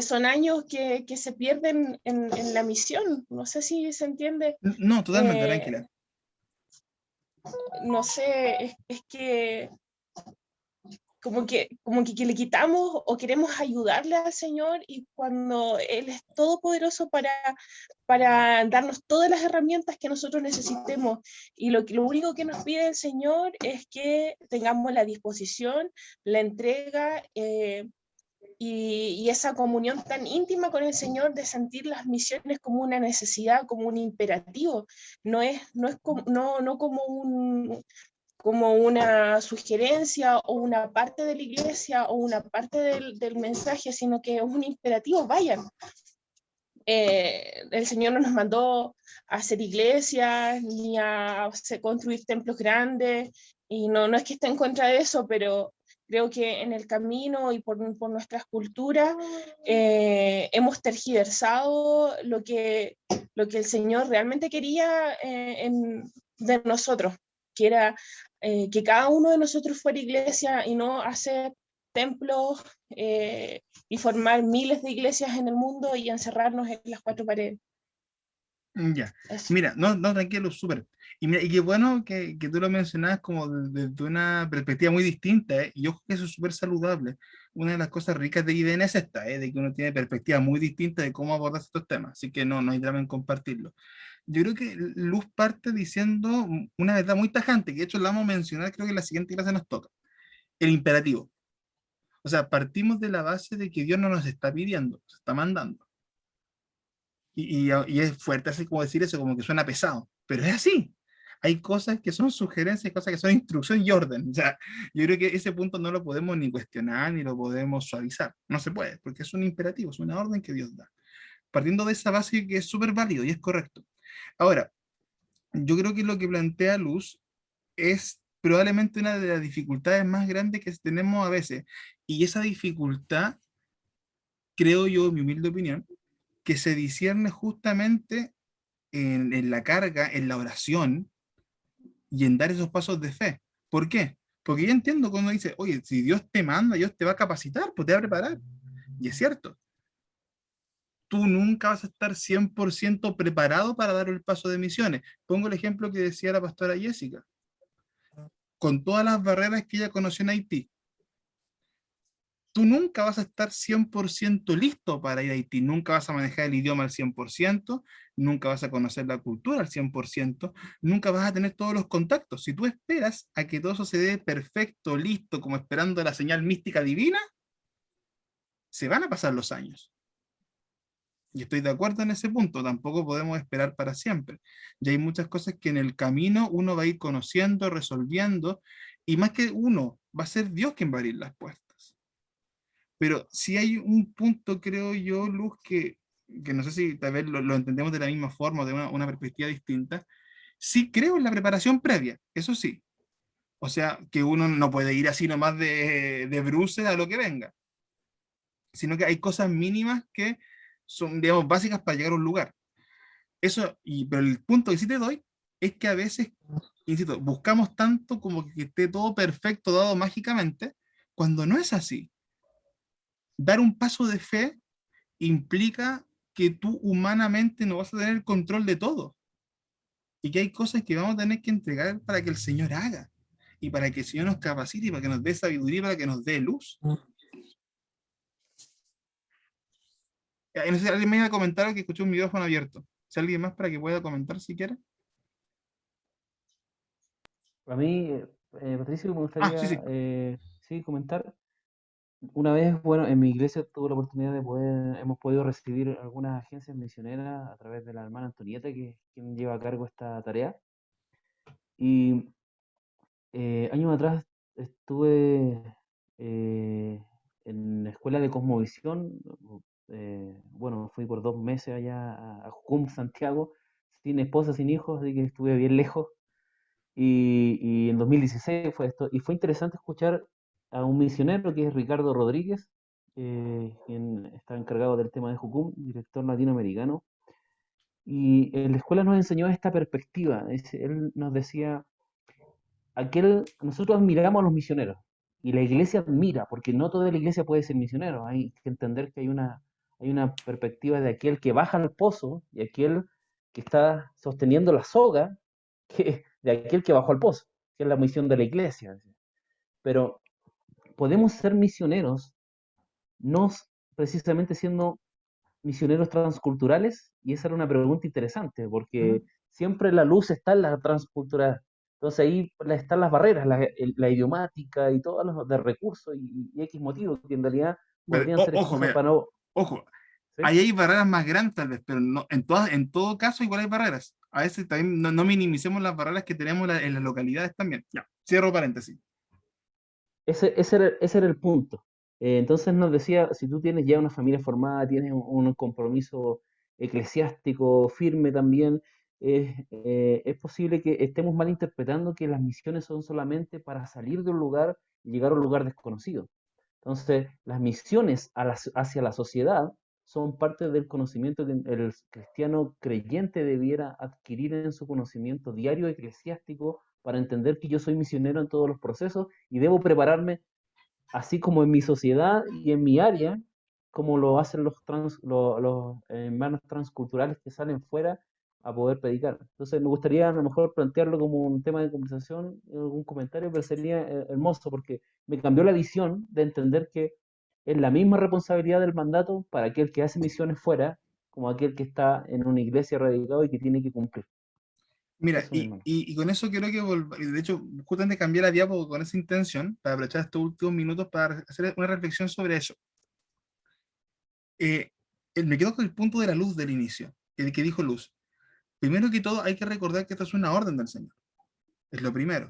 son años que se pierden en la misión. No sé si se entiende. No, totalmente, tranquila. No sé, es que que le quitamos o queremos ayudarle al Señor, y cuando Él es todopoderoso para darnos todas las herramientas que nosotros necesitemos. Y lo único que nos pide el Señor es que tengamos la disposición, la entrega, y esa comunión tan íntima con el Señor, de sentir las misiones como una necesidad, como un imperativo, no como una sugerencia o una parte de la iglesia o una parte del mensaje, sino que es un imperativo. Vayan. El Señor no nos mandó a hacer iglesias ni a construir templos grandes, y no es que esté en contra de eso, pero creo que en el camino y por nuestras culturas hemos tergiversado lo que el Señor realmente quería de nosotros, que era que cada uno de nosotros fuera iglesia, y no hacer templos y formar miles de iglesias en el mundo y encerrarnos en las cuatro paredes. Ya, Eso. mira, no, tranquilo, súper. Y mira, y qué bueno que tú lo mencionabas como desde una perspectiva muy distinta, ¿eh? Y yo creo que eso es súper saludable. Una de las cosas ricas de IDN es esta, ¿eh? De que uno tiene perspectivas muy distintas de cómo abordar estos temas, así que no hay drama en compartirlo. Yo creo que Luz parte diciendo una verdad muy tajante, que de hecho la vamos a mencionar, creo que en la siguiente clase nos toca, el imperativo. O sea, partimos de la base de que Dios no nos está pidiendo, se está mandando. Y es fuerte así como decir eso, como que suena pesado, pero es así. Hay cosas que son sugerencias, cosas que son instrucción y orden. O sea, yo creo que ese punto no lo podemos ni cuestionar, ni lo podemos suavizar. No se puede, porque es un imperativo, es una orden que Dios da. Partiendo de esa base que es súper válido y es correcto. Ahora, yo creo que lo que plantea Luz es probablemente una de las dificultades más grandes que tenemos a veces. Y esa dificultad, creo yo, en mi humilde opinión, que se discierne justamente en la carga, en la oración y en dar esos pasos de fe. ¿Por qué? Porque yo entiendo cuando dice, oye, si Dios te manda, Dios te va a capacitar, pues te va a preparar. Y es cierto. Tú nunca vas a estar 100% preparado para dar el paso de misiones. Pongo el ejemplo que decía la pastora Jessica. Con todas las barreras que ella conoció en Haití, tú nunca vas a estar 100% listo para ir a Haití, nunca vas a manejar el idioma al 100%, nunca vas a conocer la cultura al 100%, nunca vas a tener todos los contactos. Si tú esperas a que todo eso se dé perfecto, listo, como esperando la señal mística divina, se van a pasar los años. Y estoy de acuerdo en ese punto, tampoco podemos esperar para siempre. Y hay muchas cosas que en el camino uno va a ir conociendo, resolviendo, y más que uno, va a ser Dios quien va a abrir las puertas. Pero si hay un punto, creo yo, Luz, que no sé si tal vez lo entendemos de la misma forma o de una perspectiva distinta, sí creo en la preparación previa, eso sí. O sea, que uno no puede ir así nomás de bruces a lo que venga, sino que hay cosas mínimas que son, digamos, básicas para llegar a un lugar. Eso, pero el punto que sí te doy es que a veces, insisto, buscamos tanto como que esté todo perfecto, dado mágicamente, cuando no es así. Dar un paso de fe implica que tú humanamente no vas a tener el control de todo. Y que hay cosas que vamos a tener que entregar para que el Señor haga. Y para que el Señor nos capacite, y para que nos dé sabiduría, para que nos dé luz. No sé si alguien me iba a comentar, que escuché un micrófono abierto. Si alguien más para que pueda comentar si quiere. A mí, Patricio, me Sí. gustaría sí, comentar. Una vez, bueno, en mi iglesia tuve la oportunidad hemos podido recibir algunas agencias misioneras a través de la hermana Antonieta, que es quien lleva a cargo esta tarea. Y años atrás estuve en la escuela de Cosmovisión. Bueno, fui por 2 meses allá a Jucum, Santiago, sin esposa, sin hijos, así que estuve bien lejos. Y en 2016 fue esto. Y fue interesante escuchar a un misionero que es Ricardo Rodríguez, quien está encargado del tema de Jucum, director latinoamericano. Y en la escuela nos enseñó esta perspectiva. Él nos decía, nosotros admiramos a los misioneros y la iglesia admira, porque no toda la iglesia puede ser misionero. Hay que entender que hay una perspectiva de aquel que baja al pozo y aquel que está sosteniendo la soga, de aquel que bajó al pozo, que es la misión de la iglesia. Pero podemos ser misioneros, no precisamente siendo misioneros transculturales, y esa era una pregunta interesante, porque siempre la luz está en la transcultural. Entonces ahí están las barreras, la idiomática y todos los de recursos y X motivos, que en realidad podrían ser Ojo, excusas mira, para no... ojo, ¿Sí? ahí hay barreras más grandes tal vez, pero no, en todo caso igual hay barreras. A veces también no minimicemos las barreras que tenemos en las localidades también. Ya, cierro paréntesis. Ese era el punto. Entonces nos decía, si tú tienes ya una familia formada, tienes un compromiso eclesiástico firme también, es posible que estemos malinterpretando que las misiones son solamente para salir de un lugar y llegar a un lugar desconocido. Entonces, las misiones hacia la sociedad son parte del conocimiento que el cristiano creyente debiera adquirir en su conocimiento diario eclesiástico para entender que yo soy misionero en todos los procesos y debo prepararme, así como en mi sociedad y en mi área, como lo hacen los hermanos transculturales que salen fuera a poder predicar. Entonces me gustaría a lo mejor plantearlo como un tema de conversación, algún comentario, pero sería hermoso porque me cambió la visión de entender que es la misma responsabilidad del mandato para aquel que hace misiones fuera como aquel que está en una iglesia radicado y que tiene que cumplir. Mira, Eso, mi hermano. y con eso quiero que de hecho, justamente cambié la diapo con esa intención, para aprovechar estos últimos minutos para hacer una reflexión sobre eso. Me quedo con el punto de la luz del inicio, el que dijo Luz. Primero que todo, hay que recordar que esto es una orden del Señor. Es lo primero.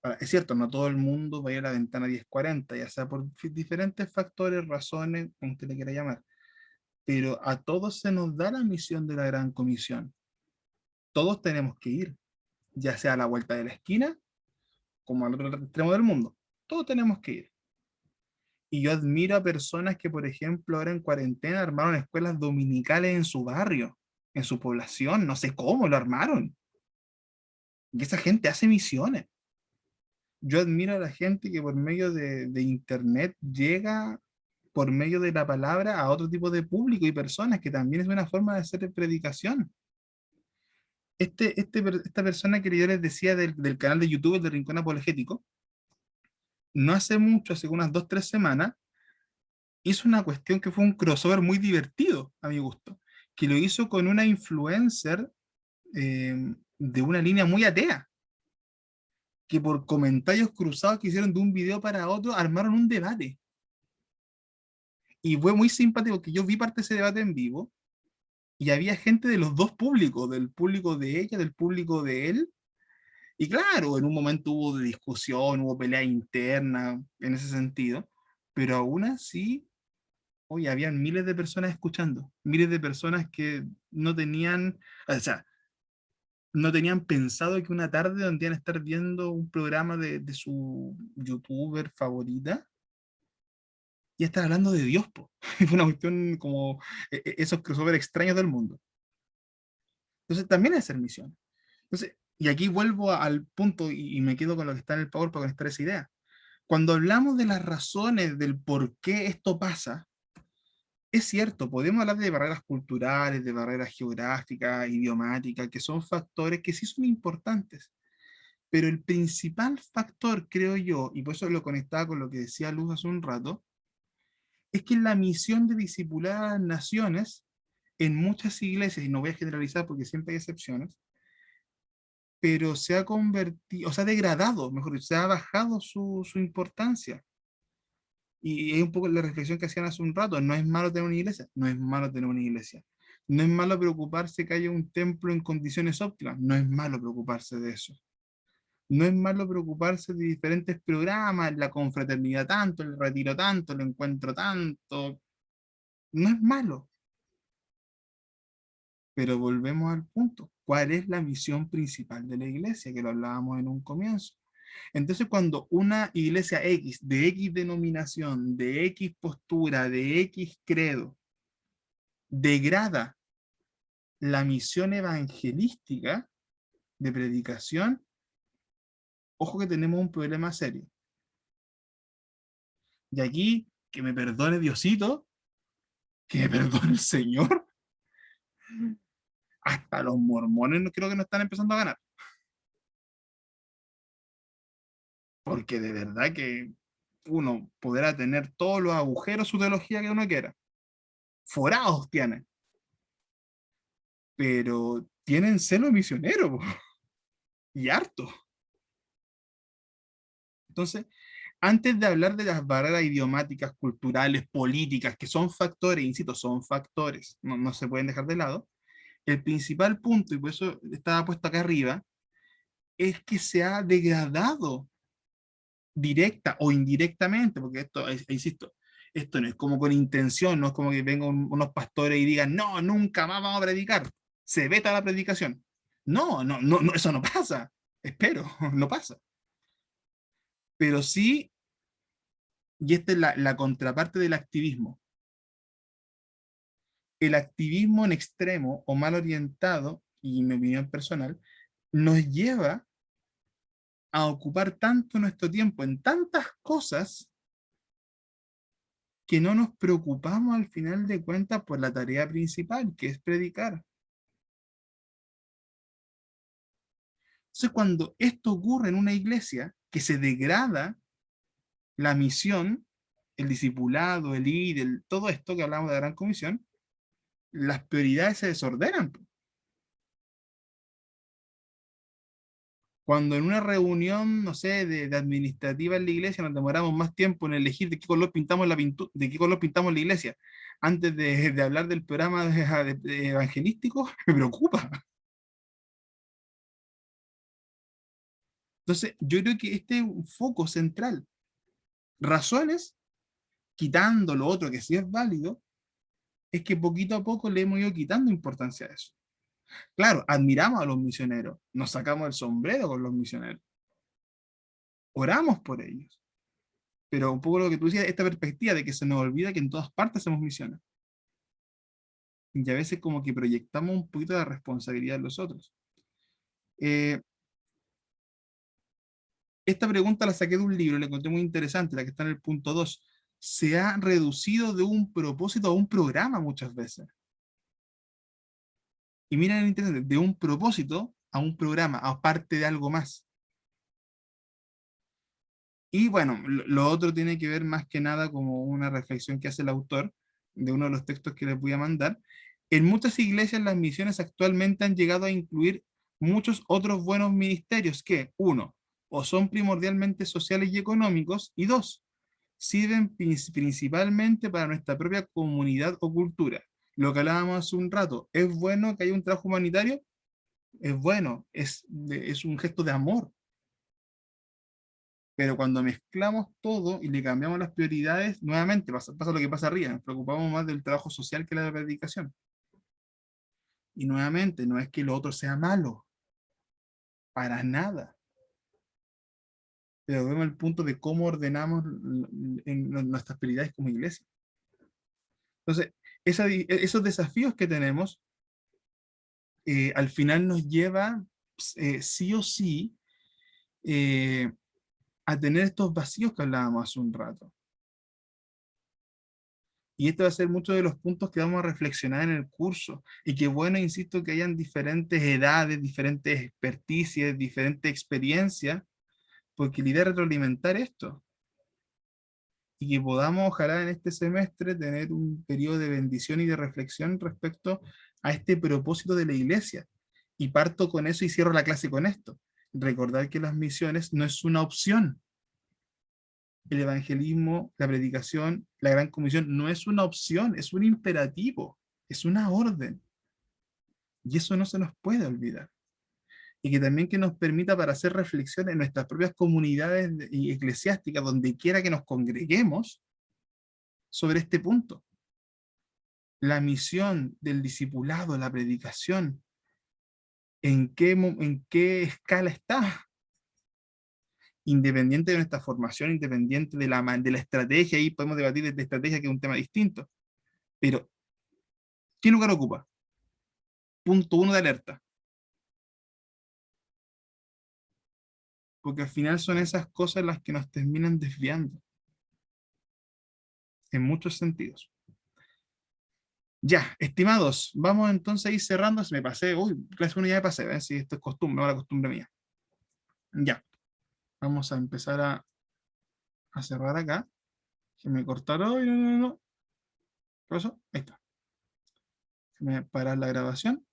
Ahora, es cierto, no todo el mundo va a ir a la ventana 1040, ya sea por diferentes factores, razones, como usted le quiera llamar. Pero a todos se nos da la misión de la gran comisión. Todos tenemos que ir, ya sea a la vuelta de la esquina, como al otro extremo del mundo. Todos tenemos que ir. Y yo admiro a personas que, por ejemplo, ahora en cuarentena armaron escuelas dominicales en su barrio, en su población, no sé cómo lo armaron. Y esa gente hace misiones. Yo admiro a la gente que por medio de internet llega por medio de la palabra a otro tipo de público y personas, que también es una forma de hacer predicación. Esta persona que yo les decía del canal de YouTube, el de Rincón Apologético, no hace mucho, hace unas 2 o 3 semanas, hizo una cuestión que fue un crossover muy divertido, a mi gusto, que lo hizo con una influencer de una línea muy atea, que por comentarios cruzados que hicieron de un video para otro, armaron un debate. Y fue muy simpático que yo vi parte de ese debate en vivo, y había gente de los dos públicos, del público de ella, del público de él. Y claro, en un momento hubo discusión, hubo pelea interna en ese sentido, pero aún así, hoy habían miles de personas escuchando, miles de personas que no tenían, o sea, no tenían pensado que una tarde donde iban a estar viendo un programa de su youtuber favorita y estar hablando de Dios, po. Fue una cuestión como esos crossover extraños del mundo. Entonces también es ser misión. Entonces, y aquí vuelvo al punto y me quedo con lo que está en el Power para conectar esa idea. Cuando hablamos de las razones del por qué esto pasa, es cierto, podemos hablar de barreras culturales, de barreras geográficas, idiomáticas, que son factores que sí son importantes. Pero el principal factor, creo yo, y por eso lo conectaba con lo que decía Luz hace un rato, es que la misión de discipular a las naciones en muchas iglesias, y no voy a generalizar porque siempre hay excepciones, pero se ha convertido, o sea, degradado, mejor dicho, se ha bajado su importancia. Y es un poco la reflexión que hacían hace un rato, no es malo tener una iglesia, no es malo tener una iglesia. No es malo preocuparse que haya un templo en condiciones óptimas, no es malo preocuparse de eso. No es malo preocuparse de diferentes programas, la confraternidad tanto, el retiro tanto, el encuentro tanto. No es malo. Pero volvemos al punto. ¿Cuál es la misión principal de la iglesia? Que lo hablábamos en un comienzo. Entonces, cuando una iglesia X, de X denominación, de X postura, de X credo, degrada la misión evangelística de predicación, ojo que tenemos un problema serio. Y aquí, que me perdone Diosito, que me perdone el Señor, hasta los mormones creo que no están empezando a ganar. porque de verdad que uno podrá tener todos los agujeros su teología que uno quiera. Forados tienen. Pero tienen celo misionero, po, y harto. Entonces, antes de hablar de las barreras idiomáticas, culturales, políticas, que son factores, insisto, son factores, no se pueden dejar de lado, el principal punto, y por eso estaba puesto acá arriba, es que se ha degradado directa o indirectamente, porque esto, insisto, esto no es como con intención, no es como que vengan unos pastores y digan, no, nunca más vamos a predicar, se veta la predicación. No, eso no pasa, espero, no pasa. Pero sí, y esta es la contraparte del activismo. El activismo en extremo o mal orientado, y en mi opinión personal, nos lleva a ocupar tanto nuestro tiempo en tantas cosas que no nos preocupamos al final de cuentas por la tarea principal, que es predicar. Entonces, cuando esto ocurre en una iglesia, que se degrada la misión, el discipulado, el líder, todo esto que hablamos de la Gran Comisión, las prioridades se desordenan. Cuando en una reunión, no sé, de administrativa en la iglesia nos demoramos más tiempo en elegir de qué color pintamos de qué color pintamos la iglesia, antes de hablar del programa de evangelístico, me preocupa. Entonces, yo creo que este es un foco central. Razones, quitando lo otro que sí es válido, es que poquito a poco le hemos ido quitando importancia a eso. Claro, admiramos a los misioneros, nos sacamos el sombrero con los misioneros, oramos por ellos, pero un poco lo que tú decías, esta perspectiva de que se nos olvida que en todas partes hacemos misiones. Y a veces como que proyectamos un poquito la responsabilidad de los otros. Esta pregunta la saqué de un libro, la encontré muy interesante, la que está en el punto 2. Se ha reducido de un propósito a un programa muchas veces. Y miren el interesante, de un propósito a un programa, aparte de algo más. Y bueno, lo otro tiene que ver más que nada como una reflexión que hace el autor de uno de los textos que les voy a mandar. En muchas iglesias las misiones actualmente han llegado a incluir muchos otros buenos ministerios que, uno, o son primordialmente sociales y económicos, y dos, sirven principalmente para nuestra propia comunidad o cultura. Lo que hablábamos hace un rato, ¿es bueno que haya un trabajo humanitario? Es bueno, es un gesto de amor. Pero cuando mezclamos todo y le cambiamos las prioridades, nuevamente pasa lo que pasa arriba, nos preocupamos más del trabajo social que de la predicación. Y nuevamente, no es que lo otro sea malo, para nada. Pero vemos el punto de cómo ordenamos nuestras prioridades como iglesia. Entonces, esos desafíos que tenemos, al final nos lleva, sí o sí, a tener estos vacíos que hablábamos hace un rato. Y este va a ser muchos de los puntos que vamos a reflexionar en el curso. Y que bueno, insisto, que hayan diferentes edades, diferentes experticias, diferentes experiencias, porque la idea es retroalimentar esto. Y que podamos, ojalá en este semestre, tener un periodo de bendición y de reflexión respecto a este propósito de la iglesia. Y parto con eso y cierro la clase con esto. Recordar que las misiones no es una opción. El evangelismo, la predicación, la gran comisión no es una opción, es un imperativo, es una orden. Y eso no se nos puede olvidar. Y que también que nos permita para hacer reflexión en nuestras propias comunidades eclesiásticas, donde quiera que nos congreguemos, sobre este punto. La misión del discipulado, la predicación, ¿en qué escala está? Independiente de nuestra formación, independiente de la estrategia, ahí podemos debatir de estrategia, que es un tema distinto. Pero, ¿qué lugar ocupa? Punto 1 de alerta. Porque al final son esas cosas las que nos terminan desviando. En muchos sentidos. Ya, estimados, vamos entonces a ir cerrando. Se me pasé, uy, clase 1 ya me pasé, ¿ven? Si esto es costumbre, no la costumbre mía. Ya. Vamos a empezar a cerrar acá. Que me cortaron. No. ¿Qué pasó? Ahí está. Déjame parar la grabación.